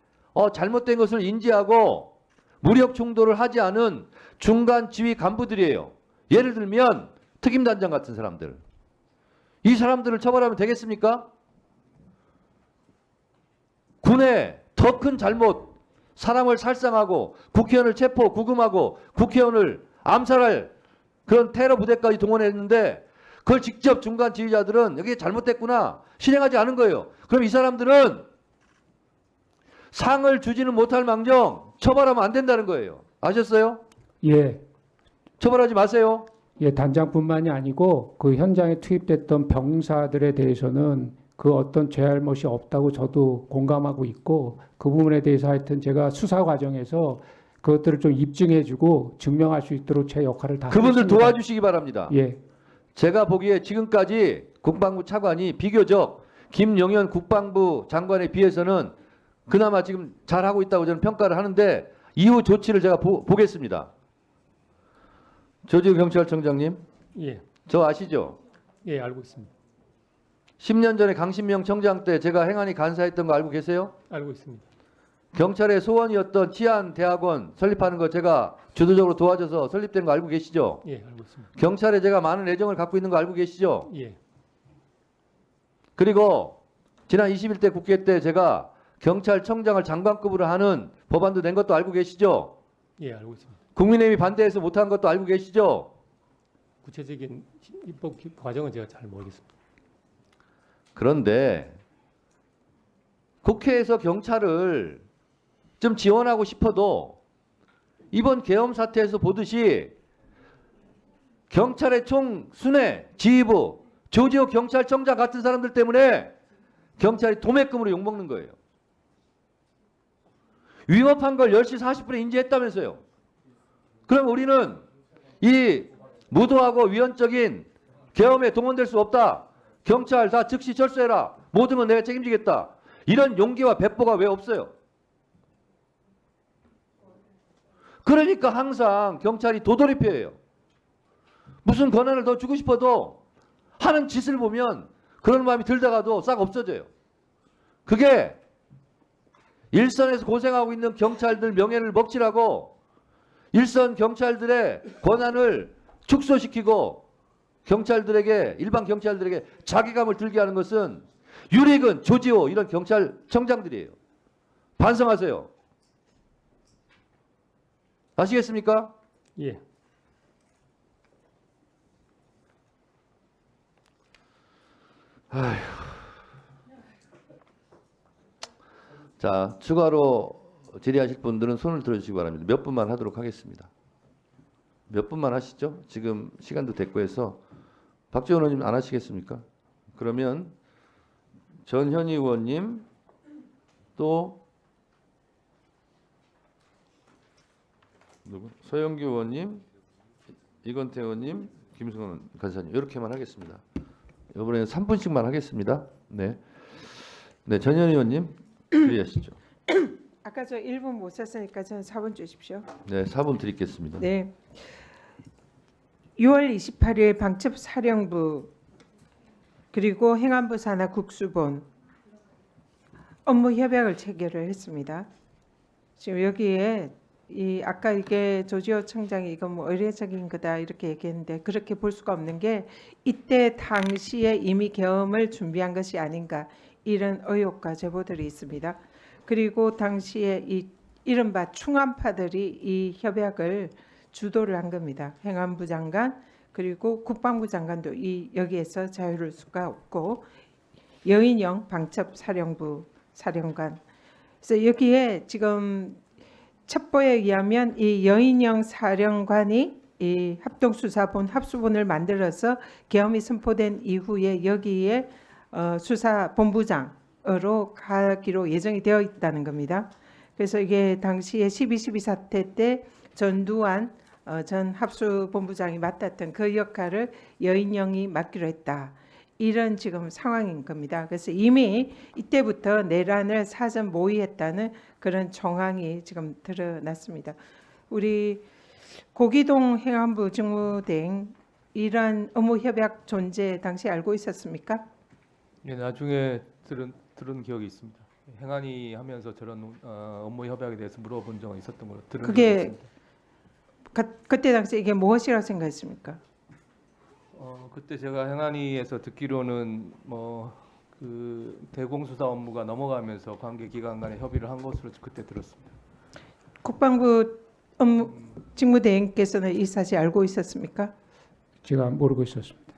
잘못된 것을 인지하고 무력 충돌을 하지 않은 중간 지휘 간부들이에요. 예를 들면 특임단장 같은 사람들. 이 사람들을 처벌하면 되겠습니까? 군의 더 큰 잘못, 사람을 살상하고 국회의원을 체포, 구금하고 국회의원을 암살할 그런 테러 부대까지 동원했는데 그걸 직접 중간 지휘자들은 여기 잘못됐구나 실행하지 않은 거예요. 그럼 이 사람들은 상을 주지는 못할 망정 처벌하면 안 된다는 거예요. 아셨어요? 예, 처벌하지 마세요. 예, 단장뿐만이 아니고 그 현장에 투입됐던 병사들에 대해서는 그 어떤 죄잘못이 없다고 저도 공감하고 있고 그 부분에 대해서 하여튼 제가 수사 과정에서 그것들을 좀 입증해주고 증명할 수 있도록 제 역할을 다 그분들 하겠습니다. 도와주시기 바랍니다. 예, 제가 보기에 지금까지 국방부 차관이 비교적 김영현 국방부 장관에 비해서는 그나마 지금 잘하고 있다고 저는 평가를 하는데 이후 조치를 제가 보겠습니다. 조지우 경찰청장님, 예, 저 아시죠? 예, 알고 있습니다. 10년 전에 강신명 청장 때 제가 행안위 간사했던 거 알고 계세요? 알고 있습니다. 경찰의 소원이었던 치안대학원 설립하는 거 제가 주도적으로 도와줘서 설립된 거 알고 계시죠? 예, 알고 있습니다. 경찰에 제가 많은 애정을 갖고 있는 거 알고 계시죠? 예, 그리고 지난 21대 국회 때 제가 경찰청장을 장관급으로 하는 법안도 낸 것도 알고 계시죠? 예, 알고 있습니다. 국민의힘이 반대해서 못한 것도 알고 계시죠? 구체적인 입법 과정은 제가 잘 모르겠습니다. 그런데 국회에서 경찰을 좀 지원하고 싶어도 이번 계엄 사태에서 보듯이 경찰의 총 순회, 지휘부, 조지호 경찰청장 같은 사람들 때문에 경찰이 도매금으로 욕먹는 거예요. 위법한 걸 10시 40분에 인지했다면서요. 그럼 우리는 이 무도하고 위헌적인 계엄에 동원될 수 없다. 경찰 다 즉시 철수해라. 모든 건 내가 책임지겠다. 이런 용기와 배포가 왜 없어요? 그러니까 항상 경찰이 도돌이표예요. 무슨 권한을 더 주고 싶어도 하는 짓을 보면 그런 마음이 들다가도 싹 없어져요. 그게 일선에서 고생하고 있는 경찰들 명예를 먹칠하고 일선 경찰들의 권한을 축소시키고 경찰들에게 일반 경찰들에게 자괴감을 들게 하는 것은 유리근, 조지호 이런 경찰청장들이에요. 반성하세요. 아시겠습니까? 예. 아휴. 자, 추가로 질의하실 분들은 손을 들어주시기 바랍니다. 몇 분만 하도록 하겠습니다. 몇 분만 하시죠? 지금 시간도 됐고 해서 박지원 의원님 안 하시겠습니까? 그러면 전현희 의원님 또 누구? 서영규 의원님, 이건태 의원님, 김승원 간사님 이렇게만 하겠습니다. 이번에는 3분씩만 하겠습니다. 네, 네 전현희 의원님 질의하시죠. 아까 저 1분 못 썼으니까 저는 4분 주십시오. 네, 4분 드리겠습니다. 네. 6월 28일 방첩사령부 그리고 행안부 산하 국수본 업무 협약을 체결을 했습니다. 지금 여기에 아까 이게 조지호 청장이 이건 뭐 의례적인 거다 이렇게 얘기했는데 그렇게 볼 수가 없는 게 이때 당시에 이미 계엄을 준비한 것이 아닌가 이런 의혹과 제보들이 있습니다. 그리고 당시에 이 이른바 충암파들이 이 협약을 주도를 한 겁니다. 행안부 장관 그리고 국방부 장관도 여기에서 자유로울 수가 없고 여인영 방첩사령부 사령관. 그래서 여기에 지금 첩보에 의하면 이 여인영 사령관이 이 합동수사본 합수본을 만들어서 계엄이 선포된 이후에 여기에 수사본부장으로 가기로 예정이 되어 있다는 겁니다. 그래서 이게 당시에 12.12 사태 때 전두환 전 합수본부장이 맡았던 그 역할을 여인영이 맡기로 했다. 이런 지금 상황인 겁니다. 그래서 이미 이때부터 내란을 사전 모의했다는 그런 정황이 지금 드러났습니다. 우리 고기동 행안부 직무대행 이런 업무 협약 존재 당시 알고 있었습니까? 예, 나중에 들은 기억이 있습니다. 행안위 하면서 저런 업무 협약에 대해서 물어본 적은 있었던 걸로 들은 기억이 있습니다. 그때 당시 이게 무엇이라고 생각했습니까? 그때 제가 행안위에서 듣기로는 그 대공수사 업무가 넘어가면서 관계 기관 간에 협의를 한 것으로 그때 들었습니다. 국방부 직무대행께서는 이 사실 알고 있었습니까? 제가 모르고 있었습니다.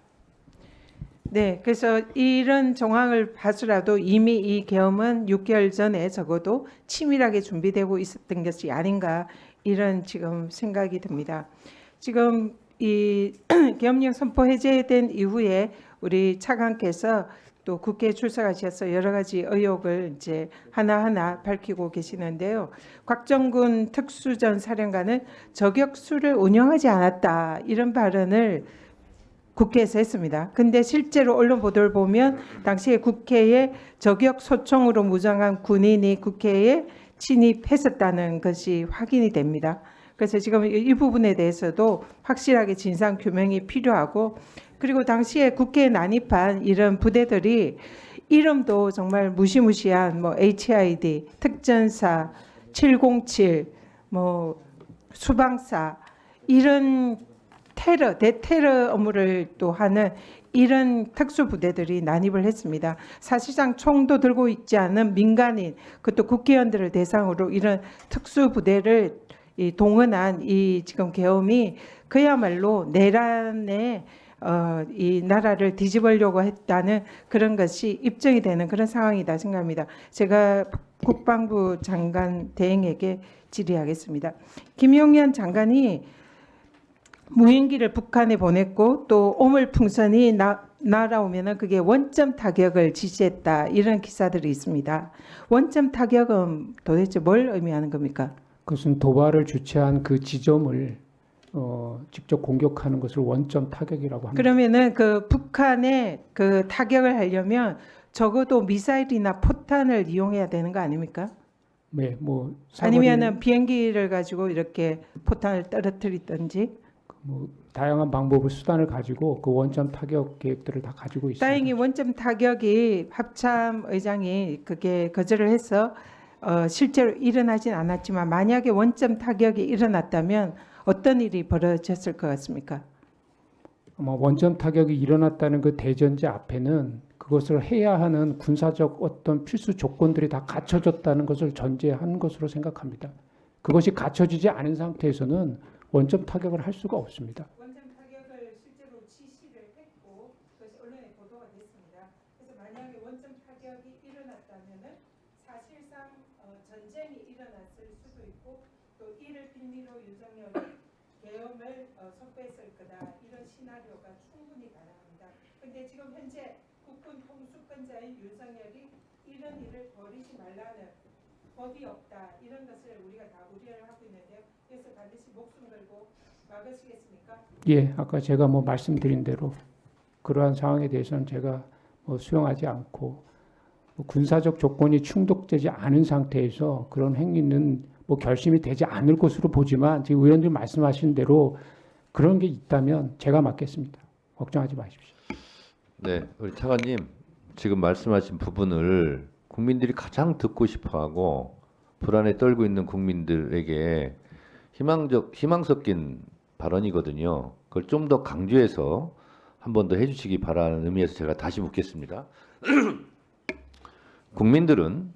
네, 그래서 이런 정황을 봐서라도 이미 이 계엄은 6개월 전에 적어도 치밀하게 준비되고 있었던 것이 아닌가 이런 지금 생각이 듭니다. 지금 이 계엄령 선포 해제된 이후에 우리 차관께서 또 국회에 출석하셔서 여러 가지 의혹을 이제 하나하나 밝히고 계시는데요. 곽정군 특수전 사령관은 저격수를 운영하지 않았다 이런 발언을 국회에서 했습니다. 근데 실제로 언론 보도를 보면 당시에 국회에 저격 소총으로 무장한 군인이 국회에 침입했었다는 것이 확인이 됩니다. 그래서 지금 이 부분에 대해서도 확실하게 진상 규명이 필요하고 그리고 당시에 국회에 난입한 이런 부대들이 이름도 정말 무시무시한 뭐 HID, 특전사, 707, 뭐 수방사 이런 대테러 업무를 또 하는 이런 특수부대들이 난입을 했습니다. 사실상 총도 들고 있지 않은 민간인, 그것도 국회의원들을 대상으로 이런 특수부대를 동원한 이 지금 계엄이 그야말로 내란에 이 나라를 뒤집으려고 했다는 그런 것이 입증이 되는 그런 상황이다 생각합니다. 제가 국방부 장관 대행에게 질의하겠습니다. 김용현 장관이 무인기를 북한에 보냈고 또 오물풍선이 날아오면은 그게 원점 타격을 지시했다 이런 기사들이 있습니다. 원점 타격은 도대체 뭘 의미하는 겁니까? 그것은 도발을 주최한 그 지점을 직접 공격하는 것을 원점 타격이라고 합니다. 그러면은 그 북한에 그 타격을 하려면 적어도 미사일이나 포탄을 이용해야 되는 거 아닙니까? 네, 뭐 아니면은 비행기를 가지고 이렇게 포탄을 떨어뜨리든지. 뭐 다양한 방법을 수단을 가지고 그 원점 타격 계획들을 다 가지고 있습니다. 다행히 원점 타격이 합참 의장이 그게 거절을 해서 실제로 일어나진 않았지만 만약에 원점 타격이 일어났다면 어떤 일이 벌어졌을 것 같습니까? 아마 원점 타격이 일어났다는 그 대전제 앞에는 그것을 해야 하는 군사적 어떤 필수 조건들이 다 갖춰졌다는 것을 전제한 것으로 생각합니다. 그것이 갖춰지지 않은 상태에서는 원점 타격을 할 수가 없습니다. 원점 타격을 실제로 지시를 했고 그것이 언론에 보도가 됐습니다. 그래서 만약에 원점 타격이 일어났다면은 사실상 전쟁이 일어났을 수도 있고 또 이를 빌미로 윤석열이 계엄을 선포했을 거다 이런 시나리오가 충분히 가능합니다. 그런데 지금 현재 국군 통수권자인 윤석열이 이런 일을 벌이지 말라는 법이 없다 이런 것을 우리가 다 우려를 하고 있는데요. 그래서 반드시 목숨 걸고 막으시겠습니까? 예, 아까 제가 뭐 말씀드린 대로 그러한 상황에 대해서는 제가 뭐 수용하지 않고 뭐 군사적 조건이 충족되지 않은 상태에서 그런 행위는 뭐 결심이 되지 않을 것으로 보지만 지금 의원님 말씀하신 대로 그런 게 있다면 제가 맡겠습니다. 걱정하지 마십시오. 네, 우리 차관님 지금 말씀하신 부분을 국민들이 가장 듣고 싶어하고 불안에 떨고 있는 국민들에게 희망 섞인 발언이거든요. 그걸 좀 더 강조해서 한 번 더 해주시기 바라는 의미에서 제가 다시 묻겠습니다. 국민들은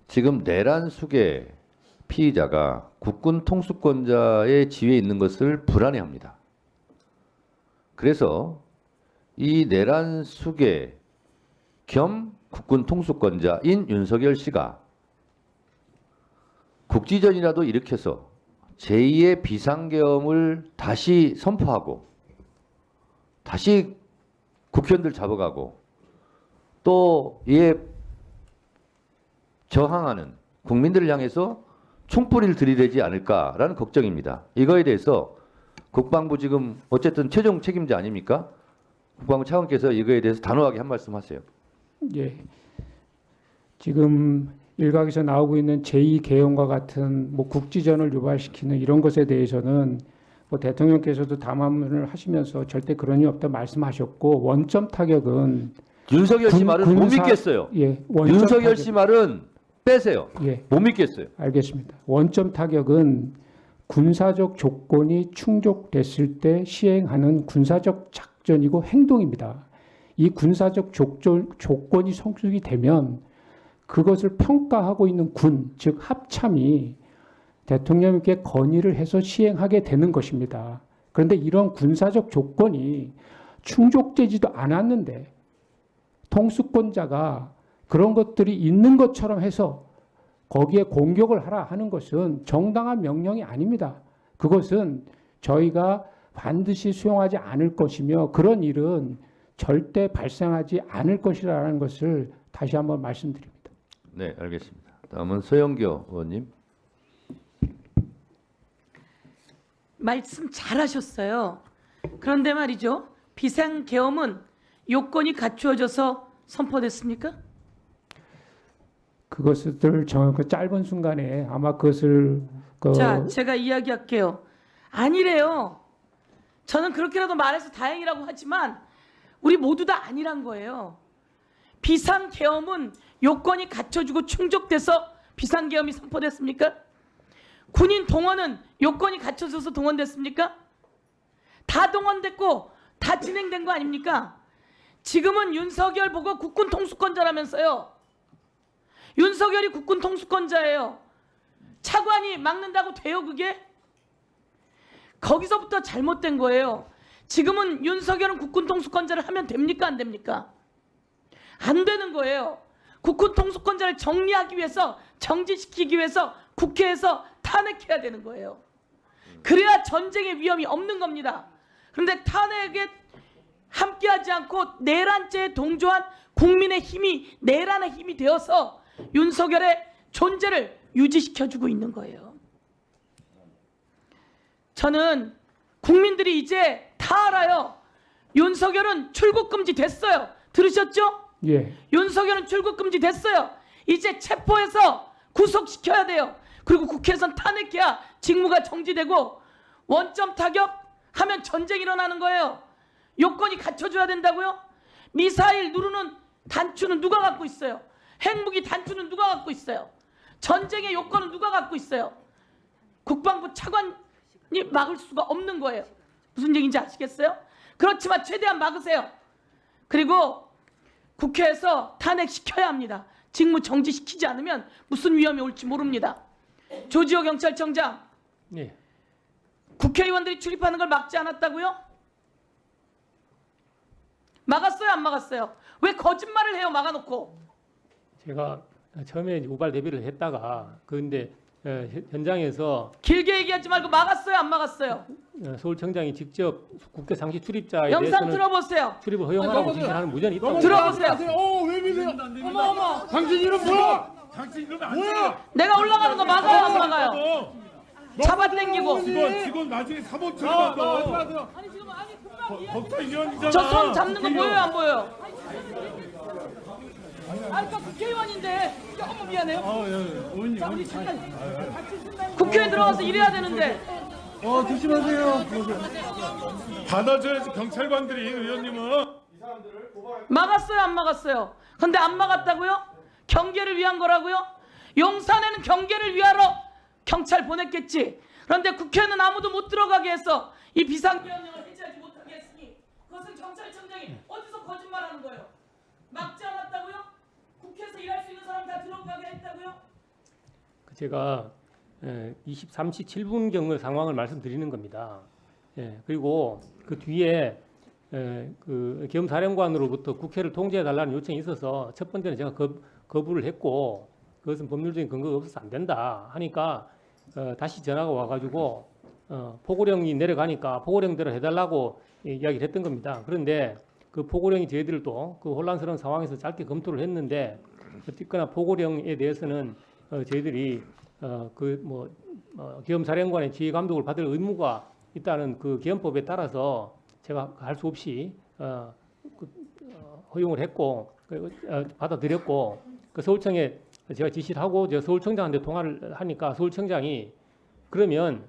지금 내란 수계 피의자가 국군 통수권자의 지위에 있는 것을 불안해합니다. 그래서 이 내란 수계 겸 국군 통수권자인 윤석열 씨가 국지전이라도 일으켜서 제2의 비상계엄을 다시 선포하고 다시 국회의원들 잡아가고 또 이에 저항하는 국민들을 향해서 총뿌리를 들이대지 않을까라는 걱정입니다. 이거에 대해서 국방부 지금 어쨌든 최종 책임자 아닙니까? 국방부 차관께서 이거에 대해서 단호하게 한 말씀 하세요. 예, 지금 일각에서 나오고 있는 제2계엄과 같은 뭐 국지전을 유발시키는 이런 것에 대해서는 뭐 대통령께서도 담화문을 하시면서 절대 그런 일 없다 말씀하셨고 원점 타격은 윤석열 씨 말은 못 믿겠어요. 예, 윤석열 씨 말은 빼세요. 예, 못 믿겠어요. 알겠습니다. 원점 타격은 군사적 조건이 충족됐을 때 시행하는 군사적 작전이고 행동입니다. 이 군사적 조건이 성립이 되면 그것을 평가하고 있는 군, 즉 합참이 대통령께 건의를 해서 시행하게 되는 것입니다. 그런데 이런 군사적 조건이 충족되지도 않았는데 통수권자가 그런 것들이 있는 것처럼 해서 거기에 공격을 하라 하는 것은 정당한 명령이 아닙니다. 그것은 저희가 반드시 수용하지 않을 것이며 그런 일은 절대 발생하지 않을 것이라는 것을 다시 한번 말씀드립니다. 네, 알겠습니다. 다음은 서영교 의원님. 말씀 잘하셨어요. 그런데 말이죠. 비상계엄은 요건이 갖추어져서 선포됐습니까? 그것을 그 짧은 순간에 아마 그것을 자, 제가 이야기할게요. 아니래요. 저는 그렇게라도 말해서 다행이라고 하지만 우리 모두 다 아니란 거예요. 비상계엄은 요건이 갖춰지고 충족돼서 비상계엄이 선포됐습니까? 군인 동원은 요건이 갖춰져서 동원됐습니까? 다 동원됐고 다 진행된 거 아닙니까? 지금은 윤석열 보고 국군 통수권자라면서요. 윤석열이 국군 통수권자예요. 차관이 막는다고 돼요 그게? 거기서부터 잘못된 거예요. 지금은 윤석열은 국군 통수권자를 하면 됩니까 안 됩니까? 안 되는 거예요. 국군 통수권자를 정리하기 위해서 정지시키기 위해서 국회에서 탄핵해야 되는 거예요. 그래야 전쟁의 위험이 없는 겁니다. 그런데 탄핵에 함께하지 않고 내란죄에 동조한 국민의 힘이 내란의 힘이 되어서 윤석열의 존재를 유지시켜주고 있는 거예요. 저는 국민들이 이제 다 알아요. 윤석열은 출국 금지 됐어요. 들으셨죠? 예. 윤석열은 출국 금지 됐어요. 이제 체포해서 구속시켜야 돼요. 그리고 국회에선 탄핵해야 직무가 정지되고 원점 타격하면 전쟁이 일어나는 거예요. 요건이 갖춰줘야 된다고요? 미사일 누르는 단추는 누가 갖고 있어요? 핵무기 단추는 누가 갖고 있어요? 전쟁의 요건은 누가 갖고 있어요? 국방부 차관이 막을 수가 없는 거예요. 무슨 얘기인지 아시겠어요? 그렇지만 최대한 막으세요. 그리고 국회에서 탄핵시켜야 합니다. 직무 정지시키지 않으면 무슨 위험이 올지 모릅니다. 조지호 경찰청장, 예. 국회의원들이 출입하는 걸 막지 않았다고요? 막았어요, 안 막았어요? 왜 거짓말을 해요, 막아놓고? 제가 처음에 이제 우발 대비를 했다가 그런데 현장에서 길게 얘기하지 말고 막았어요, 안 막았어요? 서울청장이 직접 국회 상시 출입자에 영상 대해서는 들어보세요. 출입을 허용하라고 지시하는 무전이 있다고. 들어보세요. 왜 믿어요? 어머. 당신 이름 뭐야? 당신 이름 안 돼. 내가 올라가는 거 막아요, 안 막아요? 잡아당기고. 직원 나중에 사법 처리받아. 아니 지금 금방 법사위원이잖아. 저 손 잡는 거 보여요, 안 보여요? 아까 국회의원인데. 어머 미안해요. 자, 우리 잠깐 국회에 들어가서 일해야 되는데. 조심하세요. 받아줘야지 경찰관들이 의원님은. 막았어요, 안 막았어요? 근데 안 막았다고요? 경계를 위한 거라고요? 용산에는 경계를 위하러 경찰 보냈겠지. 그런데 국회는 아무도 못 들어가게 해서 이 비상계엄령을 해제하지 못하게 했으니 그것은 경찰청장이 어디서 거짓말하는 거예요? 막지 않았다고요? 국회에서 일할 수 있는 사람 다 들어가게 했다고요? 제가 23시 7분경의 상황을 말씀드리는 겁니다. 그리고 그 뒤에 그 겸사령관으로부터 국회를 통제해달라는 요청이 있어서 첫 번째는 제가 거부를 했고 그것은 법률적인 근거가 없어서 안 된다 하니까 다시 전화가 와가지고 포고령이 내려가니까 포고령대로 해달라고 이야기를 했던 겁니다. 그런데 그 포고령이 저희들을 또 그 혼란스러운 상황에서 짧게 검토를 했는데 어쨌거나 포고령에 대해서는 저희들이 계엄사령관의 지휘 감독을 받을 의무가 있다는 그 계엄법에 따라서 제가 할 수 없이 허용을 했고 받아들였고 그 서울청에 제가 지시를 하고 제가 서울청장한테 통화를 하니까 서울청장이 그러면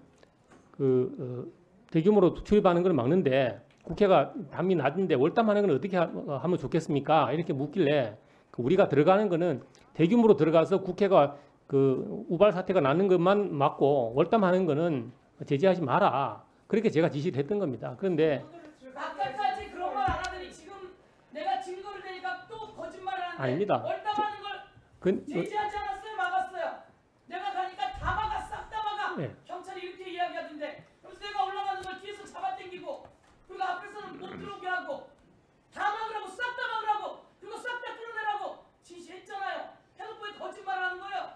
대규모로 출입하는 걸 막는데 국회가 담이 낮은데 월담하는 건 어떻게 하면 좋겠습니까? 이렇게 묻길래 우리가 들어가는 거는 대규모로 들어가서 국회가 그 우발 사태가 나는 것만 막고 월담하는 거는 제재하지 마라. 그렇게 제가 지시를 했던 겁니다. 그런데 아까까지 그런 말 안 하더니 지금 내가 증거를 내니까 또 거짓말을 하는데 아닙니다. 월담하는 걸 제지하지 않았어요, 막았어요. 내가 가니까 다 막아, 싹 다 막아. 예. 경찰이 이렇게 이야기하던데 그래서 내가 올라가는 걸 뒤에서 잡아당기고 그리고 앞에서는 못 들어오게 하고 다 막으라고, 싹 다 막으라고, 그리고 싹 다 끌어내라고 지시했잖아요. 해놓고 왜 거짓말을 하는 거예요?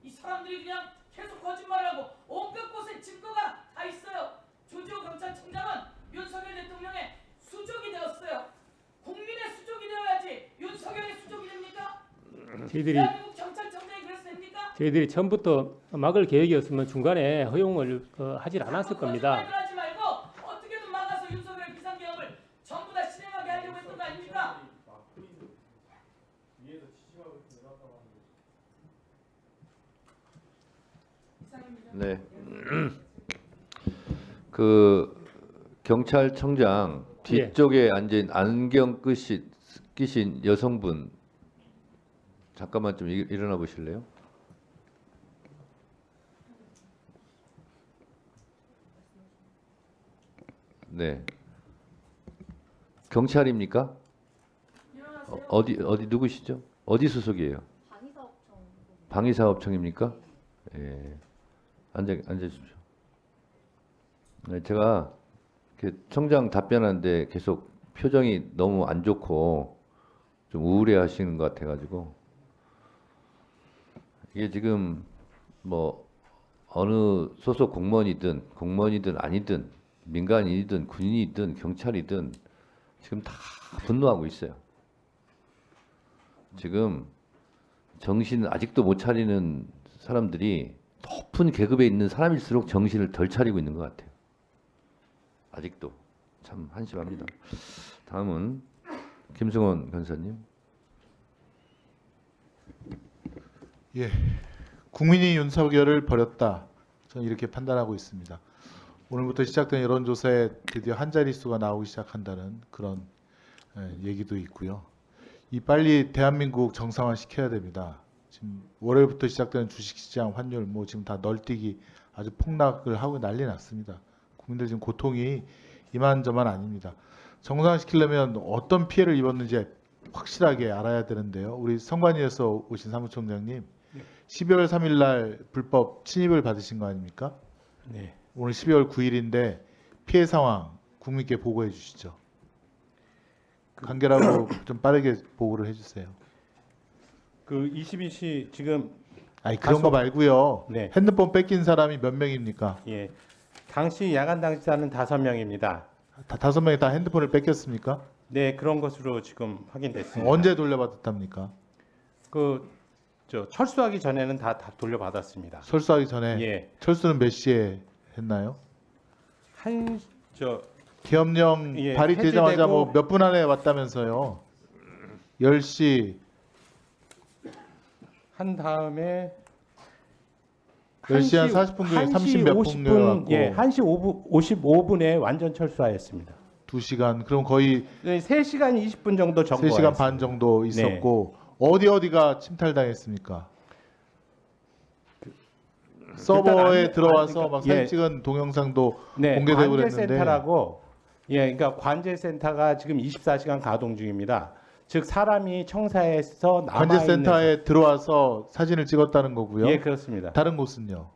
이 사람들이 그냥 계속 거짓말하고 온갖 곳에 증거가 다 있어요. 조지호 경찰청장은 윤석열 대통령의 수족이 되었어요. 국민의 수족이 되어야지 윤석열의 수족이 됩니까? 대한민국 경찰청장이 그래서 됩니까? 저희들이 처음부터 막을 계획이었으면 중간에 허용을 하질 않았을 겁니다. 거짓말들 하지 말고 어떻게든 막아서 윤석열 비상계엄을 전부 다 실행하게 하려고 했던 거 아닙니까? 네. 그 경찰청장 뒤쪽에 앉은 안경 끼신 여성분 잠깐만 좀 일어나 보실래요? 네. 경찰입니까? 어디 누구시죠? 어디 소속이에요? 방위사업청입니까? 예. 앉으십시오. 네, 제가 청장 답변하는데 계속 표정이 너무 안 좋고 좀 우울해하시는 것 같아가지고 이게 지금 뭐 어느 소속 공무원이든 아니든 민간인이든 군인이든 경찰이든 지금 다 분노하고 있어요. 지금 정신 아직도 못 차리는 사람들이 높은 계급에 있는 사람일수록 정신을 덜 차리고 있는 것 같아요. 아직도 참 한심합니다. 다음은 김승원 간사님. 예, 국민이 윤석열을 버렸다. 저는 이렇게 판단하고 있습니다. 오늘부터 시작된 여론조사에 드디어 한 자릿수가 나오기 시작한다는 그런 얘기도 있고요. 이 빨리 대한민국 정상화 시켜야 됩니다. 지금 월요일부터 시작되는 주식시장 환율 뭐 지금 다 널뛰기 아주 폭락을 하고 난리 났습니다. 국민들 지금 고통이 이만저만 아닙니다. 정상화 시키려면 어떤 피해를 입었는지 확실하게 알아야 되는데요. 우리 선관위에서 오신 사무총장님, 12월 3일 날 불법 침입을 받으신 거 아닙니까? 네. 오늘 12월 9일인데 피해 상황 국민께 보고해 주시죠. 간결하고 좀 빠르게 보고를 해주세요. 그 22시 지금 아니 그런 거 말고요. 네. 핸드폰 뺏긴 사람이 몇 명입니까? 예. 당시 야간 당사자는 5명입니다. 다 5명이 다 핸드폰을 뺏겼습니까? 네, 그런 것으로 지금 확인됐습니다. 언제 돌려받았답니까? 저 철수하기 전에는 다 돌려받았습니다. 철수하기 전에. 예. 철수는 몇 시에 했나요? 계엄령 예, 발의되자마자 해제되고 뭐 몇 분 안에 왔다면서요. 10시 한 다음에 10시 한 40분 중에 30 몇 분 왔고 예, 1시 55분에 완전 철수하였습니다. 2시간 그럼 거의 3시간 20분 정도 3시간 반 정도 있었고 어디가 침탈당했습니까? 서버에 들어와서 막 사진 찍은 동영상도 공개되고 그랬는데 관제센터라고 그러니까 관제센터가 지금 24시간 가동 중입니다. 즉 사람이 청사에서 남아 있는 관제센터에 들어와서 사진을 찍었다는 거고요. 예, 그렇습니다. 다른 곳은요?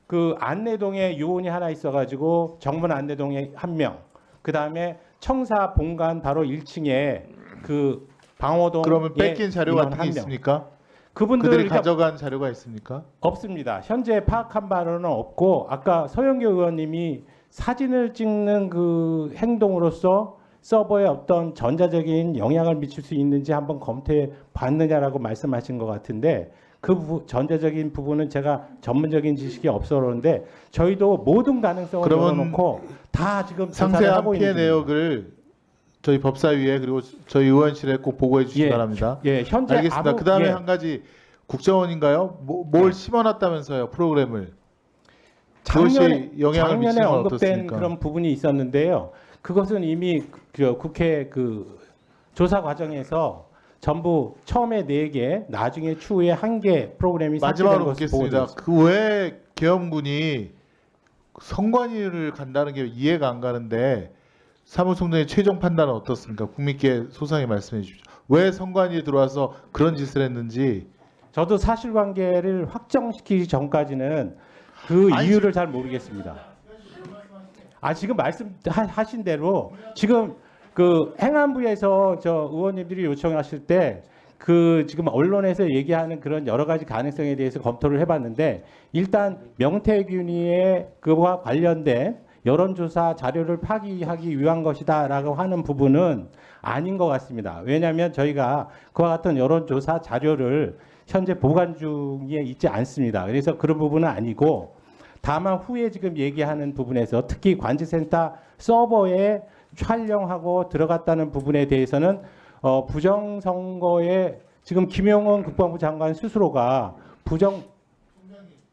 그 안내동에 요원이 하나 있어가지고 정문 안내동에 1명, 그 다음에 청사 본관 바로 1층에 그 방호동 그러면 뺏긴 자료 같은 게 있습니까? 그들이 가져간 자료가 있습니까? 없습니다. 현재 파악한 바로는 없고 아까 서영교 의원님이 사진을 찍는 그 행동으로서 서버에 어떤 전자적인 영향을 미칠 수 있는지 한번 검토해 봤느냐라고 말씀하신 것 같은데 그 전자적인 부분은 제가 전문적인 지식이 없어서 그러는데 저희도 모든 가능성을 열어놓고 다 지금 조사를 상세한 하고 피해 있는 내역을 저희 법사위에 그리고 저희 의원실에 꼭 보고해 주시기 바랍니다. 예, 현재 알겠습니다. 그 다음에 한 가지 국정원인가요? 뭘 심어놨다면서요 프로그램을. 그것이 영향을 작년에 미치는 건 언급된 어떻습니까? 그런 부분이 있었는데요. 그것은 이미 그 국회 그 조사 과정에서 전부 처음에 4개, 나중에 추후에 1개 프로그램이 마지막으로 삭제된 것으로 묻겠습니다. 보고됐습니다. 그 왜 계엄군이 선관위를 간다는 게 이해가 안 가는데 사무총장의 최종 판단은 어떻습니까? 국민께 소상히 말씀해 주십시오. 왜 선관위에 들어와서 그런 짓을 했는지. 저도 사실관계를 확정시키기 전까지는 그 이유를 잘 모르겠습니다. 지금 말씀하신 대로 지금 그 행안부에서 저 의원님들이 요청하실 때 그 지금 언론에서 얘기하는 그런 여러 가지 가능성에 대해서 검토를 해봤는데 일단 명태균이의 그와 관련된 여론조사 자료를 파기하기 위한 것이다라고 하는 부분은 아닌 것 같습니다. 왜냐하면 저희가 그와 같은 여론조사 자료를 현재 보관 중에 있지 않습니다. 그래서 그런 부분은 아니고 다만 후에 지금 얘기하는 부분에서 특히 관제센터 서버에 촬영하고 들어갔다는 부분에 대해서는 부정선거에 지금 김용원 국방부 장관 스스로가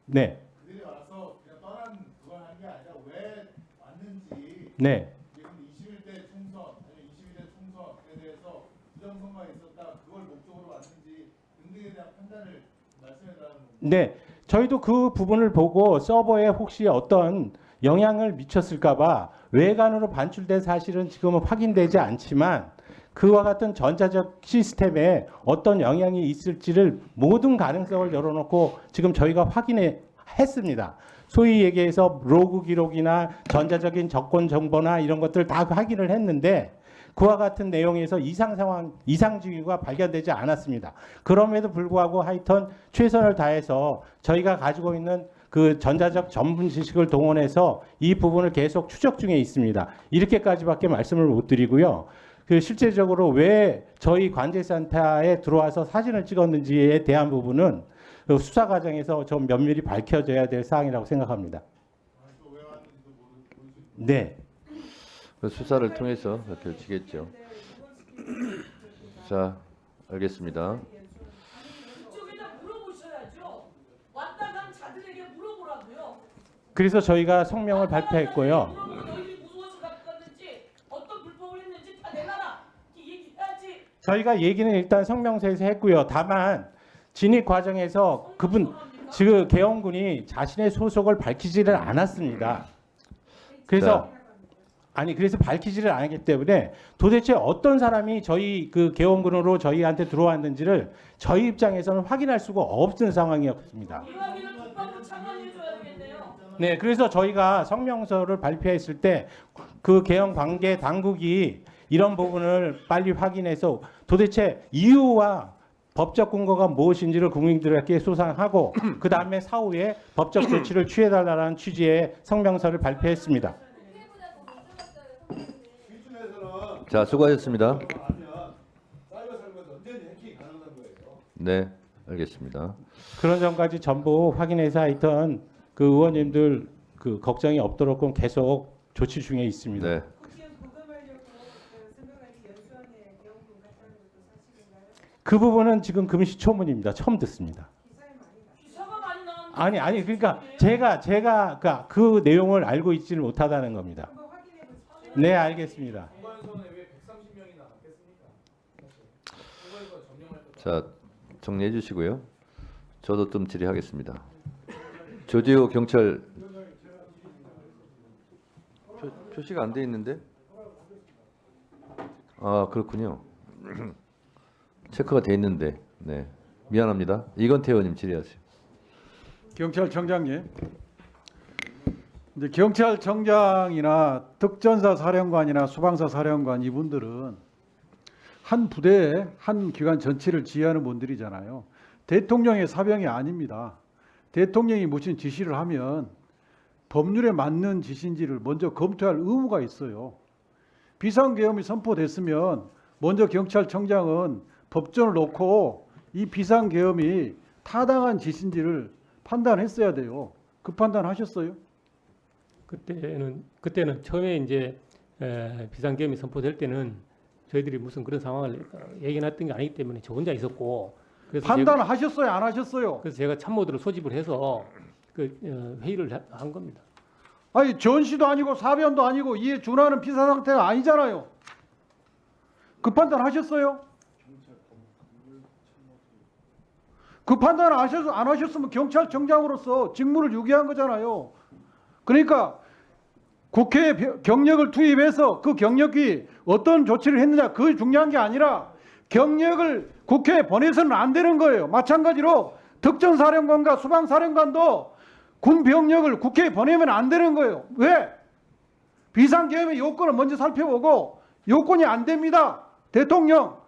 네. 그들이 와서 그냥 떠난 그걸 한 게 아니라 왜 왔는지. 네. 21대 총선, 22대 총선에 대해서 부정선거가 있었다. 그걸 목적으로 왔는지 등등에 대한 판단을 말씀해달라는 겁니다. 네. 저희도 그 부분을 보고 서버에 혹시 어떤 영향을 미쳤을까봐 외관으로 반출된 사실은 지금은 확인되지 않지만 그와 같은 전자적 시스템에 어떤 영향이 있을지를 모든 가능성을 열어놓고 지금 저희가 확인했습니다. 소위 얘기해서 로그 기록이나 전자적인 접근 정보나 이런 것들 다 확인을 했는데 그와 같은 내용에서 이상 징후가 발견되지 않았습니다. 그럼에도 불구하고 하여튼 최선을 다해서 저희가 가지고 있는 그 전자적 전문 지식을 동원해서 이 부분을 계속 추적 중에 있습니다. 이렇게까지밖에 말씀을 못 드리고요. 그 실제적으로 왜 저희 관제센터에 들어와서 사진을 찍었는지에 대한 부분은 그 수사 과정에서 좀 면밀히 밝혀져야 될 사항이라고 생각합니다. 네. 그 수사를 통해서 밝혀지겠죠. 자, 알겠습니다. 그쪽에다 물어보셔야죠. 왔다 간 자들에게 물어보라고요. 그래서 저희가 성명을 발표했고요. 너희들이 무서워서 갖고 갔는지 어떤 불법을 했는지 다 내놔라. 이렇게 얘기해야지. 저희가 얘기는 일단 성명서에서 했고요. 다만 진입 과정에서 그분 지금 계엄군이 자신의 소속을 밝히지를 않았습니다. 그래서 그래서 밝히지를 않았기 때문에 도대체 어떤 사람이 저희 그 계엄군으로 저희한테 들어왔는지를 저희 입장에서는 확인할 수가 없는 상황이었습니다. 이 확인을 국방부 차관해줘야 되겠네요. 네, 그래서 저희가 성명서를 발표했을 때 그 계엄 관계 당국이 이런 부분을 빨리 확인해서 도대체 이유와 법적 근거가 무엇인지를 국민들에게 소상하고 그 다음에 사후에 법적 조치를 취해달라는 취지의 성명서를 발표했습니다. 자, 수고하셨습니다. 네, 알겠습니다. 그런 점까지 전부 확인해서 하여튼 그 의원님들 그 걱정이 없도록 계속 조치 중에 있습니다. 네. 그 부분은 지금 금시초문입니다. 처음 듣습니다. 기사가 많이 나왔는데. 아니 그러니까 제가 그 내용을 알고 있지를 못하다는 겁니다. 네, 알겠습니다. 자, 정리해 주시고요. 저도 좀 질의하겠습니다. 조지호 경찰 표시가 안 돼 있는데? 아, 그렇군요. 체크가 돼 있는데. 네. 미안합니다. 이건태 의원님 질의하세요. 경찰청장님, 이제 경찰청장이나 특전사 사령관이나 수방사 사령관 이분들은 한 부대에 한 기관 전체를 지휘하는 분들이잖아요. 대통령의 사병이 아닙니다. 대통령이 무슨 지시를 하면 법률에 맞는 지시인지를 먼저 검토할 의무가 있어요. 비상계엄이 선포됐으면 먼저 경찰청장은 법전을 놓고 이 비상계엄이 타당한 지시인지를 판단했어야 돼요. 그 판단하셨어요? 그때는 처음에 이제 비상계엄이 선포될 때는 저희들이 무슨 그런 상황을 얘기해놨던 게 아니기 때문에 저 혼자 있었고, 그래서 판단하셨어요? 안 하셨어요? 그래서 제가 참모들을 소집을 해서 그 회의를 한 겁니다. 아니, 전시도 아니고 사변도 아니고 이에 준하는 비상 상태가 아니잖아요. 그 판단 하셨어요? 그 판단 안 하셨으면 경찰청장으로서 직무를 유기한 거잖아요. 그러니까 국회에 경력을 투입해서 그 경력이 어떤 조치를 했느냐, 그게 중요한 게 아니라 경력을 국회에 보내서는 안 되는 거예요. 마찬가지로 특전사령관과 수방사령관도 군 병력을 국회에 보내면 안 되는 거예요. 왜? 비상계엄의 요건을 먼저 살펴보고 요건이 안 됩니다. 대통령,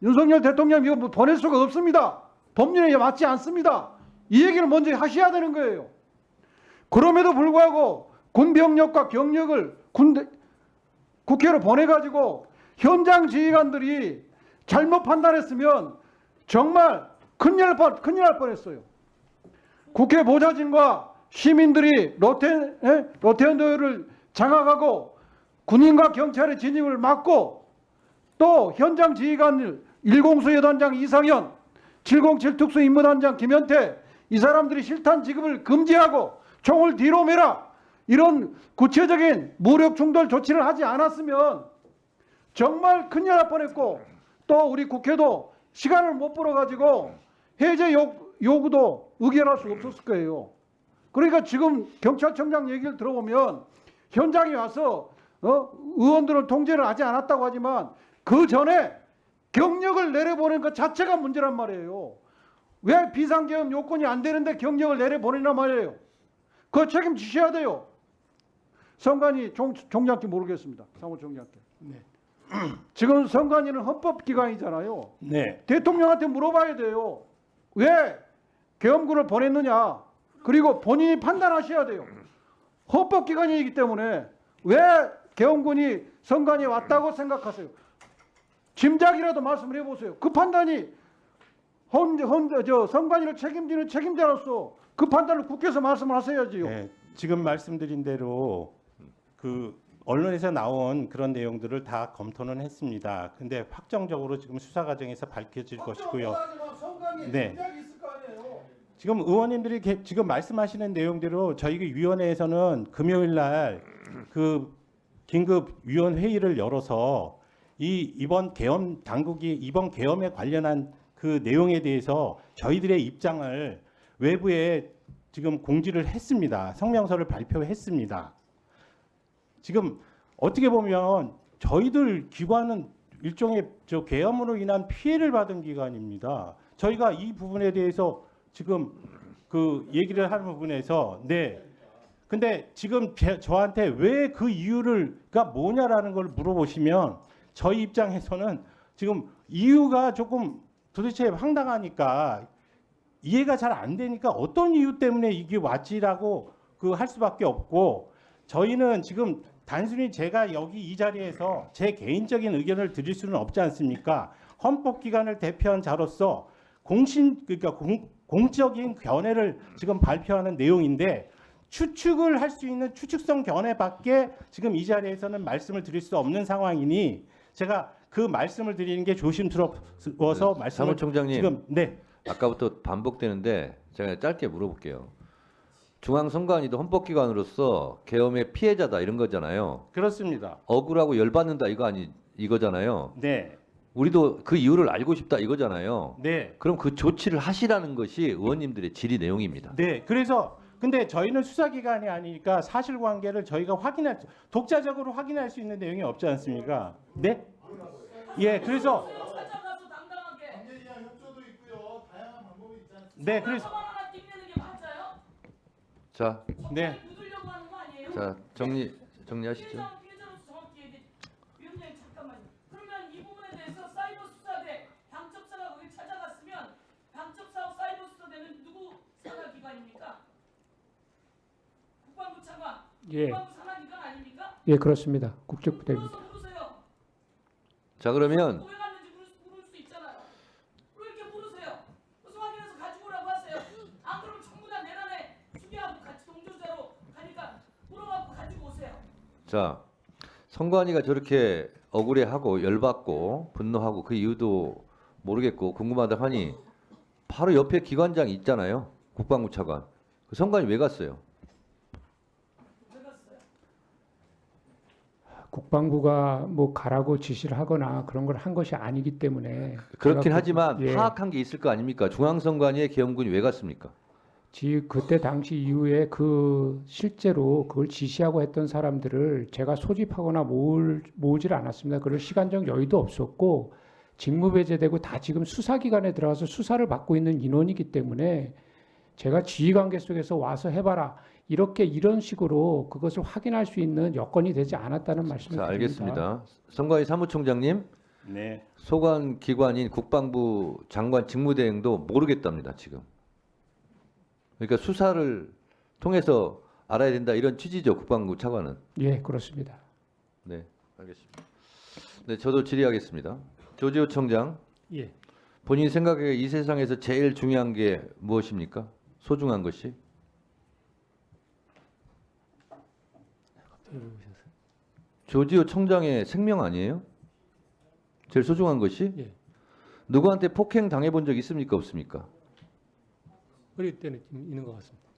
윤석열 대통령 이거 보낼 수가 없습니다. 법률에 맞지 않습니다. 이 얘기를 먼저 하셔야 되는 거예요. 그럼에도 불구하고 군병력과 경력을 국회로 보내가지고 현장 지휘관들이 잘못 판단했으면 정말 큰일 날 뻔했어요. 국회 보좌진과 시민들이 로테온도를 장악하고 군인과 경찰의 진입을 막고 또 현장 지휘관 1공수 여단장 이상현, 707 특수임무단장 김현태 이 사람들이 실탄 지급을 금지하고 총을 뒤로 매라 이런 구체적인 무력 충돌 조치를 하지 않았으면 정말 큰일 날 뻔했고 또 우리 국회도 시간을 못 벌어가지고 해제 요구도 의결할 수 없었을 거예요. 그러니까 지금 경찰청장 얘기를 들어보면 현장에 와서 의원들은 통제를 하지 않았다고 하지만 그 전에 경력을 내려보낸 것 자체가 문제란 말이에요. 왜 비상계엄 요건이 안 되는데 경력을 내려보내란 말이에요. 그거 책임지셔야 돼요. 선관위 총장께 모르겠습니다. 사무총장께. 네. 지금 선관위는 헌법기관이잖아요. 네. 대통령한테 물어봐야 돼요. 왜 계엄군을 보냈느냐. 그리고 본인이 판단하셔야 돼요. 헌법기관이기 때문에 왜 계엄군이 선관위에 왔다고 생각하세요? 짐작이라도 말씀을 해보세요. 그 판단이 선관위를 책임지는 책임자로서 그 판단을 국회에서 말씀하셔야지요. 네, 지금 말씀드린 대로 그 언론에서 나온 그런 내용들을 다 검토는 했습니다. 근데 확정적으로 지금 수사 과정에서 밝혀질 것이고요. 네. 지금 의원님들이 지금 말씀하시는 내용대로 저희 위원회에서는 금요일 날 그 긴급 위원 회의를 열어서 이번 계엄 당국이 이번 계엄에 관련한 그 내용에 대해서 저희들의 입장을 외부에 지금 공지를 했습니다. 성명서를 발표했습니다. 지금 어떻게 보면 저희들 기관은 일종의 계엄으로 인한 피해를 받은 기관입니다. 저희가 이 부분에 대해서 지금 그 얘기를 하는 부분에서 근데 지금 저한테 왜 그 이유가 뭐냐라는 걸 물어보시면 저희 입장에서는 지금 이유가 조금 도대체 황당하니까 이해가 잘 안 되니까 어떤 이유 때문에 이게 왔지라고 할 수밖에 없고, 저희는 지금 단순히 제가 여기 이 자리에서 제 개인적인 의견을 드릴 수는 없지 않습니까? 헌법기관을 대표한 자로서 공적인 견해를 지금 발표하는 내용인데 추측을 할 수 있는 추측성 견해밖에 지금 이 자리에서는 말씀을 드릴 수 없는 상황이니 제가 그 말씀을 드리는 게 조심스러워서 말씀을 사무총장님, 지금 아까부터 반복되는데 제가 짧게 물어볼게요. 중앙선관위도 헌법기관으로서 계엄의 피해자다 이런 거잖아요. 그렇습니다. 억울하고 열받는다 이거잖아요. 네. 우리도 그 이유를 알고 싶다 이거잖아요. 네. 그럼 그 조치를 하시라는 것이 의원님들의 질의 내용입니다. 네. 그래서 근데 저희는 수사기관이 아니니까 사실관계를 저희가 독자적으로 확인할 수 있는 내용이 없지 않습니까? 네? 예. 그래서 네. 그래서 자, 네. 자 정리하시죠. 위원장님 잠깐만요. 그러면 이 부분에 대해서 사이버 수사대 방첩사가 거기 찾아갔으면 방첩사하고 사이버 수사대는 누구 산하기관입니까? 국방부 차관. 예. 국방부 산하기관 아닙니까? 예, 그렇습니다. 국적부대입니다. 물으세요. 자, 그러면 왜 갔는지 물을 수 있잖아요. 왜 이렇게 물으세요? 무슨 확인해서 가지고 오라고 하세요. 안 그러면 전부 다 내란에 수비하고 같이 동조자로 가니까 물어갖고 가지고 오세요. 자, 선관위가 저렇게 억울해하고 열받고 분노하고 그 이유도 모르겠고 궁금하다 하니 바로 옆에 기관장이 있잖아요. 국방부 차관. 그 선관위 왜 갔어요? 국방부가 뭐 가라고 지시를 하거나 그런 걸 한 것이 아니기 때문에 그렇긴 제가 하지만 예, 파악한 게 있을 거 아닙니까? 중앙선관위에 계엄군이 왜 갔습니까? 그때 당시 이후에 실제로 그걸 지시하고 했던 사람들을 제가 소집하거나 모으질 않았습니다. 그럴 시간적 여유도 없었고 직무 배제되고 다 지금 수사기관에 들어가서 수사를 받고 있는 인원이기 때문에 제가 지휘관계 속에서 와서 해봐라 이런 식으로 그것을 확인할 수 있는 여건이 되지 않았다는 말씀을 자, 드립니다. 알겠습니다. 선관위 사무총장님, 네. 소관 기관인 국방부 장관 직무대행도 모르겠답니다. 지금. 그러니까 수사를 통해서 알아야 된다 이런 취지죠. 국방부 차관은. 예, 그렇습니다. 네, 알겠습니다. 네, 저도 질의하겠습니다. 조지호 청장, 예. 본인 생각에 이 세상에서 제일 중요한 게 무엇입니까? 소중한 것이? 조지호 청장의 생명 아니에요? 제일 소중한 것이? 예. 누구한테 폭행 당해본 적 있습니까? 없습니까? 어릴 때는 좀 있는 것 같습니다.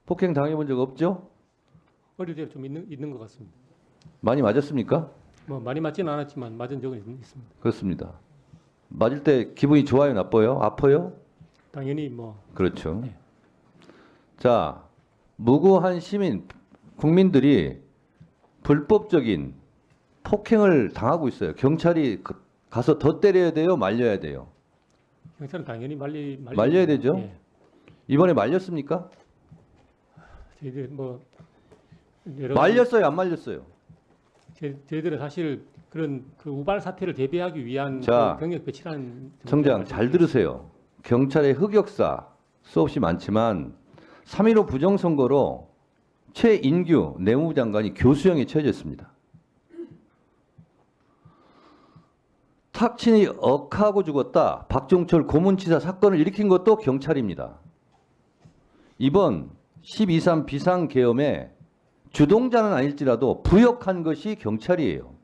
폭행 당해본 적 없죠? 어릴 때 좀 있는 것 같습니다. 많이 맞았습니까? 뭐 많이 맞지는 않았지만 맞은 적은 있습니다. 그렇습니다. 맞을 때 기분이 좋아요, 나빠요, 아파요? 당연히 뭐 그렇죠. 네. 자, 무고한 시민, 국민들이 불법적인 폭행을 당하고 있어요. 경찰이 가서 더 때려야 돼요, 말려야 돼요? 경찰은 당연히 말려야 되죠. 예. 이번에 말렸습니까? 저희들 뭐 여러 말렸어요, 안 말렸어요? 저희들은 사실 그런 그 우발 사태를 대비하기 위한 자, 그 병력 배치라는 청장 잘 들으세요. 경찰의 흑역사 수없이 많지만 3.15 부정선거로 최인규 내무부 장관이 교수형에 처해졌습니다. 탁친이 억하고 죽었다. 박종철 고문치사 사건을 일으킨 것도 경찰입니다. 이번 12.3 비상계엄의 주동자는 아닐지라도 부역한 것이 경찰이에요.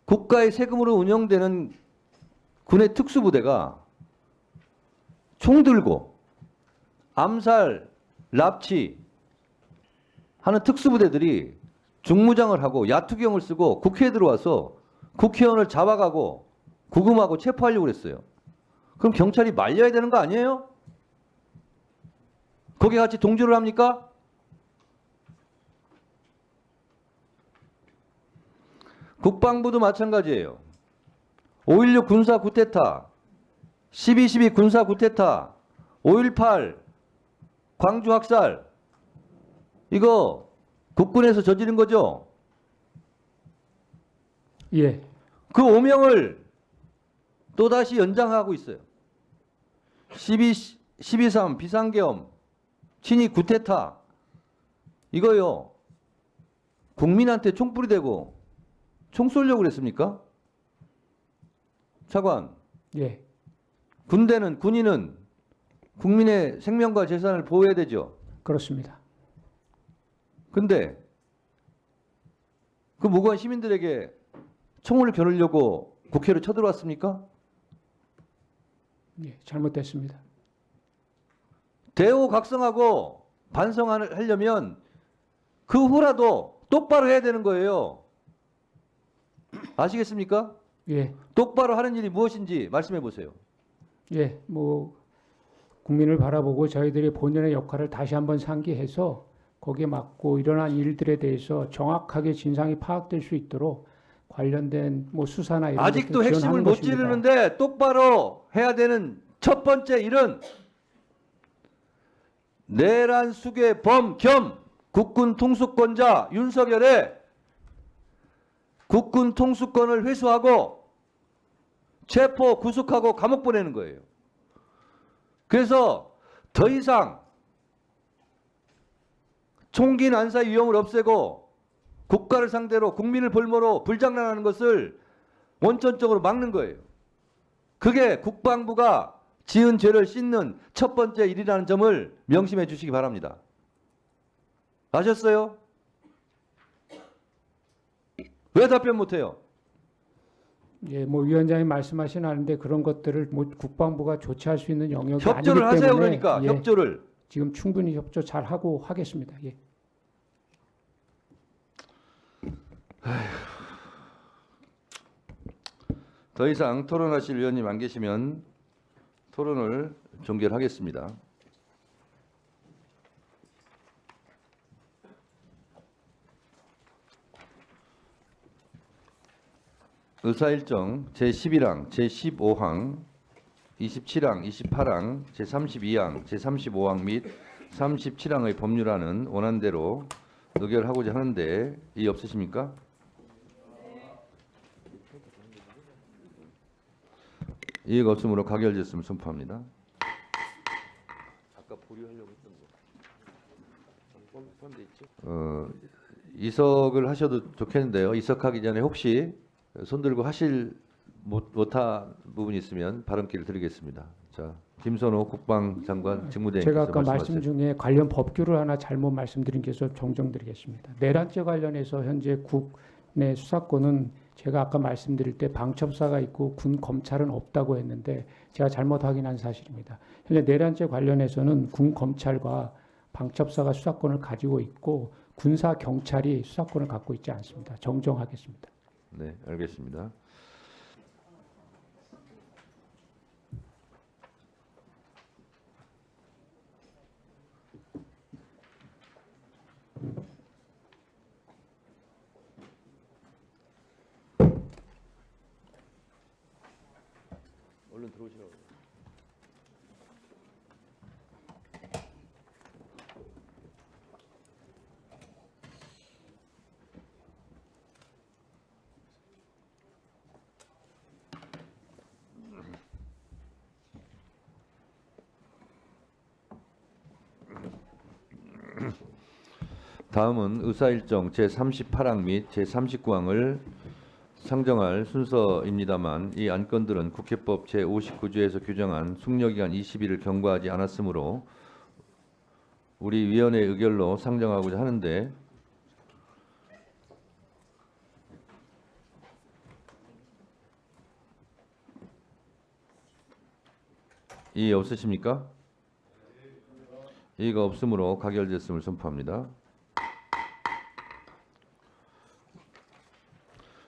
국가의 세금으로 운영되는 군의 특수부대가 총 들고 암살, 납치 하는 특수부대들이 중무장을 하고 야투경을 쓰고 국회에 들어와서 국회의원을 잡아가고 구금하고 체포하려고 그랬어요. 그럼 경찰이 말려야 되는 거 아니에요? 거기에 같이 동조를 합니까? 국방부도 마찬가지예요. 5.16 군사 구테타, 12.12 군사 구테타, 5.18 광주 학살, 이거 국군에서 저지른 거죠? 예. 그 오명을 또다시 연장하고 있어요. 12.3 비상계엄, 친위 구테타, 이거요. 국민한테 총불이 되고 총 쏘려고 그랬습니까? 차관. 예. 군대는, 군인은 국민의 생명과 재산을 보호해야 되죠. 그렇습니다. 근데 그 무고한 시민들에게 총을 겨누려고 국회로 쳐들어왔습니까? 예, 잘못됐습니다. 대우각성하고 반성하려면 그 후라도 똑바로 해야 되는 거예요. 아시겠습니까? 예. 똑바로 하는 일이 무엇인지 말씀해 보세요. 예, 뭐 국민을 바라보고 저희들이 본연의 역할을 다시 한번 상기해서 거기에 맞고 일어난 일들에 대해서 정확하게 진상이 파악될 수 있도록 관련된 뭐 수사나 이런 아직도 것들 핵심을 지원하는 못 것입니다. 찌르는데 똑바로 해야 되는 첫 번째 일은 내란 수괴 범 겸 국군 통수권자 윤석열의 국군 통수권을 회수하고 체포, 구속하고 감옥 보내는 거예요. 그래서 더 이상 총기 난사 위험을 없애고 국가를 상대로 국민을 볼모로 불장난하는 것을 원천적으로 막는 거예요. 그게 국방부가 지은 죄를 씻는 첫 번째 일이라는 점을 명심해 주시기 바랍니다. 아셨어요? 왜 답변 못해요? 예, 뭐 위원장이 말씀하신 하는데 그런 것들을 뭐 국방부가 조치할 수 있는 영역이 협조를 아니기 하세요. 때문에 그러니까 예, 협조를. 지금 충분히 협조 잘 하고 하겠습니다. 예. 더 이상 토론하실 위원님 안 계시면 토론을 종결하겠습니다. 의사일정 제11항, 제15항, 27항, 28항, 제32항, 제35항 및 37항의 법률안은 원안대로 의결하고자 하는데 이의 없으십니까? 이의가 없으므로 가결됐음을 선포합니다. 아까 보류하려고 했던 거. 이석을 하셔도 좋겠는데요. 이석하기 전에 혹시 손 들고 하실 못한 부분이 있으면 발언기를 드리겠습니다. 자, 김선호 국방장관 직무대행께서 제가 아까 말씀하세요. 말씀 중에 관련 법규를 하나 잘못 말씀드린 게 있어서 정정드리겠습니다. 내란죄 관련해서 현재 국내 수사권은 제가 아까 말씀드릴 때 방첩사가 있고 군 검찰은 없다고 했는데 제가 잘못 확인한 사실입니다. 현재 내란죄 관련해서는 군 검찰과 방첩사가 수사권을 가지고 있고 군사 경찰이 수사권을 갖고 있지 않습니다. 정정하겠습니다. 네, 알겠습니다. 얼른 들어오시라고. 다음은 의사일정 제38항 및 제39항을 상정할 순서입니다만 이 안건들은 국회법 제59조에서 규정한 숙려기간 20일을 경과하지 않았으므로 우리 위원회 의결로 상정하고자 하는데 이의 없으십니까? 이의가 없으므로 가결됐음을 선포합니다.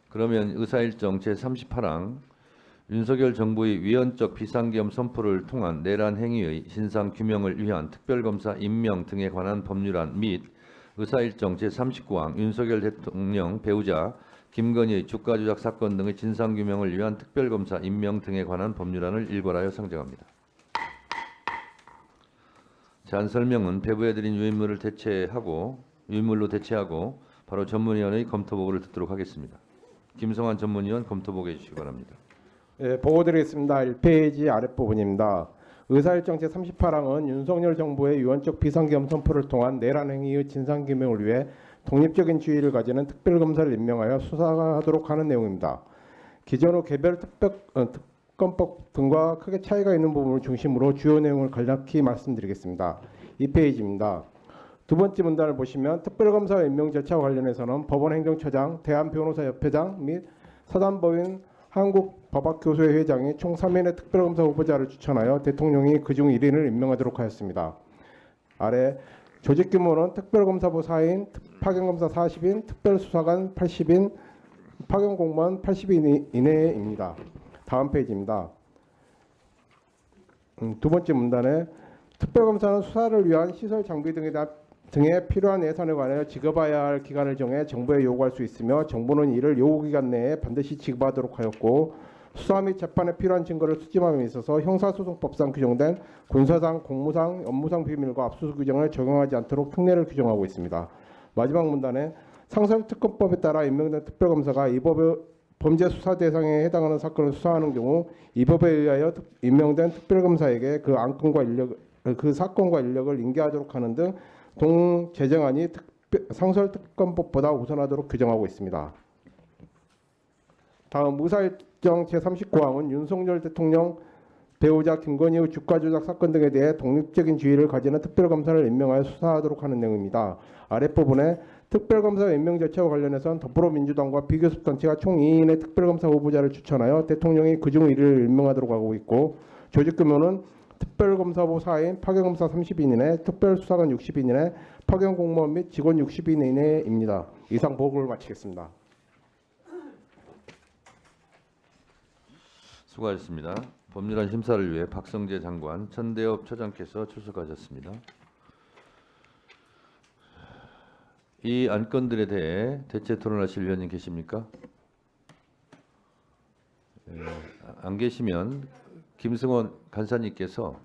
그러면 의사일정 제38항 윤석열 정부의 위헌적 비상계엄 선포를 통한 내란 행위의 진상 규명을 위한 특별검사 임명 등에 관한 법률안 및 의사일정 제39항 윤석열 대통령 배우자 김건희의 주가 조작 사건 등의 진상 규명을 위한 특별검사 임명 등에 관한 법률안을 일괄하여 상정합니다. 제안 설명은 배부해드린 유인물로 대체하고 바로 전문위원의 검토 보고를 듣도록 하겠습니다. 김성환 전문위원 검토 보고해 주시기 바랍니다. 네, 보고드리겠습니다. 1페이지 아랫부분입니다. 의사일정 제38항은 윤석열 정부의 유언적 비상계엄 선포를 통한 내란 행위의 진상규명을 위해 독립적인 지위를 가지는 특별검사를 임명하여 수사하도록 하는 내용입니다. 기존의 개별 특검법 등과 크게 차이가 있는 부분을 중심으로 주요 내용을 간략히 말씀드리겠습니다. 2페이지입니다. 두 번째 문단을 보시면 특별검사 임명 절차와 관련해서는 법원행정처장, 대한변호사협회장 및 사단법인 한국법학교수회 회장이 총 3인의 특별검사 후보자를 추천하여 대통령이 그중 1인을 임명하도록 하였습니다. 아래 조직규모는 특별검사부 4인, 파견검사 40인, 특별수사관 80인, 파견공무원 80인 이내입니다. 다음 페이지입니다. 두 번째 문단에 특별검사는 수사를 위한 시설 장비 등에 필요한 예산에 관하여 지급해야 할 기간을 정해 정부에 요구할 수 있으며 정부는 이를 요구기간 내에 반드시 지급하도록 하였고 수사 및 재판에 필요한 증거를 수집함에 있어서 형사소송법상 규정된 군사상, 공무상, 업무상 비밀과 압수수색 규정을 적용하지 않도록 특례를 규정하고 있습니다. 마지막 문단에 상설특검법에 따라 임명된 특별검사가 이 법의 범죄 수사 대상에 해당하는 사건을 수사하는 경우 이 법에 의하여 임명된 특별검사에게 그 사건과 인력을 인계하도록 하는 등 동제정안이 상설특검법보다 우선하도록 규정하고 있습니다. 다음 의사일정 제39항은 윤석열 대통령 배우자 김건희의 주가 조작 사건 등에 대해 독립적인 지위를 가지는 특별검사를 임명하여 수사하도록 하는 내용입니다. 아랫부분에 특별검사 임명 절차와 관련해서는 더불어민주당과 비교섭단체가 총 2인의 특별검사 후보자를 추천하여 대통령이 그중 1인을 임명하도록 하고 있고 조직규모는 특별검사부 4인, 파견검사 30인 이내, 특별수사관 60인 이내, 파견공무원 및 직원 60인 이내입니다. 이상 보고를 마치겠습니다. 수고하셨습니다. 법률안 심사를 위해 박성재 장관, 천대엽 처장께서 출석하셨습니다. 이 안건들에 대해 대체 토론하실 위원님 계십니까? 안 계시면 김승원 간사님께서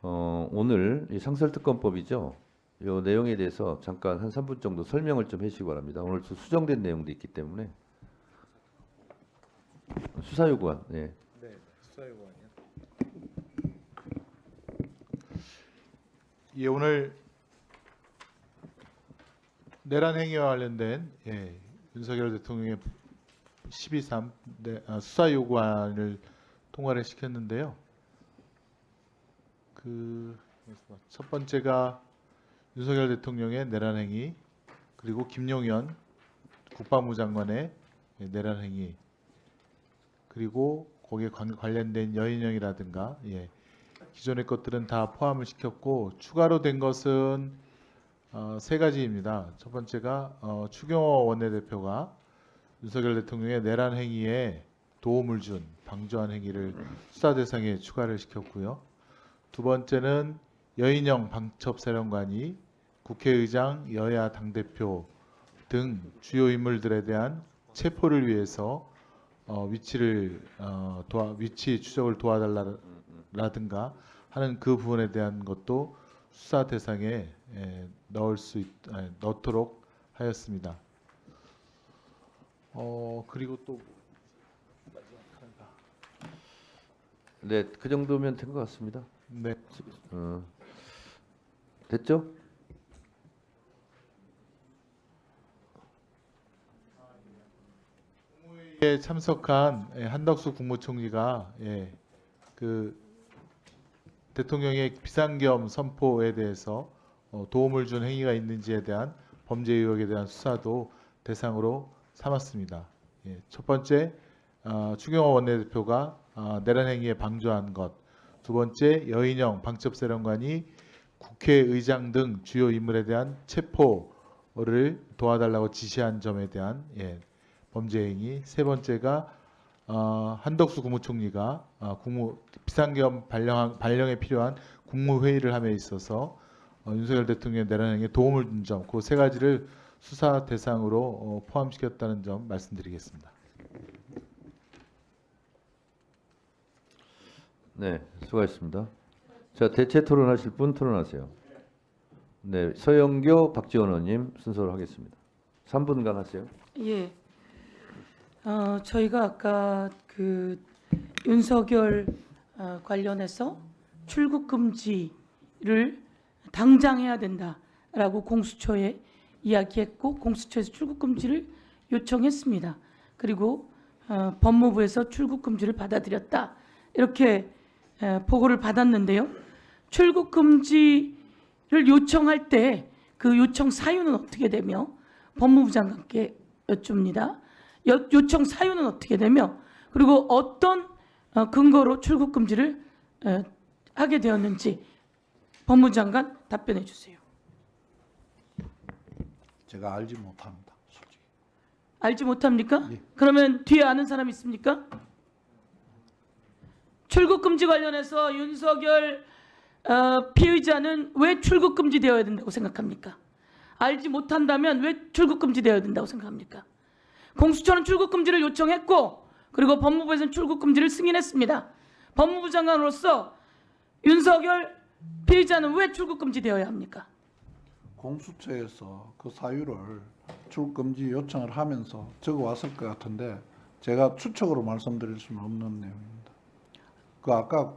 오늘 이 상설특검법이죠. 이 내용에 대해서 잠깐 한 3분 정도 설명을 좀 해주시기 바랍니다. 오늘 수정된 내용도 있기 때문에. 수사요구안. 네. 네, 수사요구안이요. 예, 오늘 내란 행위와 관련된 윤석열 대통령의 12.3 수사요구안을 통과를 시켰는데요. 첫 번째가 윤석열 대통령의 내란 행위, 그리고 김용현 국방부 장관의 내란 행위, 그리고 거기에 관련된 여인형이라든가 기존의 것들은 다 포함을 시켰고 추가로 된 것은 세 가지입니다. 첫 번째가 추경호 원내대표가 윤석열 대통령의 내란 행위에 도움을 준 방조한 행위를 수사 대상에 추가를 시켰고요. 두 번째는 여인영 방첩사령관이 국회의장, 여야 당대표 등 주요 인물들에 대한 체포를 위해서 위치 추적을 도와달라든가 하는 그 부분에 대한 것도 수사 대상에 넣도록 하였습니다. 그리고 또 네, 그 정도면 된 것 같습니다. 네. 됐죠? 에 참석한 한덕수 국무총리가 그 대통령의 비상계엄 선포에 대해서 도움을 준 행위가 있는지에 대한 범죄 의혹에 대한 수사도 대상으로 삼았습니다. 첫 번째, 추경호 원내대표가 내란 행위에 방조한 것. 두 번째, 여인영 방첩사령관이 국회의장 등 주요 인물에 대한 체포를 도와달라고 지시한 점에 대한 범죄 행위. 세 번째가 한덕수 국무총리가 비상계엄 발령에 필요한 국무회의를 함에 있어서 윤석열 대통령의 내란 행위에 도움을 준 점, 그 세 가지를 수사 대상으로 포함시켰다는 점 말씀드리겠습니다. 네, 수고하셨습니다. 자, 대체 토론하실 분 토론하세요. 네, 서영교, 박지원 의원님 순서로 하겠습니다. 3분간 하세요. 예. 저희가 아까 그 윤석열 관련해서 출국 금지를 당장 해야 된다라고 공수처에 이야기했고 공수처에서 출국 금지를 요청했습니다. 그리고 법무부에서 출국 금지를 받아들였다. 이렇게 보고를 받았는데요. 출국 금지를 요청할 때 그 요청 사유는 어떻게 되며 법무부 장관께 여쭙니다. 요청 사유는 어떻게 되며 그리고 어떤 근거로 출국 금지를 하게 되었는지 법무부 장관 답변해 주세요. 제가 알지 못합니다. 솔직히. 알지 못합니까? 예. 그러면 뒤에 아는 사람 있습니까? 출국 금지 관련해서 윤석열 피의자는 왜 출국 금지되어야 된다고 생각합니까? 알지 못한다면 왜 출국 금지되어야 된다고 생각합니까? 공수처는 출국 금지를 요청했고 그리고 법무부에서는 출국 금지를 승인했습니다. 법무부 장관으로서 윤석열 피의자는 왜 출국 금지되어야 합니까? 공수처에서 그 사유를 출국 금지 요청을 하면서 적어 왔을 것 같은데 제가 추측으로 말씀드릴 수는 없는 내용입니다. 그 아까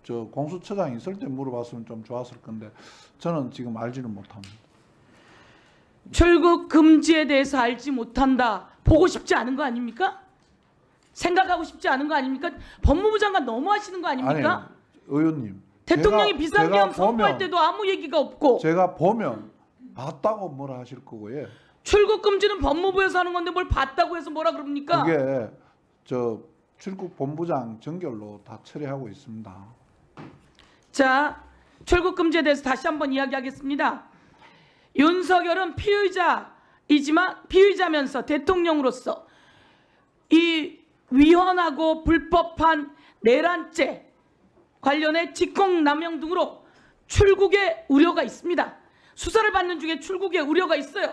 저 공수처장 있을 때 물어봤으면 좀 좋았을 건데 저는 지금 알지는 못합니다. 출국 금지에 대해서 알지 못한다. 보고 싶지 않은 거 아닙니까? 생각하고 싶지 않은 거 아닙니까? 법무부 장관 너무하시는 거 아닙니까? 아니, 의원님. 대통령이 제가 비상계엄 선포할 보면- 때도 아무 얘기가 없고 제가 보면 봤다고 뭐라 하실 거고요. 출국 금지는 법무부에서 하는 건데 뭘 봤다고 해서 뭐라 그럽니까? 그게 저 출국 본부장 정결로 다 처리하고 있습니다. 자, 출국 금지에 대해서 다시 한번 이야기하겠습니다. 윤석열은 피의자면서 대통령으로서 이 위헌하고 불법한 내란죄 관련해 직권남용 등으로 출국의 우려가 있습니다. 수사를 받는 중에 출국의 우려가 있어요.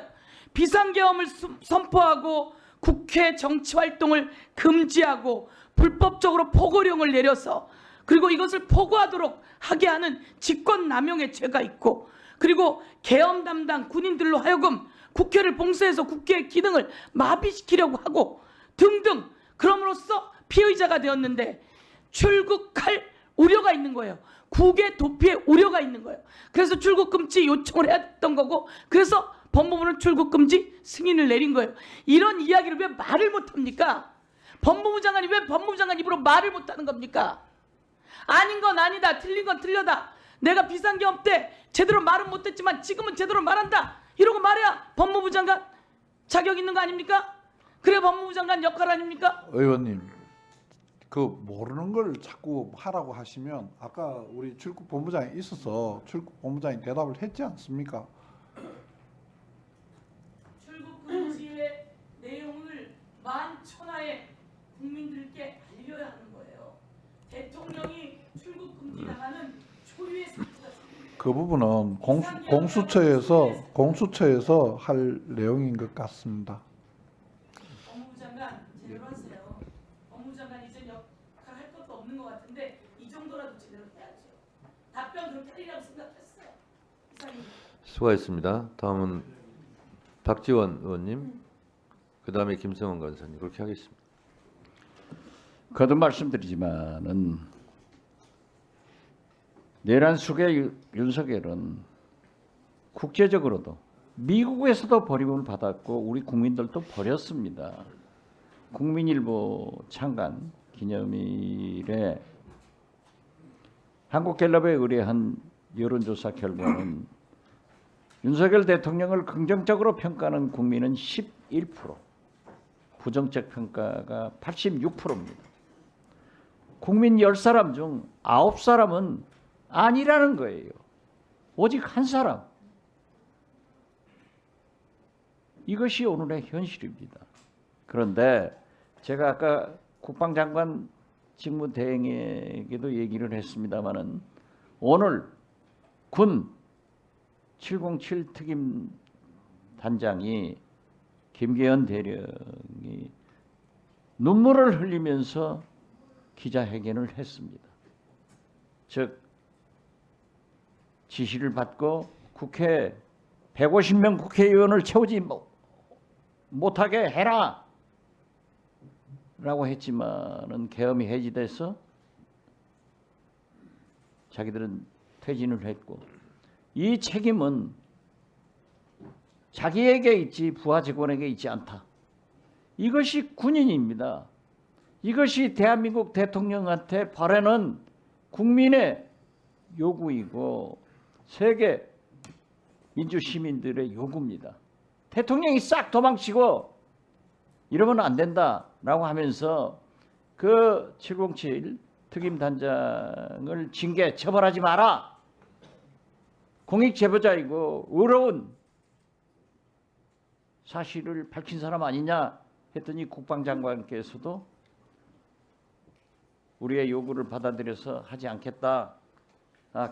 비상계엄을 선포하고 국회 정치활동을 금지하고 불법적으로 포고령을 내려서 그리고 이것을 포고하도록 하게 하는 직권남용의 죄가 있고 그리고 계엄 담당 군인들로 하여금 국회를 봉쇄해서 국회의 기능을 마비시키려고 하고 등등 그럼으로써 피의자가 되었는데 출국할 우려가 있는 거예요. 국외 도피의 우려가 있는 거예요. 그래서 출국 금지 요청을 해야 했던 거고 그래서 법무부는 출국 금지 승인을 내린 거예요. 이런 이야기를 왜 말을 못합니까? 법무부 장관이 왜 법무부 장관 입으로 말을 못하는 겁니까? 아닌 건 아니다. 틀린 건 틀려다. 내가 비상계엄 때 제대로 말은 못했지만 지금은 제대로 말한다. 이러고 말해야 법무부 장관 자격 있는 거 아닙니까? 그래 법무부 장관 역할 아닙니까? 의원님, 그 모르는 걸 자꾸 하라고 하시면 아까 우리 출국 본부장이 있어서 출국 본부장이 대답을 했지 않습니까? 출국 금지의 내용을 만천하에 국민들께 알려야 하는 거예요. 대통령이 출국 금지 나가는 초유의 사태가 그 부분은 공수처에서 할 내용인 것 같습니다. 법무부 장관 제대로 하세요. 법무부 장관 이제 역할 할 것도 없는 것 같은데 이 정도라도 제대로 해야죠. 답변 그렇게 하리라고 생각했어요. 이상입니다. 수고하셨습니다. 다음은 박지원 의원님, 그 다음에 김성원 간사님 그렇게 하겠습니다. 거듭 말씀드리지만은 내란 수괴 윤석열은 국제적으로도 미국에서도 버림을 받았고 우리 국민들도 버렸습니다. 국민일보 창간 기념일에 한국갤럽에 의뢰한 여론조사 결과는 윤석열 대통령을 긍정적으로 평가하는 국민은 11%, 부정적 평가가 86%입니다. 국민 10사람 중 9사람은 아니라는 거예요. 오직 한 사람. 이것이 오늘의 현실입니다. 그런데 제가 아까 국방장관 직무대행에게도 얘기를 했습니다마는 오늘 군 707 특임 단장이 김계현 대령이 눈물을 흘리면서 기자회견을 했습니다. 즉 지시를 받고 국회 150명 국회의원을 채우지 못하게 해라 라고 했지만은 계엄이 해지돼서 자기들은 퇴진을 했고 이 책임은 자기에게 있지 부하 직원에게 있지 않다. 이것이 군인입니다. 이것이 대한민국 대통령한테 바라는 국민의 요구이고 세계 민주시민들의 요구입니다. 대통령이 싹 도망치고 이러면 안 된다라고 하면서 그 707 특임 단장을 징계 처벌하지 마라. 공익 제보자이고 의로운 사실을 밝힌 사람 아니냐 했더니 국방장관께서도 우리의 요구를 받아들여서 하지 않겠다.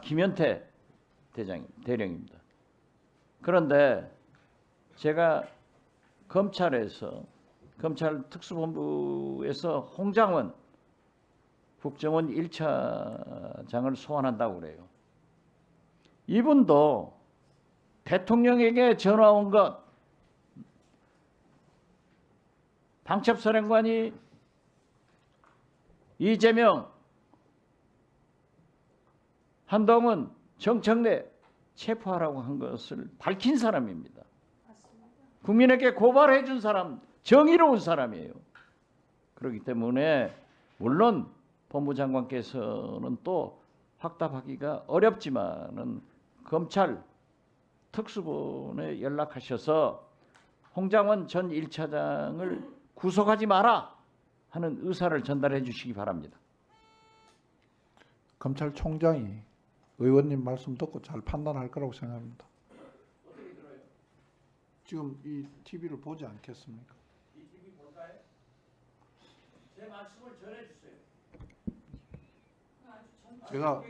김현태 대령입니다. 그런데 제가 검찰 특수본부에서 홍장원 국정원 1차장을 소환한다고 그래요. 이분도 대통령에게 전화 온 것, 방첩사령관이 이재명, 한동훈, 정청래 체포하라고 한 것을 밝힌 사람입니다. 국민에게 고발해 준 사람, 정의로운 사람이에요. 그렇기 때문에 물론 법무장관께서는 또 확답하기가 어렵지만은 검찰 특수본에 연락하셔서 홍장원 전 1차장을 구속하지 마라 하는 의사를 전달해 주시기 바랍니다. 검찰총장이 의원님 말씀 듣고 잘 판단할 거라고 생각합니다. 지금 이 TV를 보지 않겠습니까? 이 TV 볼까요? 제 말씀을 전해 주세요. 제가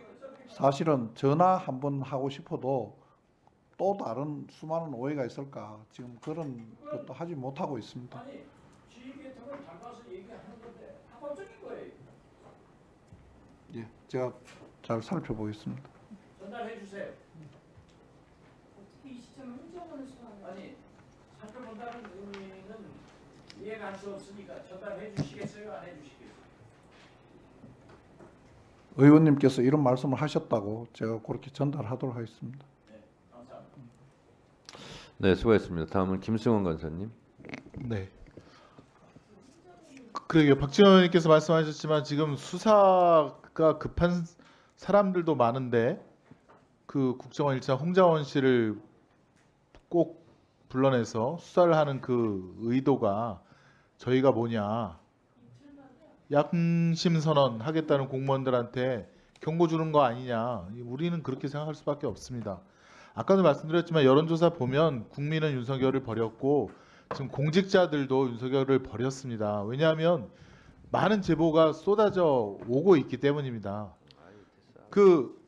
사실은 전화 한번 하고 싶어도 또 다른 수많은 오해가 있을까 지금 그런 것도 하지 못하고 있습니다. 아니, 지휘계통을 담아서 얘기하는 건데 합법적인 거예요. 예, 제가 잘 살펴보겠습니다. 전달해 주세요. 어떻게 이 시점에 홍장원을 소환해요? 아니, 살펴본다는 의미는 이해가 할 수 없으니까 전달해 주시겠어요? 안 해 주시겠어요? 의원님께서 이런 말씀을 하셨다고 제가 그렇게 전달하도록 하겠습니다. 네, 감사합니다. 네, 수고했습니다. 다음은 김승원 권사님. 네. 그러게요. 박지원 의원님께서 말씀하셨지만 지금 수사가 급한 사람들도 많은데 그 국정원 1차 홍장원 씨를 꼭 불러내서 수사를 하는 그 의도가 저희가 뭐냐, 양심 선언 하겠다는 공무원들한테 경고 주는 거 아니냐, 우리는 그렇게 생각할 수밖에 없습니다. 아까도 말씀드렸지만 여론조사 보면 국민은 윤석열을 버렸고 지금 공직자들도 윤석열을 버렸습니다. 왜냐하면 많은 제보가 쏟아져 오고 있기 때문입니다. 그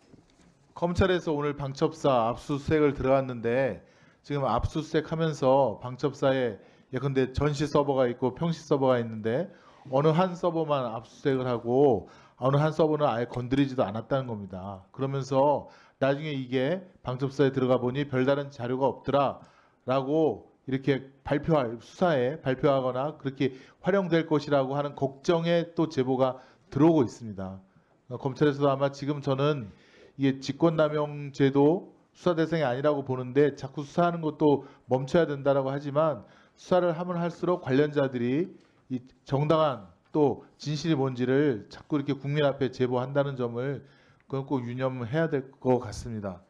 검찰에서 오늘 방첩사 압수수색을 들어갔는데 지금 압수수색하면서 방첩사에 예컨대 전시 서버가 있고 평시 서버가 있는데 어느 한 서버만 압수수색을 하고 어느 한 서버는 아예 건드리지도 않았다는 겁니다. 그러면서 나중에 이게 방첩사에 들어가 보니 별다른 자료가 없더라라고 이렇게 수사에 발표하거나 그렇게 활용될 것이라고 하는 걱정에 또 제보가 들어오고 있습니다. 검찰에서도 아마 지금 저는 이게 직권남용죄도 수사 대상이 아니라고 보는데 자꾸 수사하는 것도 멈춰야 된다라고 하지만 수사를 하면 할수록 관련자들이 이 정당한 또 진실이 뭔지를 자꾸 이렇게 국민 앞에 제보한다는 점을 그건 꼭 유념해야 될 것 같습니다.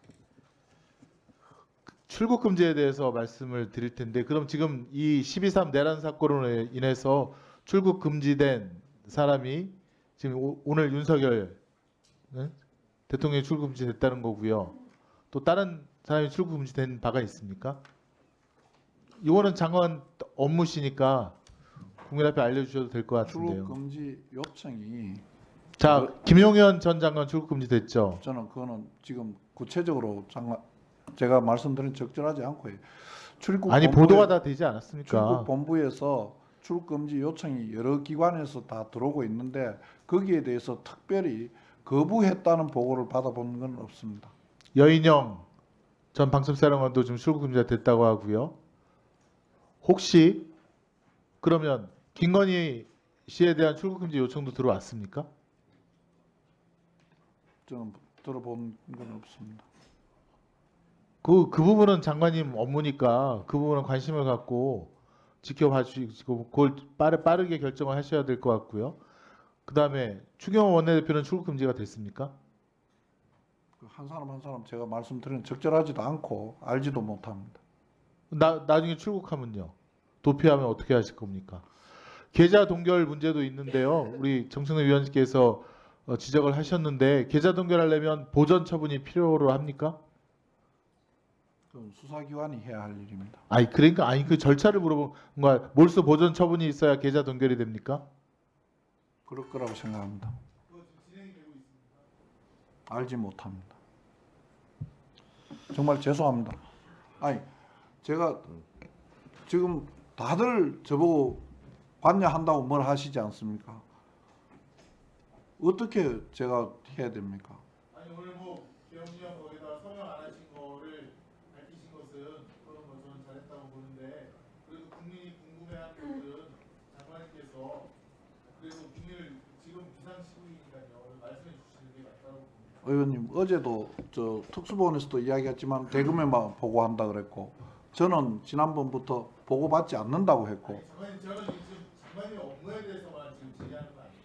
출국 금지에 대해서 말씀을 드릴 텐데 그럼 지금 이 12.3 내란 사건으로 인해서 출국 금지된 사람이 지금 오늘 윤석열 대통령이 출국 금지됐다는 거고요. 또 다른 사람이 출국 금지된 바가 있습니까? 이거는 장관 업무시니까 국민 앞에 알려주셔도 될 것 같은데요. 출국 금지 요청이 자, 김용현 전 장관 출국 금지됐죠. 저는 그거는 지금 구체적으로 제가 말씀드린 적절하지 않고요. 출국 아니 본부에- 보도가 다 되지 않았습니까? 출국 본부에서 출국 금지 요청이 여러 기관에서 다 들어오고 있는데 거기에 대해서 특별히 거부했다는 보고를 받아본 건 없습니다. 여인영 전 방첩사령관도 지금 출국 금지가 됐다고 하고요. 혹시 그러면 김건희 씨에 대한 출국 금지 요청도 들어왔습니까? 저는 들어본 건 없습니다. 그 부분은 장관님 업무니까 그 부분은 관심을 갖고 지켜봐 주시고 그걸 빠르게 결정을 하셔야 될 것 같고요. 그다음에 추경호 원내대표는 출국 금지가 됐습니까? 한 사람 한 사람 제가 말씀드린 적절하지도 않고 알지도 못합니다. 나중에 출국하면요. 도피하면 어떻게 하실 겁니까? 계좌 동결 문제도 있는데요. 우리 정청래 위원님께서 지적을 하셨는데 계좌 동결하려면 보전 처분이 필요로 합니까? 그건 수사기관이 해야 할 일입니다. 그러니까 그 절차를 물어본 거야. 몰수 보전 처분이 있어야 계좌 동결이 됩니까? 그럴 거라고 생각합니다. 알지 못합니다. 정말 죄송합니다. 제가 지금 다들 저보고 관여한다고 뭘 하시지 않습니까? 어떻게 제가 해야 됩니까? 아니 오늘 뭐 김영진 거기다 서명 안 하신 거를 밝히신 것은 그런 거 저는 잘했다고 보는데 그래도 국민이 궁금해하는 것은 장관님께서 그래도 국민을 지금 비상시국이니까요 말씀해 주시는 게 맞다고 봅니다. 의원님 어제도 저 특수본에서도 이야기했지만 대금에만 보고한다 그랬고 저는 지난번부터 보고받지 않는다고 했고 장관님 저는 지금 장관님 업무에 대해서만 지금 질의하는 거 아닙니까?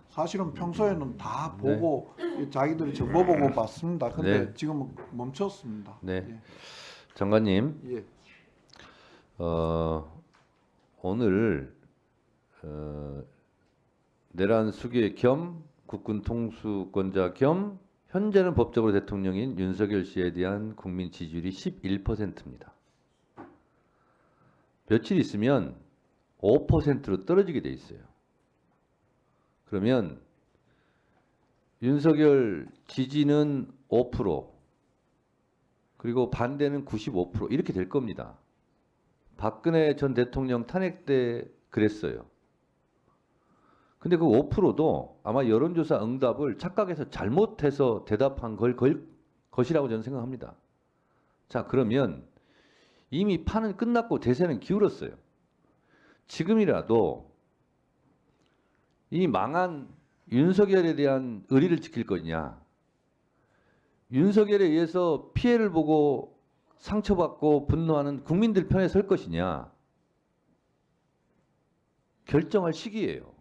사실은 평소에는 다 보고 자기들이 정보 보고 받습니다. 근데 네. 지금은 멈췄습니다. 네. 장관님, 예. 오늘 내란 수괴 겸 국군 통수권자 겸 현재는 법적으로 대통령인 윤석열 씨에 대한 국민 지지율이 11%입니다. 며칠 있으면 5%로 떨어지게 돼 있어요. 그러면 윤석열 지지는 5%, 그리고 반대는 95% 이렇게 될 겁니다. 박근혜 전 대통령 탄핵 때 그랬어요. 근데 그 5%도 아마 여론조사 응답을 착각해서 잘못해서 대답한 것이라고 저는 생각합니다. 자, 그러면 이미 판은 끝났고 대세는 기울었어요. 지금이라도 이 망한 윤석열에 대한 의리를 지킬 거냐, 윤석열에 의해서 피해를 보고 상처받고 분노하는 국민들 편에 설 것이냐 결정할 시기예요.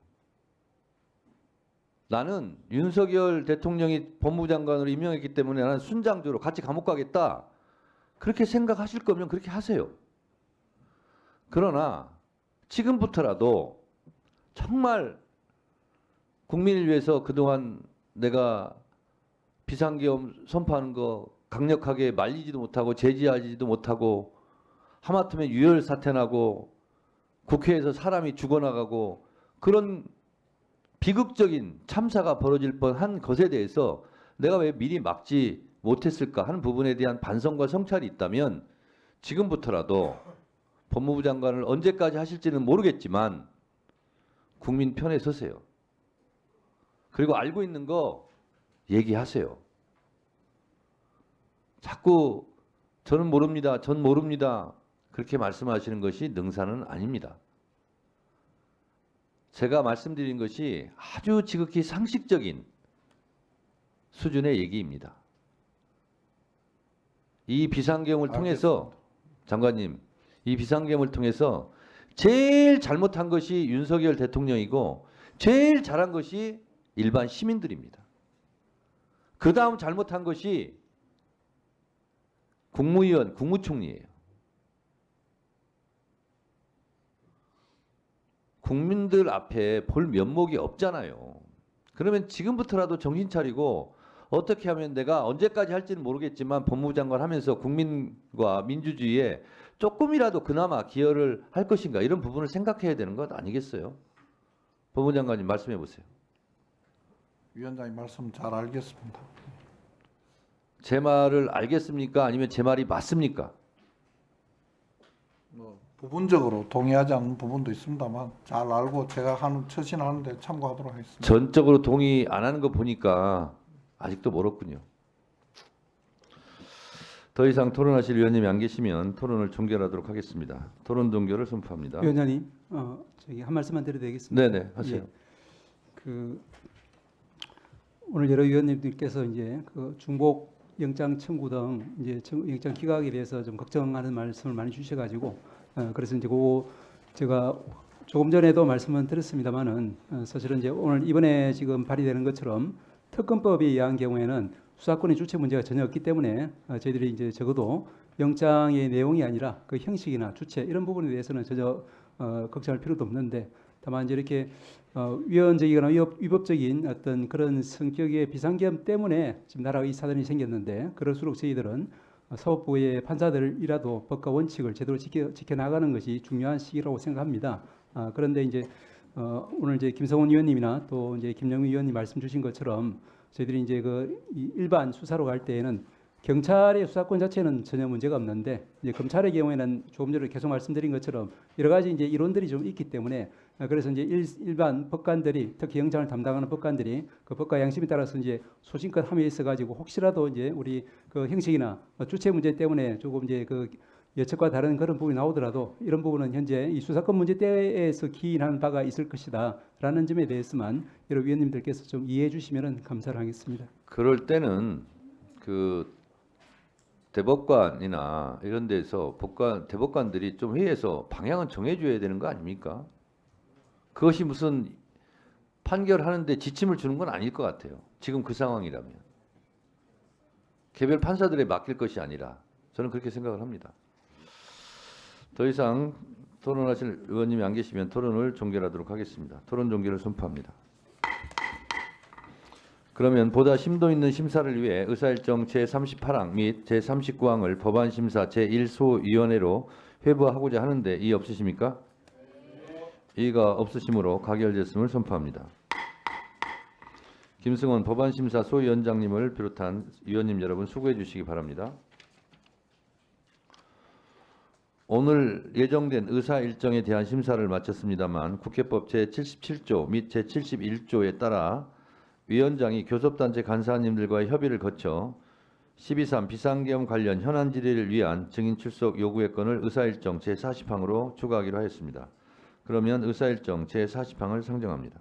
나는 윤석열 대통령이 법무장관으로 임명했기 때문에 나는 순장조로 같이 감옥 가겠다. 그렇게 생각하실 거면 그렇게 하세요. 그러나 지금부터라도 정말 국민을 위해서 그동안 내가 비상계엄 선포하는 거 강력하게 말리지도 못하고 제지하지도 못하고 하마터면 유혈 사태 나고 국회에서 사람이 죽어나가고 그런 비극적인 참사가 벌어질 뻔한 것에 대해서 내가 왜 미리 막지 못했을까 하는 부분에 대한 반성과 성찰이 있다면 지금부터라도 법무부 장관을 언제까지 하실지는 모르겠지만 국민 편에 서세요. 그리고 알고 있는 거 얘기하세요. 자꾸 저는 모릅니다. 전 모릅니다. 그렇게 말씀하시는 것이 능사는 아닙니다. 제가 말씀드린 것이 아주 지극히 상식적인 수준의 얘기입니다. 이 비상계엄을 통해서 장관님, 이 비상계엄을 통해서 제일 잘못한 것이 윤석열 대통령이고 제일 잘한 것이 일반 시민들입니다. 그 다음 잘못한 것이 국무위원, 국무총리예요. 국민들 앞에 볼 면목이 없잖아요. 그러면 지금부터라도 정신 차리고 어떻게 하면 내가 언제까지 할지는 모르겠지만 법무부 장관 하면서 국민과 민주주의에 조금이라도 그나마 기여를 할 것인가 이런 부분을 생각해야 되는 것 아니겠어요? 법무부 장관님 말씀해 보세요. 위원장님 말씀 잘 알겠습니다. 제 말을 알겠습니까? 아니면 제 말이 맞습니까? 뭐 부분적으로 동의하지 않는 부분도 있습니다만 잘 알고 제가 처신하는데 참고하도록 하겠습니다. 전적으로 동의 안 하는 거 보니까 아직도 멀었군요. 더 이상 토론하실 위원님이 안 계시면 토론을 종결하도록 하겠습니다. 토론 종결을 선포합니다. 위원장님, 저기 한 말씀만 드려도 되겠습니까? 네네, 하세요. 그 오늘 여러 위원님들께서 이제 그 중복 영장 청구 등 이제 영장 기각에 대해서 좀 걱정하는 말씀을 많이 주셔가지고 그래서 이제 그거 제가 조금 전에도 말씀을 드렸습니다만은 사실은 이제 오늘 이번에 지금 발의되는 것처럼 특검법에 의한 경우에는 수사권의 주체 문제가 전혀 없기 때문에 저희들이 이제 적어도 영장의 내용이 아니라 그 형식이나 주체 이런 부분에 대해서는 전혀 걱정할 필요도 없는데 다만 이제 이렇게 위헌적이거나 위법적인 어떤 그런 성격의 비상계엄 때문에 지금 나라가 이 사단이 생겼는데 그럴수록 저희들은 사법부의 판사들이라도 법과 원칙을 제대로 지켜나가는 것이 중요한 시기라고 생각합니다. 그런데 이제 오늘 이제 김성원 의원님이나 또 이제 김영민 의원님 말씀 주신 것처럼 저희들이 이제 그 일반 수사로 갈 때에는 경찰의 수사권 자체는 전혀 문제가 없는데 이제 검찰의 경우에는 조금 전에 계속 말씀드린 것처럼 여러 가지 이제 이론들이 좀 있기 때문에 그래서 이제 일반 법관들이 특히 영장을 담당하는 법관들이 그 법과 양심에 따라서 이제 소신껏 함에 있어 가지고 혹시라도 이제 우리 그 형식이나 주체 문제 때문에 조금 이제 그 예측과 다른 그런 부분이 나오더라도 이런 부분은 현재 이 수사권 문제대에서 기인하는 바가 있을 것이다라는 점에 대해서만 여러 위원님들께서 좀 이해해 주시면 감사를 하겠습니다. 그럴 때는 그 대법관이나 이런 데서 대법관들이 좀 회의해서 방향은 정해줘야 되는 거 아닙니까? 그것이 무슨 판결하는데 지침을 주는 건 아닐 것 같아요. 지금 그 상황이라면. 개별 판사들에 맡길 것이 아니라 저는 그렇게 생각을 합니다. 더 이상 토론하실 의원님이 안 계시면 토론을 종결하도록 하겠습니다. 토론 종결을 선포합니다. 그러면 보다 심도 있는 심사를 위해 의사일정 제38항 및 제39항을 법안심사 제1소위원회로 회부하고자 하는데 이의 없으십니까? 이의가 없으시므로 가결됐음을 선포합니다. 김승원 법안심사 소위원장님을 비롯한 위원님 여러분 수고해 주시기 바랍니다. 오늘 예정된 의사 일정에 대한 심사를 마쳤습니다만 국회법 제77조 및 제71조에 따라 위원장이 교섭단체 간사님들과의 협의를 거쳐 12.3 비상계엄 관련 현안 질의를 위한 증인 출석 요구의 건을 의사일정 제40항으로 추가하기로 하였습니다. 그러면 의사일정 제40항을 상정합니다.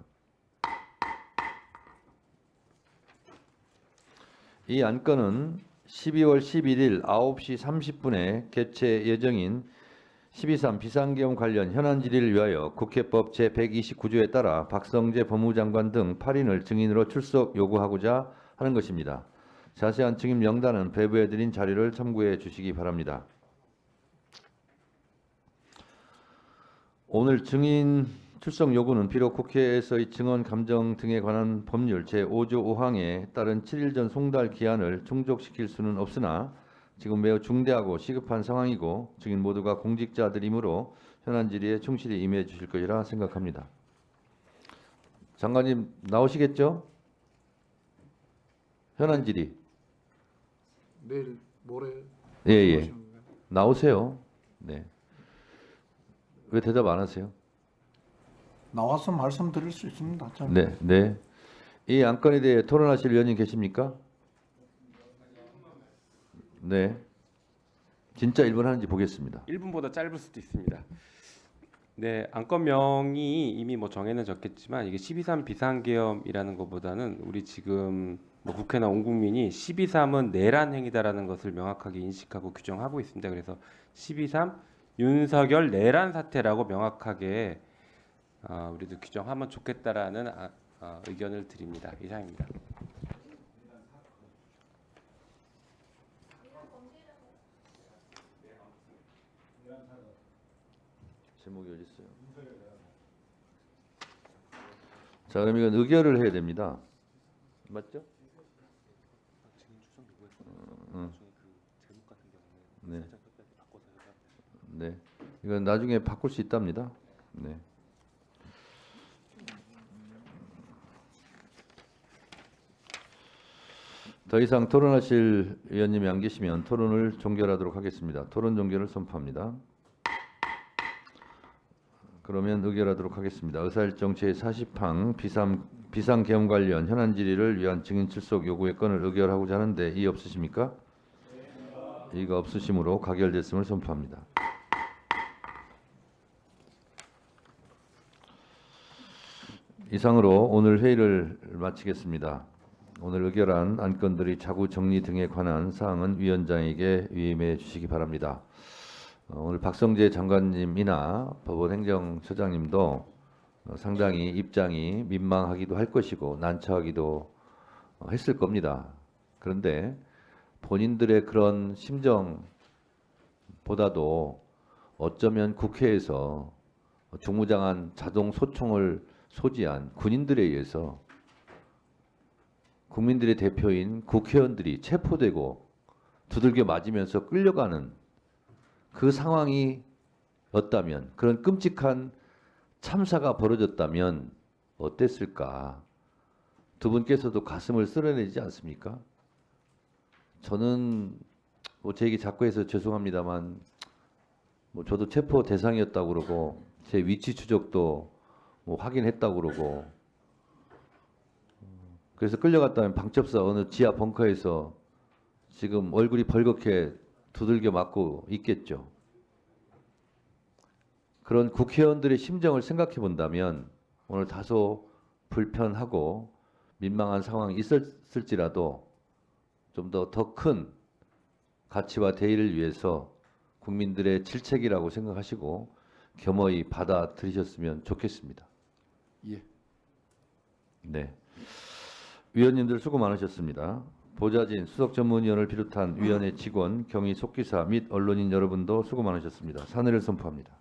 이 안건은 12월 11일 9시 30분에 개최 예정인 12.3 비상계엄 관련 현안 질의를 위하여 국회법 제129조에 따라 박성재 법무부 장관 등 8인을 증인으로 출석 요구하고자 하는 것입니다. 자세한 증인 명단은 배부해드린 자료를 참고해 주시기 바랍니다. 오늘 증인 출석 요구는 비록 국회에서의 증언 감정 등에 관한 법률 제5조 5항에 따른 7일 전 송달 기한을 충족시킬 수는 없으나 지금 매우 중대하고 시급한 상황이고 증인 모두가 공직자들이므로 현안 질의에 충실히 임해 주실 것이라 생각합니다. 장관님 나오시겠죠? 현안 질의. 내일 모레. 예. 나오세요. 네. 왜 대답 안 하세요? 나와서 말씀드릴 수 있습니다. 네. 이 안건에 대해 토론하실 위원님 계십니까? 네. 진짜 1분 하는지 보겠습니다. 1분보다 짧을 수도 있습니다. 네, 안건명이 이미 뭐 정해는 졌겠지만 이게 12.3 비상계엄이라는 것보다는 우리 지금 뭐 국회나 온 국민이 12.3은 내란 행위다라는 것을 명확하게 인식하고 규정하고 있습니다. 그래서 12.3 윤석열 내란 사태라고 명확하게 우리도 규정하면 좋겠다라는 의견을 드립니다. 이상입니다. 제목이 어디 있어요? 자, 그럼 이건 의결을 해야 됩니다. 맞죠? 네. 네. 이건 나중에 바꿀 수 있답니다. 네. 더 이상 토론하실 위원님이 안 계시면 토론을 종결하도록 하겠습니다. 토론 종결을 선포합니다. 그러면 의결하도록 하겠습니다. 의사일정 제40항 비상계엄 관련 현안 질의를 위한 증인 출석 요구의 건을 의결하고자 하는데 이의 없으십니까? 이의가 없으시므로 가결됐음을 선포합니다. 이상으로 오늘 회의를 마치겠습니다. 오늘 의결한 안건들의 자구 정리 등에 관한 사항은 위원장에게 위임해 주시기 바랍니다. 오늘 박성재 장관님이나 법원행정처장님도 상당히 입장이 민망하기도 할 것이고 난처하기도 했을 겁니다. 그런데 본인들의 그런 심정보다도 어쩌면 국회에서 중무장한 자동 소총을 소지한 군인들에 의해서 국민들의 대표인 국회의원들이 체포되고 두들겨 맞으면서 끌려가는 그 상황이 었다면, 그런 끔찍한 참사가 벌어졌다면 어땠을까? 두 분께서도 가슴을 쓸어내지 않습니까? 저는 뭐 제 얘기 자꾸 해서 죄송합니다만 뭐 저도 체포 대상이었다고 그러고 제 위치 추적도 뭐 확인했다고 그러고 그래서 끌려갔다면 방첩사 어느 지하 벙커에서 지금 얼굴이 벌겋게 두들겨 맞고 있겠죠. 그런 국회의원들의 심정을 생각해 본다면 오늘 다소 불편하고 민망한 상황이 있었을지라도 좀 더 큰 가치와 대의를 위해서 국민들의 질책이라고 생각하시고 겸허히 받아들이셨으면 좋겠습니다. 예. 네. 위원님들 수고 많으셨습니다. 보좌진, 수석전문위원을 비롯한 위원회 직원, 경위 속기사 및 언론인 여러분도 수고 많으셨습니다. 사내를 선포합니다.